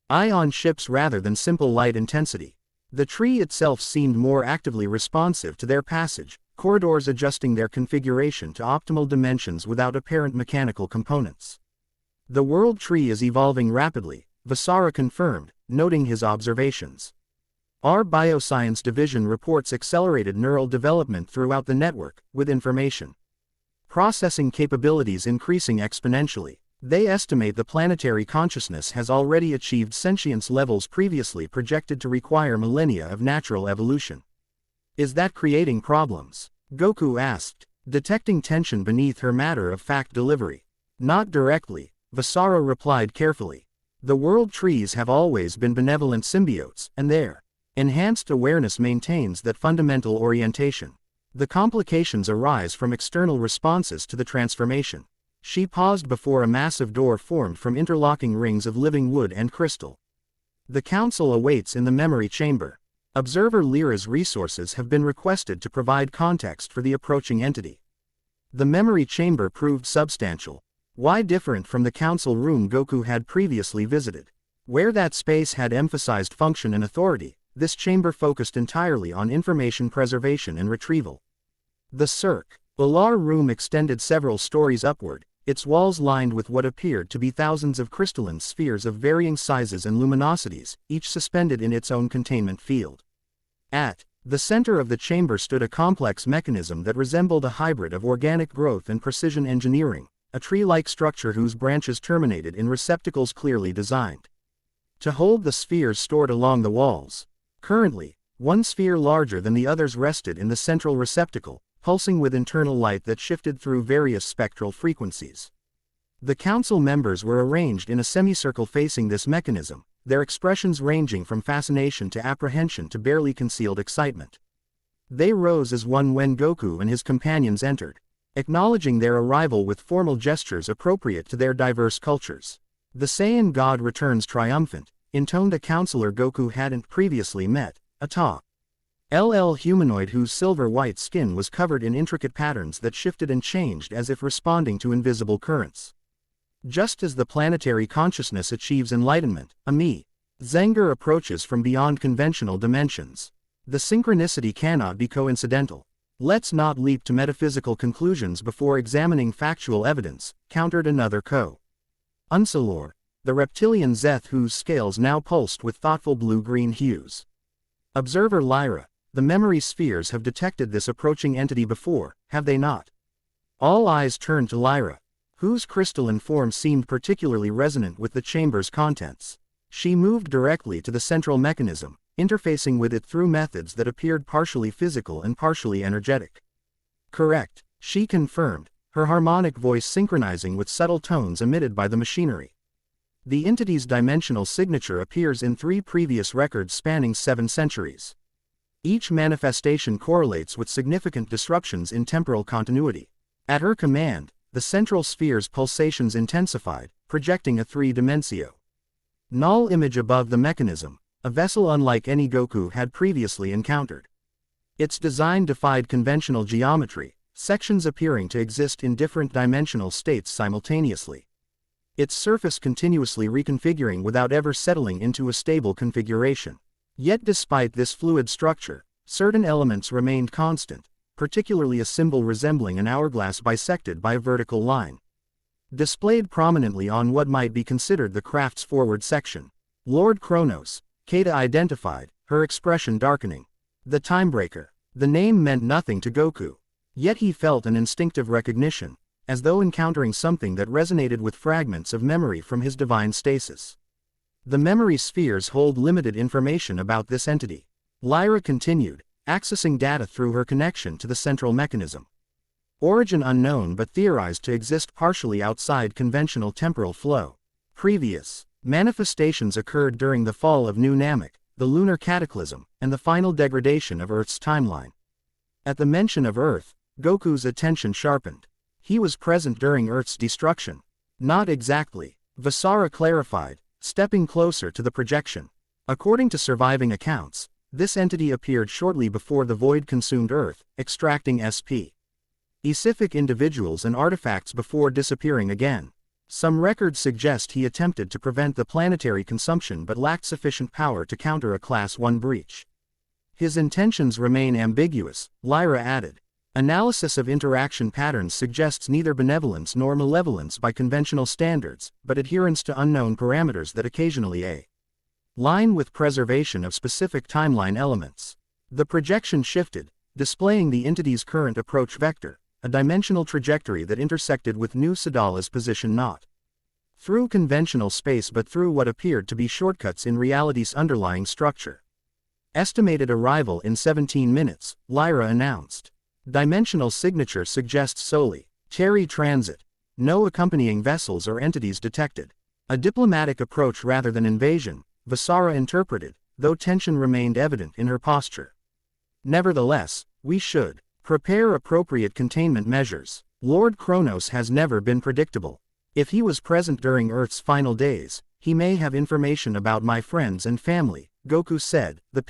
Ion ships rather than simple light intensity. The tree itself seemed more actively responsive to their passage, corridors adjusting their configuration to optimal dimensions without apparent mechanical components. The world tree is evolving rapidly, Vasara confirmed, noting his observations. Our Bioscience Division reports accelerated neural development throughout the network, with information processing capabilities increasing exponentially. They estimate the planetary consciousness has already achieved sentience levels previously projected to require millennia of natural evolution. Is that creating problems? Goku asked, detecting tension beneath her matter-of-fact delivery. Not directly, Vasara replied carefully. The world trees have always been benevolent symbiotes, and their enhanced awareness maintains that fundamental orientation. The complications arise from external responses to the transformation. She paused before a massive door formed from interlocking rings of living wood and crystal. The council awaits in the memory chamber. Observer Lyra's resources have been requested to provide context for the approaching entity. The memory chamber proved substantial. Why different from the council room Goku had previously visited? Where that space had emphasized function and authority, this chamber focused entirely on information preservation and retrieval. The circular room extended several stories upward, its walls lined with what appeared to be thousands of crystalline spheres of varying sizes and luminosities, each suspended in its own containment field. At the center of the chamber stood a complex mechanism that resembled a hybrid of organic growth and precision engineering, a tree-like structure whose branches terminated in receptacles clearly designed to hold the spheres stored along the walls. Currently, one sphere larger than the others rested in the central receptacle, pulsing with internal light that shifted through various spectral frequencies. The council members were arranged in a semicircle facing this mechanism, their expressions ranging from fascination to apprehension to barely concealed excitement. They rose as one when Goku and his companions entered, acknowledging their arrival with formal gestures appropriate to their diverse cultures. The Saiyan god returns triumphant, intoned a counselor Goku hadn't previously met, a tall humanoid whose silver-white skin was covered in intricate patterns that shifted and changed as if responding to invisible currents. Just as the planetary consciousness achieves enlightenment, Zenger approaches from beyond conventional dimensions. The synchronicity cannot be coincidental. Let's not leap to metaphysical conclusions before examining factual evidence, countered another Unsalor, the reptilian Zeth whose scales now pulsed with thoughtful blue-green hues. Observer Lyra, the memory spheres have detected this approaching entity before, have they not? All eyes turned to Lyra, whose crystalline form seemed particularly resonant with the chamber's contents. She moved directly to the central mechanism, interfacing with it through methods that appeared partially physical and partially energetic. Correct, she confirmed, her harmonic voice synchronizing with subtle tones emitted by the machinery. The entity's dimensional signature appears in 3 previous records spanning 7 centuries. Each manifestation correlates with significant disruptions in temporal continuity. At her command, the central sphere's pulsations intensified, projecting a 3-dimensional null image above the mechanism, a vessel unlike any Goku had previously encountered. Its design defied conventional geometry, sections appearing to exist in different dimensional states simultaneously. Its surface continuously reconfiguring without ever settling into a stable configuration. Yet despite this fluid structure, certain elements remained constant, particularly a symbol resembling an hourglass bisected by a vertical line. Displayed prominently on what might be considered the craft's forward section. Lord Kronos, Kata identified, her expression darkening. The Timebreaker. The name meant nothing to Goku. Yet he felt an instinctive recognition, as though encountering something that resonated with fragments of memory from his divine stasis. The memory spheres hold limited information about this entity. Lyra continued, accessing data through her connection to the central mechanism. Origin unknown but theorized to exist partially outside conventional temporal flow. Previous manifestations occurred during the fall of New Namek, the lunar cataclysm, and the final degradation of Earth's timeline. At the mention of Earth, Goku's attention sharpened. He was present during Earth's destruction. Not exactly, Vasara clarified, stepping closer to the projection. According to surviving accounts, this entity appeared shortly before the void consumed Earth, extracting specific individuals and artifacts before disappearing again. Some records suggest he attempted to prevent the planetary consumption but lacked sufficient power to counter a Class 1 breach. His intentions remain ambiguous, Lyra added. Analysis of interaction patterns suggests neither benevolence nor malevolence by conventional standards, but adherence to unknown parameters that occasionally align with preservation of specific timeline elements. The projection shifted, displaying the entity's current approach vector, a dimensional trajectory that intersected with New Sadala's position not through conventional space but through what appeared to be shortcuts in reality's underlying structure. Estimated arrival in 17 minutes, Lyra announced. Dimensional signature suggests solely Terry transit. No accompanying vessels or entities detected. A diplomatic approach rather than invasion, Vasara interpreted, though tension remained evident in her posture. Nevertheless, we should prepare appropriate containment measures. Lord Kronos has never been predictable. If he was present during Earth's final days, he may have information about my friends and family, Goku said, the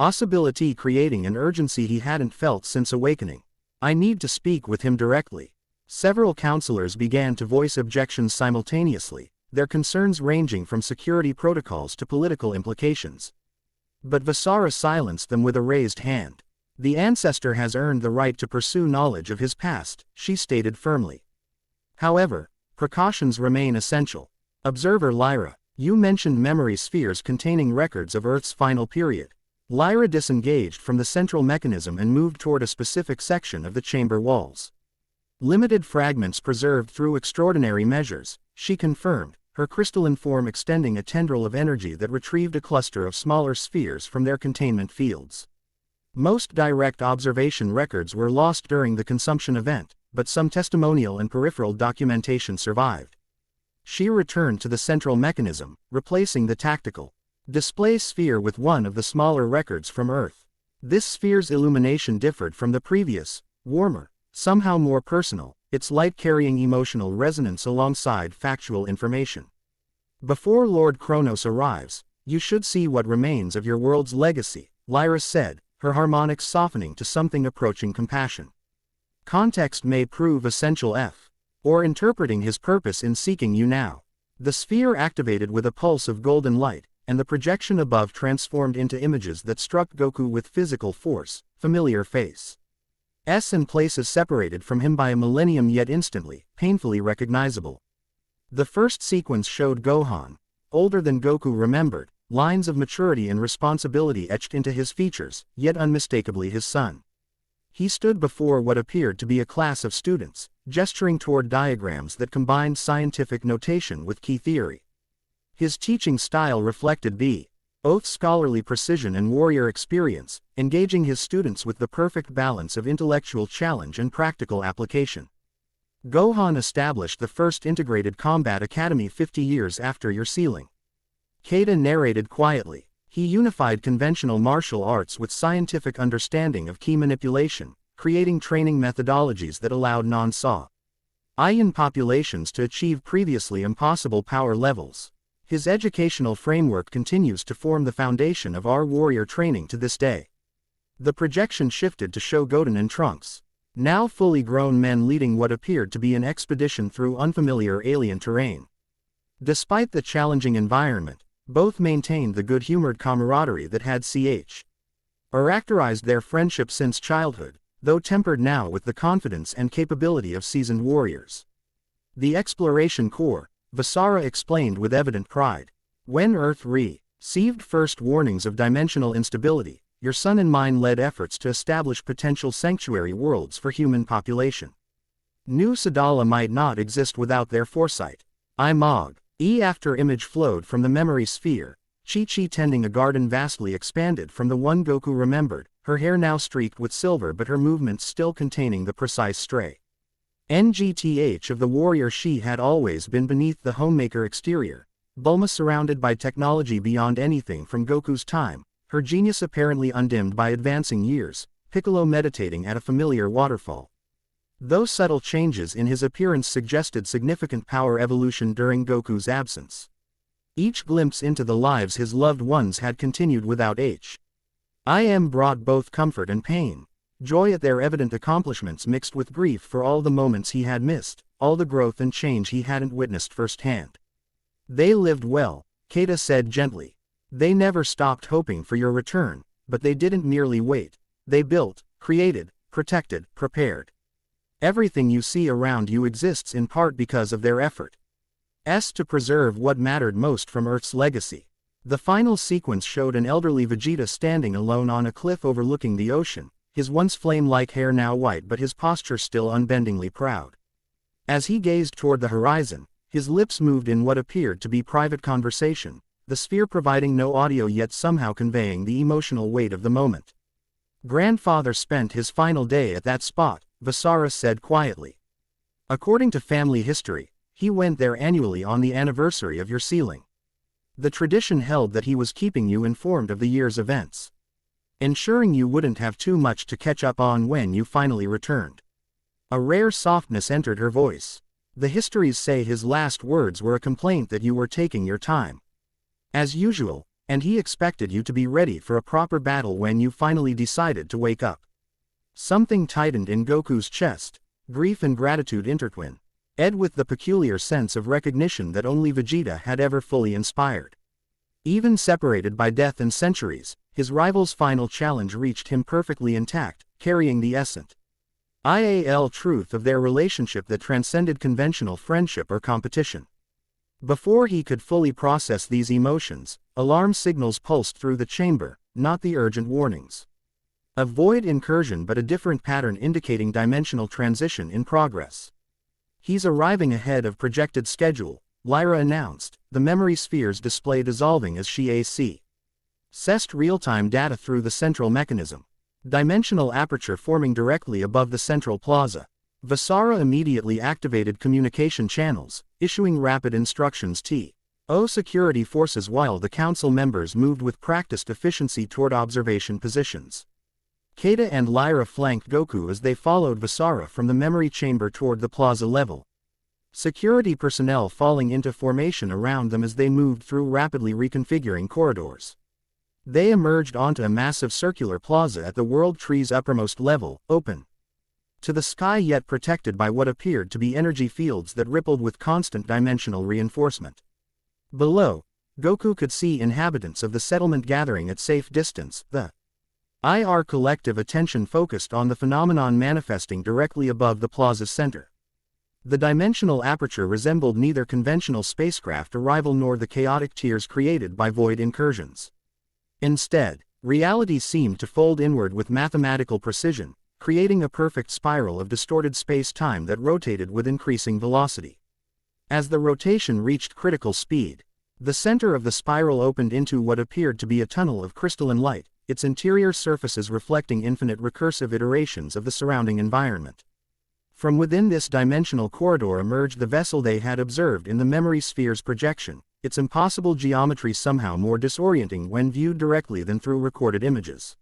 possibility creating an urgency he hadn't felt since awakening. I need to speak with him directly. Several counselors began to voice objections simultaneously, their concerns ranging from security protocols to political implications. But Vasara silenced them with a raised hand. The ancestor has earned the right to pursue knowledge of his past, she stated firmly. However, precautions remain essential. Observer Lyra, you mentioned memory spheres containing records of Earth's final period. Lyra disengaged from the central mechanism and moved toward a specific section of the chamber walls. Limited fragments preserved through extraordinary measures, she confirmed, her crystalline form extending a tendril of energy that retrieved a cluster of smaller spheres from their containment fields. Most direct observation records were lost during the consumption event, but some testimonial and peripheral documentation survived. She returned to the central mechanism, replacing the tactical display sphere with one of the smaller records from Earth. This sphere's illumination differed from the previous, warmer, somehow more personal, its light carrying emotional resonance alongside factual information. Before Lord Kronos arrives, you should see what remains of your world's legacy, Lyra said, her harmonics softening to something approaching compassion. Context may prove essential or interpreting his purpose in seeking you now. The sphere activated with a pulse of golden light, and the projection above transformed into images that struck Goku with physical force, familiar face. And places separated from him by a millennium yet instantly, painfully recognizable. The first sequence showed Gohan, older than Goku remembered, lines of maturity and responsibility etched into his features, yet unmistakably his son. He stood before what appeared to be a class of students, gesturing toward diagrams that combined scientific notation with key theory. His teaching style reflected both scholarly precision and warrior experience, engaging his students with the perfect balance of intellectual challenge and practical application. Gohan established the first integrated combat academy 50 years after your sealing. Keita narrated quietly. He unified conventional martial arts with scientific understanding of key manipulation, creating training methodologies that allowed non-Saiyan populations to achieve previously impossible power levels. His educational framework continues to form the foundation of our warrior training to this day. The projection shifted to show Goten and Trunks, now fully grown men leading what appeared to be an expedition through unfamiliar alien terrain. Despite the challenging environment, both maintained the good-humored camaraderie that had characterized their friendship since childhood, though tempered now with the confidence and capability of seasoned warriors. The Exploration Corps, Vasara explained with evident pride. When Earth received first warnings of dimensional instability, your son and mine led efforts to establish potential sanctuary worlds for human population. New Sadala might not exist without their foresight. After image flowed from the memory sphere, Chi-Chi tending a garden vastly expanded from the one Goku remembered, her hair now streaked with silver but her movements still containing the precise stray NGTH of the warrior she had always been beneath the homemaker exterior. Bulma surrounded by technology beyond anything from Goku's time, her genius apparently undimmed by advancing years, Piccolo meditating at a familiar waterfall. Those subtle changes in his appearance suggested significant power evolution during Goku's absence. Each glimpse into the lives his loved ones had continued without brought both comfort and pain. Joy at their evident accomplishments mixed with grief for all the moments he had missed, all the growth and change he hadn't witnessed firsthand. They lived well, Keita said gently. They never stopped hoping for your return, but they didn't merely wait. They built, created, protected, prepared. Everything you see around you exists in part because of their effort. To preserve what mattered most from Earth's legacy. The final sequence showed an elderly Vegeta standing alone on a cliff overlooking the ocean, his once flame-like hair now white but his posture still unbendingly proud. As he gazed toward the horizon, his lips moved in what appeared to be private conversation, the sphere providing no audio yet somehow conveying the emotional weight of the moment. "Grandfather spent his final day at that spot," Vasara said quietly. "According to family history, he went there annually on the anniversary of your sealing. The tradition held that he was keeping you informed of the year's events, ensuring you wouldn't have too much to catch up on when you finally returned." A rare softness entered her voice. "The histories say his last words were a complaint that you were taking your time, as usual, and he expected you to be ready for a proper battle when you finally decided to wake up." Something tightened in Goku's chest, grief and gratitude intertwined, with the peculiar sense of recognition that only Vegeta had ever fully inspired. Even separated by death and centuries, his rival's final challenge reached him perfectly intact, carrying the essence truth of their relationship that transcended conventional friendship or competition. Before he could fully process these emotions, alarm signals pulsed through the chamber, not the urgent warnings. A void incursion but a different pattern indicating dimensional transition in progress. "He's arriving ahead of projected schedule," Lyra announced, the memory sphere's display dissolving as she accessed real-time data through the central mechanism. Dimensional aperture forming directly above the central plaza. Vasara immediately activated communication channels, issuing rapid instructions to security forces while the council members moved with practiced efficiency toward observation positions. Kata and Lyra flanked Goku as they followed Vasara from the memory chamber toward the plaza level. Security personnel falling into formation around them as they moved through rapidly reconfiguring corridors. They emerged onto a massive circular plaza at the World Tree's uppermost level, open to the sky yet protected by what appeared to be energy fields that rippled with constant dimensional reinforcement. Below, Goku could see inhabitants of the settlement gathering at safe distance, the collective attention focused on the phenomenon manifesting directly above the plaza's center. The dimensional aperture resembled neither conventional spacecraft arrival nor the chaotic tiers created by void incursions. Instead, reality seemed to fold inward with mathematical precision, creating a perfect spiral of distorted space-time that rotated with increasing velocity. As the rotation reached critical speed, the center of the spiral opened into what appeared to be a tunnel of crystalline light, its interior surfaces reflecting infinite recursive iterations of the surrounding environment. From within this dimensional corridor emerged the vessel they had observed in the memory sphere's projection, its impossible geometry somehow more disorienting when viewed directly than through recorded images.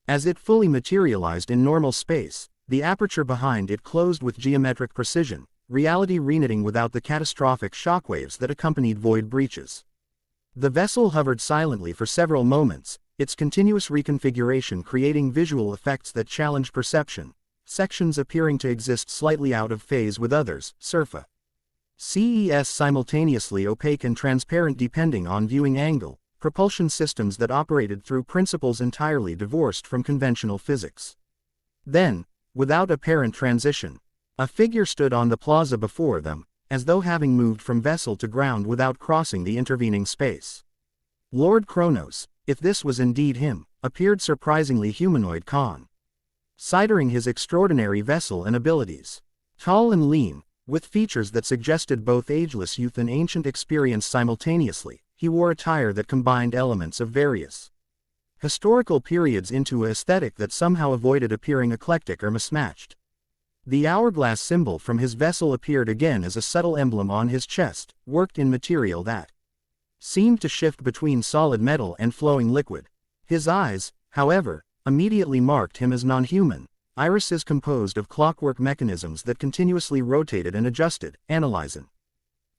As it fully materialized in normal space, the aperture behind it closed with geometric precision, reality reknitting without the catastrophic shockwaves that accompanied void breaches. The vessel hovered silently for several moments, its continuous reconfiguration creating visual effects that challenged perception, sections appearing to exist slightly out of phase with others, CES simultaneously opaque and transparent depending on viewing angle, propulsion systems that operated through principles entirely divorced from conventional physics. Then, without apparent transition, a figure stood on the plaza before them, as though having moved from vessel to ground without crossing the intervening space. Lord Kronos, if this was indeed him, appeared surprisingly humanoid considering his extraordinary vessel and abilities. Tall and lean, with features that suggested both ageless youth and ancient experience simultaneously, he wore attire that combined elements of various historical periods into an aesthetic that somehow avoided appearing eclectic or mismatched. The hourglass symbol from his vessel appeared again as a subtle emblem on his chest, worked in material that seemed to shift between solid metal and flowing liquid. His eyes, however, immediately marked him as non-human, irises composed of clockwork mechanisms that continuously rotated and adjusted, analyzing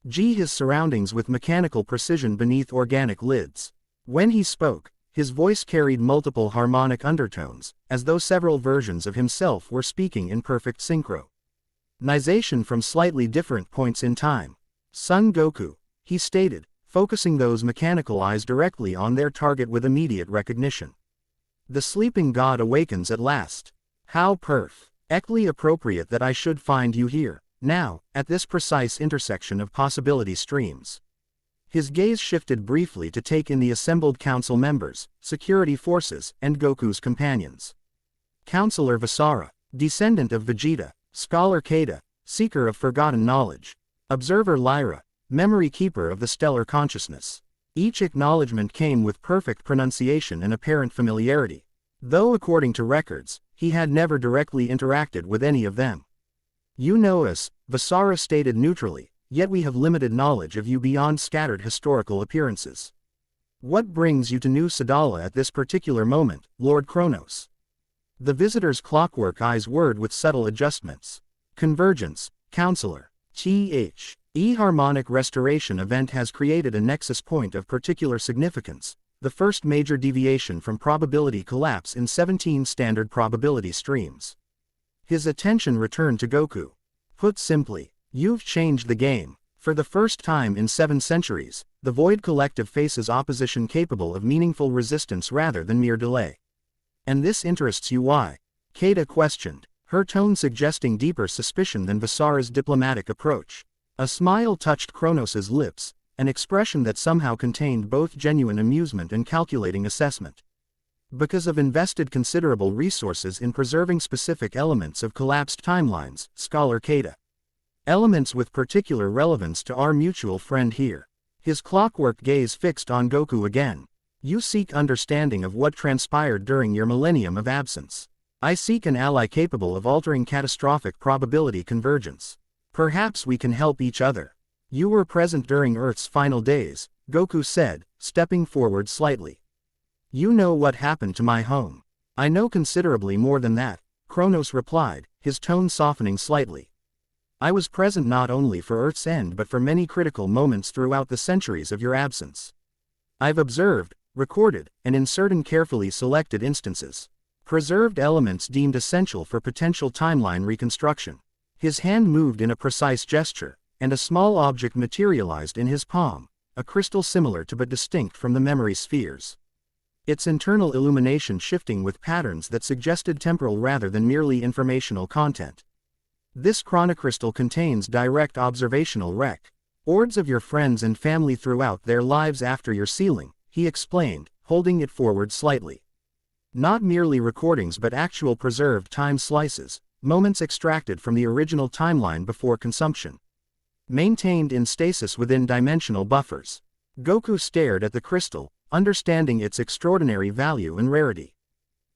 his surroundings with mechanical precision beneath organic lids. When he spoke, his voice carried multiple harmonic undertones, as though several versions of himself were speaking in perfect synchronization from slightly different points in time. "Son Goku," he stated, focusing those mechanical eyes directly on their target with immediate recognition. "The sleeping god awakens at last. How perfectly appropriate that I should find you here, now, at this precise intersection of possibility streams. His gaze shifted briefly to take in the assembled council members, security forces, and Goku's companions. Counselor Vasara, descendant of Vegeta, Scholar Kata, seeker of forgotten knowledge, Observer Lyra, memory keeper of the stellar consciousness. Each acknowledgement came with perfect pronunciation and apparent familiarity, though according to records, he had never directly interacted with any of them. You know us, Vasara stated neutrally, yet we have limited knowledge of you beyond scattered historical appearances. What brings you to New Sadala at this particular moment, Lord Kronos? The visitor's clockwork eyes whirred with subtle adjustments. Convergence, Counselor. Harmonic restoration event has created a nexus point of particular significance, the first major deviation from probability collapse in 17 standard probability streams. His attention returned to Goku. Put simply, you've changed the game. For the first time in 7 centuries, the Void Collective faces opposition capable of meaningful resistance rather than mere delay. And this interests you why? Kata questioned, her tone suggesting deeper suspicion than Vasara's diplomatic approach. A smile touched Kronos's lips, an expression that somehow contained both genuine amusement and calculating assessment. Because I've invested considerable resources in preserving specific elements of collapsed timelines, Scholar Kata. Elements with particular relevance to our mutual friend here. His clockwork gaze fixed on Goku again. You seek understanding of what transpired during your millennium of absence. I seek an ally capable of altering catastrophic probability convergence. Perhaps we can help each other. You were present during Earth's final days, Goku said, stepping forward slightly. You know what happened to my home. I know considerably more than that, Kronos replied, his tone softening slightly. I was present not only for Earth's end but for many critical moments throughout the centuries of your absence. I've observed, recorded, and in certain carefully selected instances, preserved elements deemed essential for potential timeline reconstruction. His hand moved in a precise gesture, and a small object materialized in his palm, a crystal similar to but distinct from the memory spheres. Its internal illumination shifting with patterns that suggested temporal rather than merely informational content. This chronocrystal contains direct observational records of your friends and family throughout their lives after your sealing, he explained, holding it forward slightly. Not merely recordings but actual preserved time slices, moments extracted from the original timeline before consumption. Maintained in stasis within dimensional buffers. Goku stared at the crystal, understanding its extraordinary value and rarity.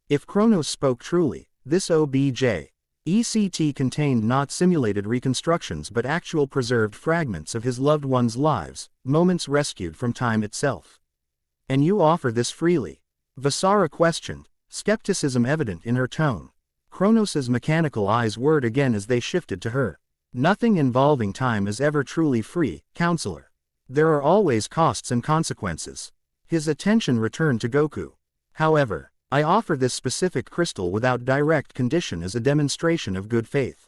If Kronos spoke truly, this ECT contained not simulated reconstructions but actual preserved fragments of his loved ones' lives, moments rescued from time itself. And you offer this freely? Vasara questioned, skepticism evident in her tone. Kronos's mechanical eyes whirred again as they shifted to her. Nothing involving time is ever truly free, Counselor. There are always costs and consequences. His attention returned to Goku. However, I offer this specific crystal without direct condition as a demonstration of good faith.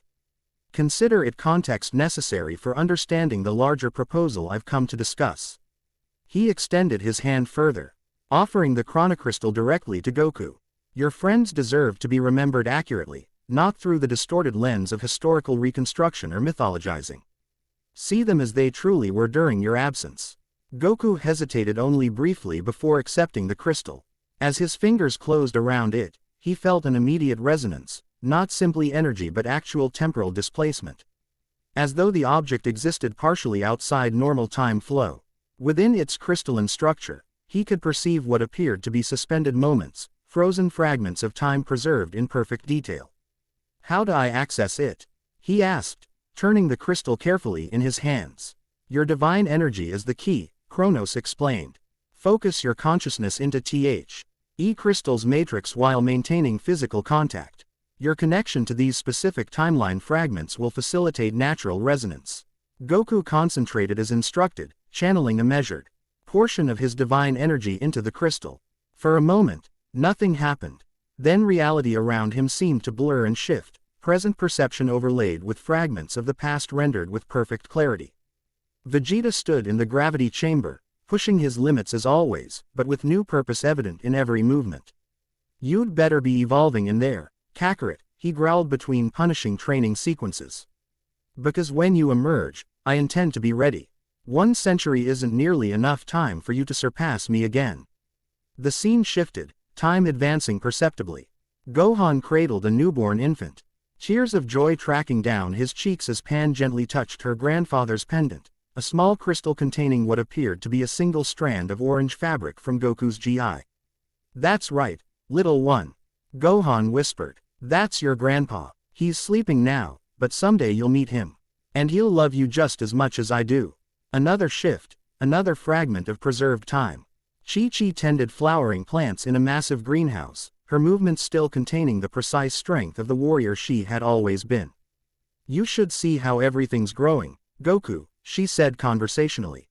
Consider it context necessary for understanding the larger proposal I've come to discuss. He extended his hand further, offering the chronocrystal directly to Goku. Your friends deserve to be remembered accurately, not through the distorted lens of historical reconstruction or mythologizing. See them as they truly were during your absence. Goku hesitated only briefly before accepting the crystal. As his fingers closed around it, he felt an immediate resonance, not simply energy but actual temporal displacement. As though the object existed partially outside normal time flow. Within its crystalline structure, he could perceive what appeared to be suspended moments, frozen fragments of time preserved in perfect detail. How do I access it? He asked, turning the crystal carefully in his hands. Your divine energy is the key, Kronos explained. Focus your consciousness into crystal's matrix while maintaining physical contact. Your connection to these specific timeline fragments will facilitate natural resonance. Goku concentrated as instructed, channeling a measured portion of his divine energy into the crystal. For a moment, nothing happened. Then reality around him seemed to blur and shift, present perception overlaid with fragments of the past rendered with perfect clarity. Vegeta stood in the gravity chamber, pushing his limits as always, but with new purpose evident in every movement. You'd better be evolving in there, Kakarot, he growled between punishing training sequences. Because when you emerge, I intend to be ready. 1 century isn't nearly enough time for you to surpass me again. The scene shifted, time advancing perceptibly. Gohan cradled a newborn infant. Tears of joy tracking down his cheeks as Pan gently touched her grandfather's pendant, a small crystal containing what appeared to be a single strand of orange fabric from Goku's GI. That's right, little one. Gohan whispered. That's your grandpa. He's sleeping now, but someday you'll meet him. And he'll love you just as much as I do. Another shift, another fragment of preserved time. Chi-Chi tended flowering plants in a massive greenhouse, her movements still containing the precise strength of the warrior she had always been. You should see how everything's growing, Goku, she said conversationally.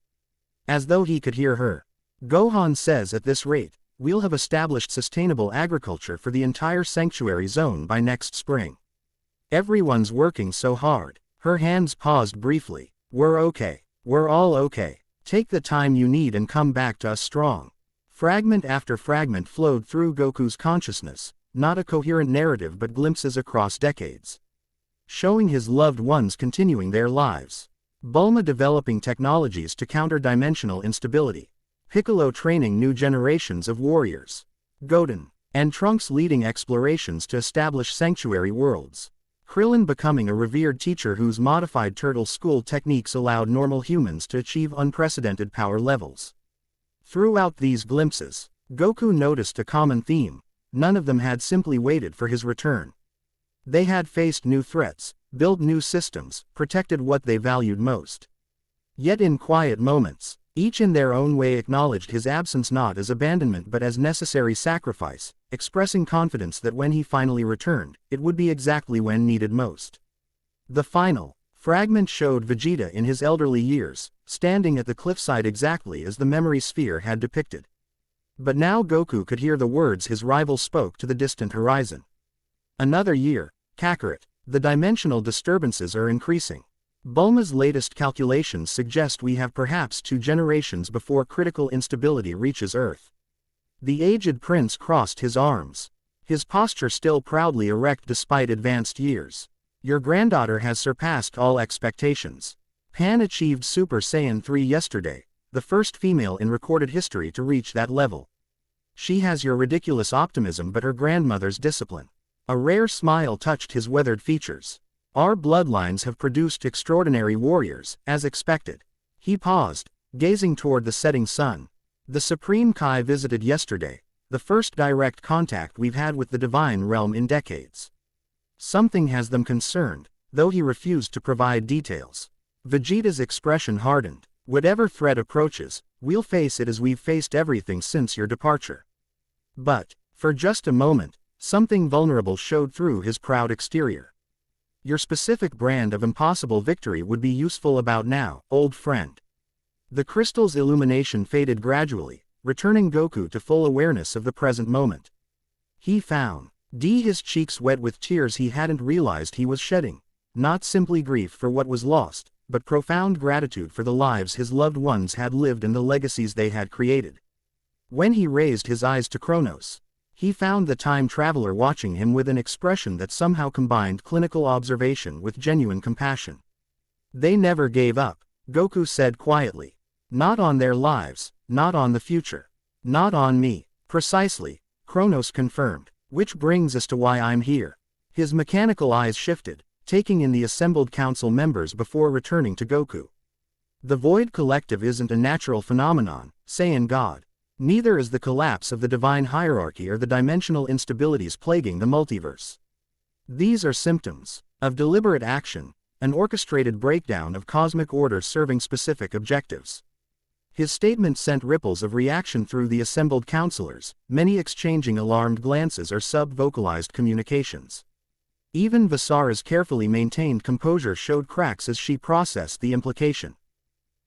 As though he could hear her. Gohan says at this rate, we'll have established sustainable agriculture for the entire sanctuary zone by next spring. Everyone's working so hard. Her hands paused briefly. We're okay. We're all okay. Take the time you need and come back to us strong. Fragment after fragment flowed through Goku's consciousness, not a coherent narrative but glimpses across decades. Showing his loved ones continuing their lives. Bulma developing technologies to counter dimensional instability. Piccolo training new generations of warriors. Goten and Trunks leading explorations to establish sanctuary worlds. Krillin becoming a revered teacher whose modified turtle school techniques allowed normal humans to achieve unprecedented power levels. Throughout these glimpses, Goku noticed a common theme: none of them had simply waited for his return. They had faced new threats, built new systems, protected what they valued most. Yet in quiet moments, each in their own way acknowledged his absence not as abandonment but as necessary sacrifice, expressing confidence that when he finally returned, it would be exactly when needed most. The final fragment showed Vegeta in his elderly years, standing at the cliffside exactly as the memory sphere had depicted. But now Goku could hear the words his rival spoke to the distant horizon. Another year, Kakarot. The dimensional disturbances are increasing. Bulma's latest calculations suggest we have perhaps 2 generations before critical instability reaches Earth. The aged prince crossed his arms. His posture still proudly erect despite advanced years. Your granddaughter has surpassed all expectations. Pan achieved Super Saiyan 3 yesterday, the first female in recorded history to reach that level. She has your ridiculous optimism but her grandmother's discipline. A rare smile touched his weathered features. Our bloodlines have produced extraordinary warriors, as expected. He paused, gazing toward the setting sun. The Supreme Kai visited yesterday, the first direct contact we've had with the divine realm in decades. Something has them concerned, though he refused to provide details. Vegeta's expression hardened. Whatever threat approaches, we'll face it as we've faced everything since your departure. But, for just a moment, something vulnerable showed through his proud exterior. Your specific brand of impossible victory would be useful about now, old friend. The crystal's illumination faded gradually, returning Goku to full awareness of the present moment. He found his cheeks wet with tears he hadn't realized he was shedding, not simply grief for what was lost, but profound gratitude for the lives his loved ones had lived and the legacies they had created. When he raised his eyes to Kronos, he found the time traveler watching him with an expression that somehow combined clinical observation with genuine compassion. They never gave up, Goku said quietly. Not on their lives, not on the future. Not on me. Precisely, Kronos confirmed. Which brings us to why I'm here. His mechanical eyes shifted, taking in the assembled council members before returning to Goku. The Void Collective isn't a natural phenomenon, Saiyan God. Neither is the collapse of the divine hierarchy or the dimensional instabilities plaguing the multiverse. These are symptoms of deliberate action, an orchestrated breakdown of cosmic order serving specific objectives. His statement sent ripples of reaction through the assembled counselors, many exchanging alarmed glances or sub-vocalized communications. Even Visara's carefully maintained composure showed cracks as she processed the implication.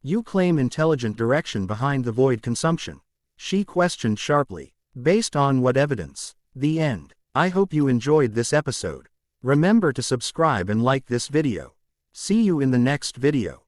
You claim intelligent direction behind the void consumption? She questioned sharply. Based on what evidence? The end. I hope you enjoyed this episode. Remember to subscribe and like this video. See you in the next video.